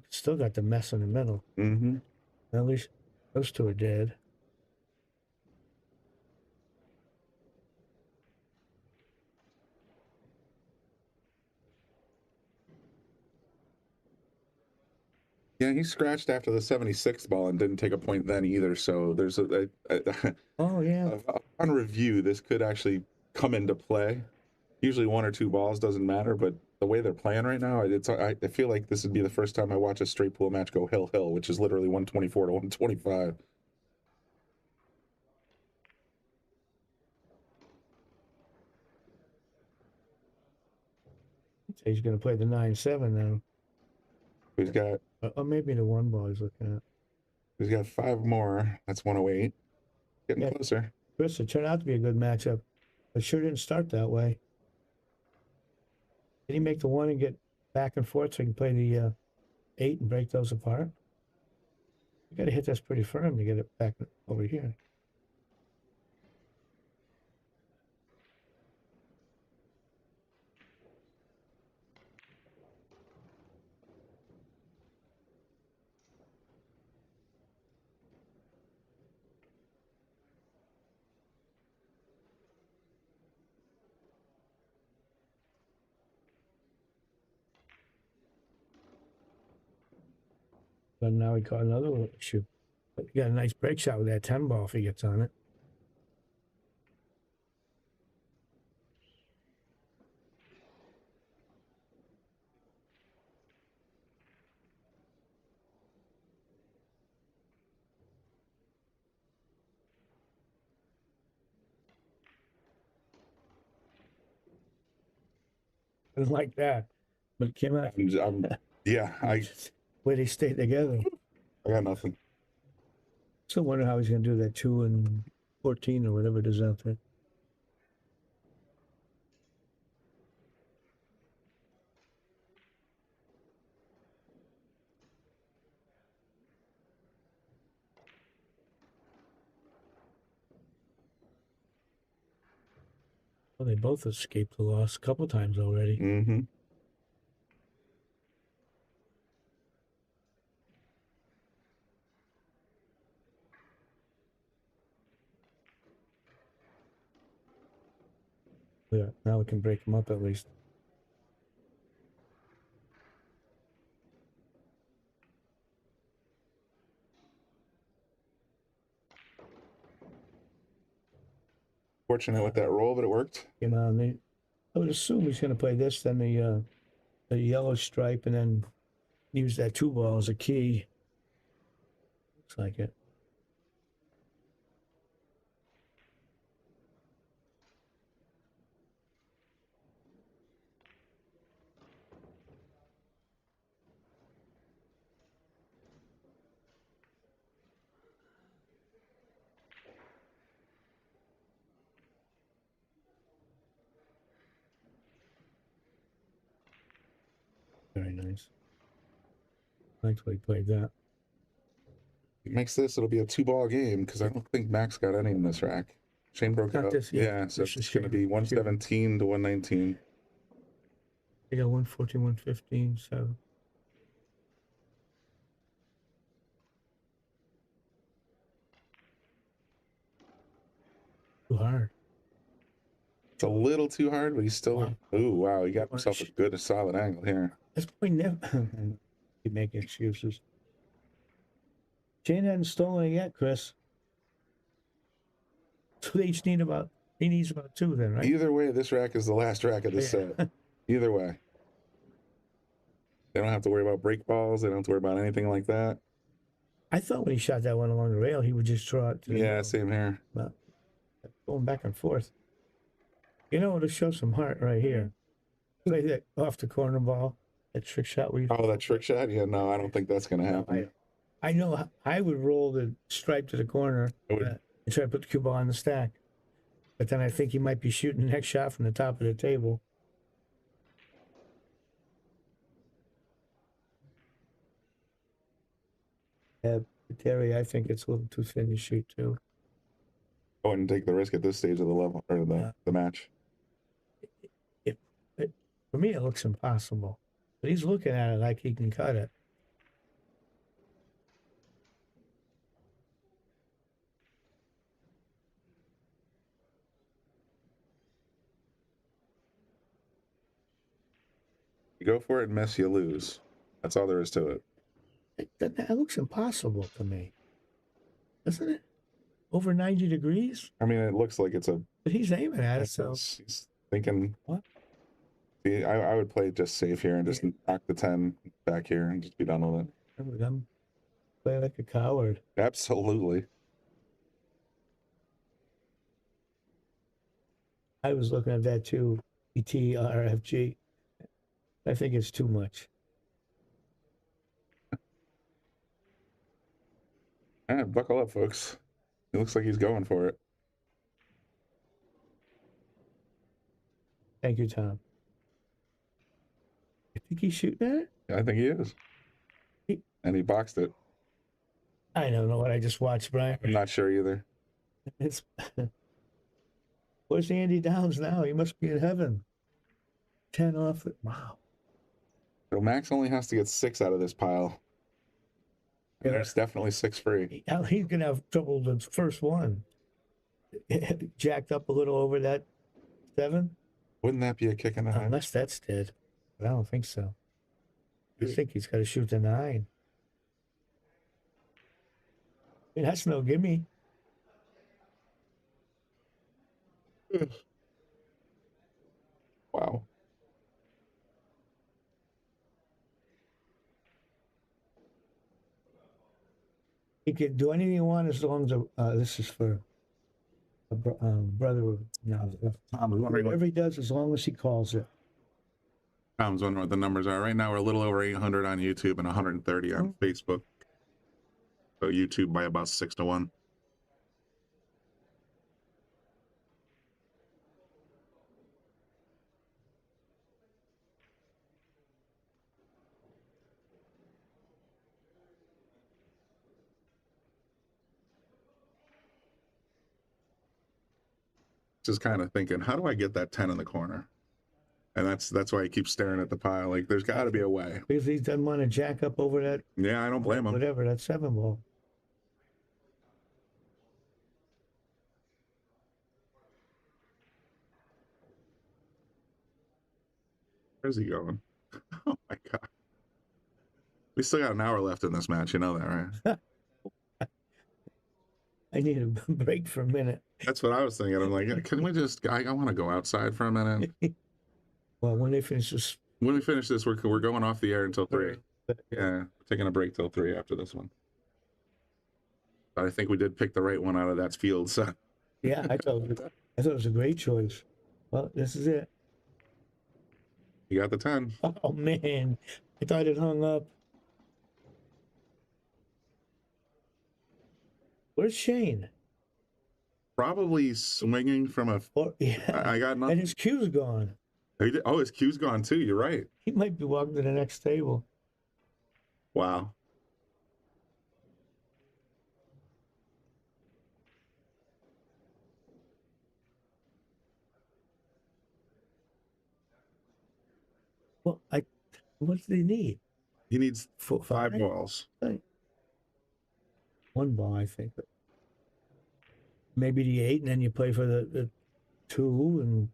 Still got the mess in the middle. Mm-hmm. At least those 2 are dead. Yeah, he scratched after the 76th ball and didn't take a point then either. So there's oh yeah. On review, this could actually come into play. Usually 1 or 2 balls doesn't matter, but the way they're playing right now, I feel like this would be the first time I watch a straight pool match go hill, which is literally 124 to 125. He's going to play the 9-7 now. He's got. Or maybe the 1 ball he's looking at. He's got 5 more. That's 108. Getting closer. Chris, it turned out to be a good matchup. It sure didn't start that way. Did he make the 1 and get back and forth so he can play the 8 and break those apart? You got to hit this pretty firm to get it back over here. But now he caught another little issue. But he got a nice break shot with that 10 ball if he gets on it. I didn't like that, but it came out. Where they stay together. I got nothing. Still wonder how he's going to do that 2 and 14 or whatever it is out there. Well, they both escaped the loss a couple times already. Mm-hmm. Yeah, now we can break them up at least. Fortunate with that roll, but it worked. I would assume he's going to play this, then the yellow stripe, and then use that 2 ball as a key. Looks like it. Very nice. Liked how he played that. He makes this, it'll be a 2-ball game because I don't think Max got any in this rack. Shane broke it up. Yeah, so it's going to be 117 to 119. They got 114, 115, so. Too hard. It's a little too hard, but he's still. Ooh, wow! He got himself a solid angle here. That's probably never. Keep making excuses. Shane hadn't stolen it yet, Chris. So they each need about. He needs about 2 then, right? Either way, this rack is the last rack of the set. Either way. They don't have to worry about break balls. They don't have to worry about anything like that. I thought when he shot that one along the rail, he would just draw it to the Yeah, middle. same here. But going back and forth. You know, to show some heart right here. Like that off the corner ball, that trick shot where you... Oh, that trick shot? Yeah, no, I don't think that's going to happen. I know I would roll the stripe to the corner and try to put the cue ball on the stack. But then I think he might be shooting the next shot from the top of the table. Yeah, Terry, I think it's a little too thin to shoot too. I wouldn't take the risk at this stage of the level or the match. For me, it looks impossible. But he's looking at it like he can cut it. You go for it and miss, you lose. That's all there is to it. That looks impossible to me. Doesn't it? Over 90 degrees? I mean, it looks like it's a... But he's aiming at it, so... He's thinking... What? See, I would play just safe here and just knock the 10 back here and just be done with it. I'm playing like a coward. Absolutely. I was looking at that too, ETRFG. I think it's too much. All right, buckle up, folks. It looks like he's going for it. Thank you, Tom. You think he's shooting at it? I think he is. And he boxed it. I don't know what I just watched, Brian. I'm not sure either. It's where's Andy Downs now? He must be in heaven. 10 off it. Wow. So Max only has to get 6 out of this pile. And there's definitely 6 free. He's going to have trouble with the first one. Jacked up a little over that 7. Wouldn't that be a kick in the head? Unless that's dead. But I don't think so. I think he's got to shoot the 9. I mean, that's no gimme. Wow. He can do anything you want as long as this is for a brother. No, whatever he does, as long as he calls it. Tom's wondering what the numbers are. Right now, we're a little over 800 on YouTube and 130 on Facebook. So YouTube by about 6 to 1. Just kind of thinking, how do I get that 10 in the corner? And that's why I keep staring at the pile. Like, there's got to be a way. Because he doesn't want to jack up over that. Yeah, I don't blame him. Whatever, that 7 ball. Where's he going? Oh my God. We still got an hour left in this match. You know that, right? I need a break for a minute. That's what I was thinking. I'm like, can we just, I want to go outside for a minute. Well, when they finish this. When we finish this, we're going off the air until 3. Yeah, taking a break till 3 after this one. But I think we did pick the right one out of that field. So. Yeah, I thought it was a great choice. Well, this is it. You got the 10. Oh, man. I thought it hung up. Where's Shane? Probably swinging from a... Yeah. I got nothing. And his cue's gone. Oh, his cue's gone too. You're right. He might be walking to the next table. Wow. Well, what does he need? He needs 5 balls. 1 ball, I think. Maybe the 8, and then you play for the 2, and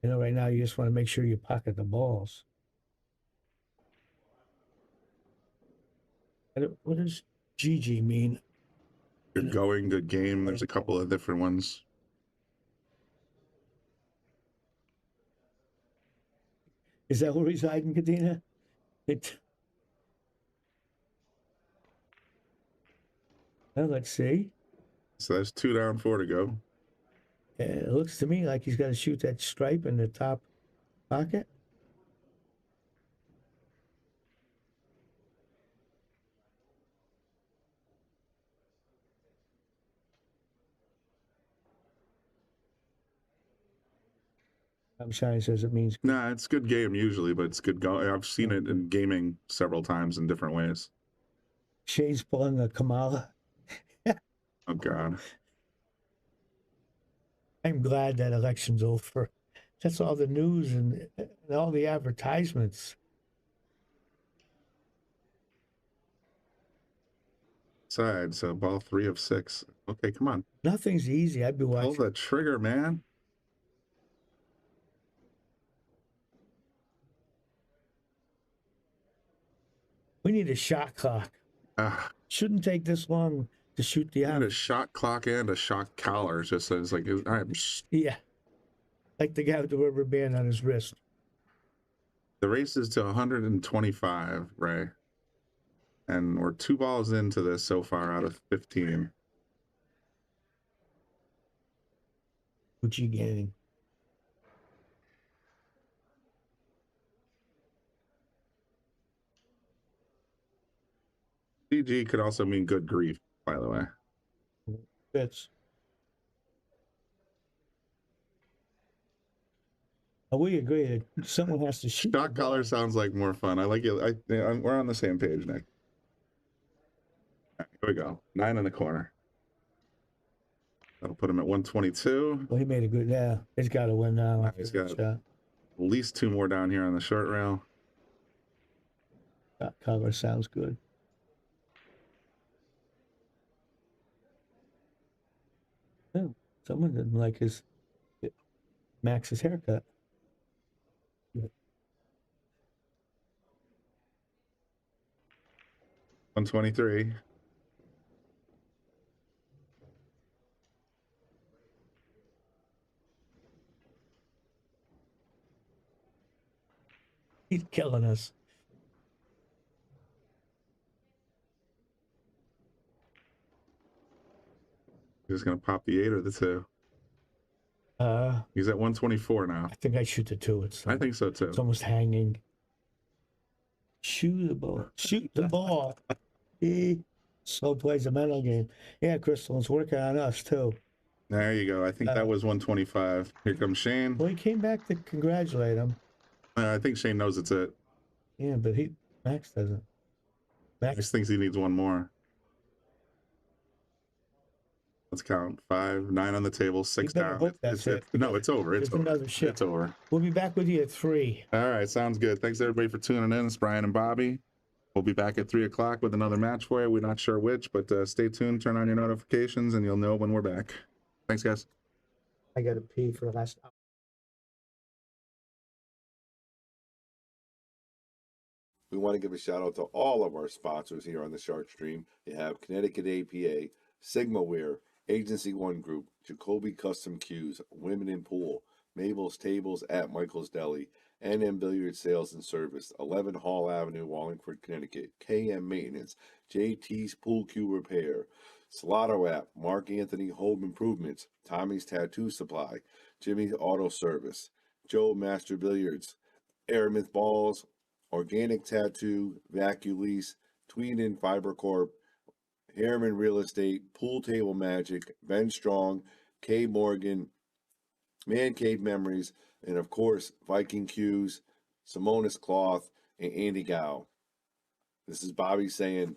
you know, right now you just want to make sure you pocket the balls. What does GG mean? Good going, good game. There's a couple of different ones. Is that where he's hiding, Kadena? Well, let's see. So that's 2 down, 4 to go. It looks to me like he's got to shoot that stripe in the top pocket. I'm sorry, says it means. Nah, it's good game usually, but it's good go. I've seen it in gaming several times in different ways. Shane's pulling a Kamala. Oh God. I'm glad that election's over. That's all the news and all the advertisements. Side, so ball 3 of 6. Okay, come on. Nothing's easy. I'd be watching. Pull the trigger, man. We need a shot clock. Shouldn't take this long to shoot the out. A shot clock and a shot collar. It just says like, all right. Yeah. Like the guy with the rubber band on his wrist. The race is to 125, Ray. And we're 2 balls into this so far out of 15. What you getting? GG could also mean good grief, by the way. Fits. We agree that someone has to shoot. Shot collar sounds like more fun. I like it. We're on the same page, Nick. Right, here we go. 9 in the corner. That'll put him at 122. Well, he made a good. Yeah, he's got to win now. He's got at least 2 more down here on the short rail. Shot collar sounds good. Oh, someone didn't like Max's haircut. 123. He's killing us. He's gonna pop the 8 or the 2. He's at 124 now. I think I shoot the 2. I think so too. It's almost hanging. Shoot the ball. Shoot the ball. So plays a mental game. Yeah, Crystal, it's working on us too. There you go. I think that was 125. Here comes Shane. Well, he came back to congratulate him. I think Shane knows it's it. Yeah, but Max doesn't. Max thinks he needs 1 more. Let's count. 5, 9 on the table, 6 down. No, it's over. It's over. Another shit. It's over. We'll be back with you at 3. All right, sounds good. Thanks everybody for tuning in. It's Brian and Bobby. We'll be back at 3 o'clock with another match for you. We're not sure which, but stay tuned. Turn on your notifications, and you'll know when we're back. Thanks, guys. I got to pee for the last hour. We want to give a shout out to all of our sponsors here on the Shark Stream. You have Connecticut APA, SigmaWare, Agency One Group, Jacoby Custom Cues, Women in Pool, Mabel's Tables at Michael's Deli, NM Billiard Sales and Service, 11 Hall Avenue, Wallingford, Connecticut, KM Maintenance, JT's Pool Cue Repair, Salotto app, Mark Anthony Home Improvements, Tommy's Tattoo Supply, Jimmy's Auto Service, Joe Master Billiards, Aramith Balls, Organic Tattoo, Vaculease, Tweeden Fiber Corp, Harriman Real Estate, Pool Table Magic, Ben Strong, K Morgan, Man Cave Memories, and of course, Viking Cues, Simonis Cloth, and Andy Gow. This is Bobby saying,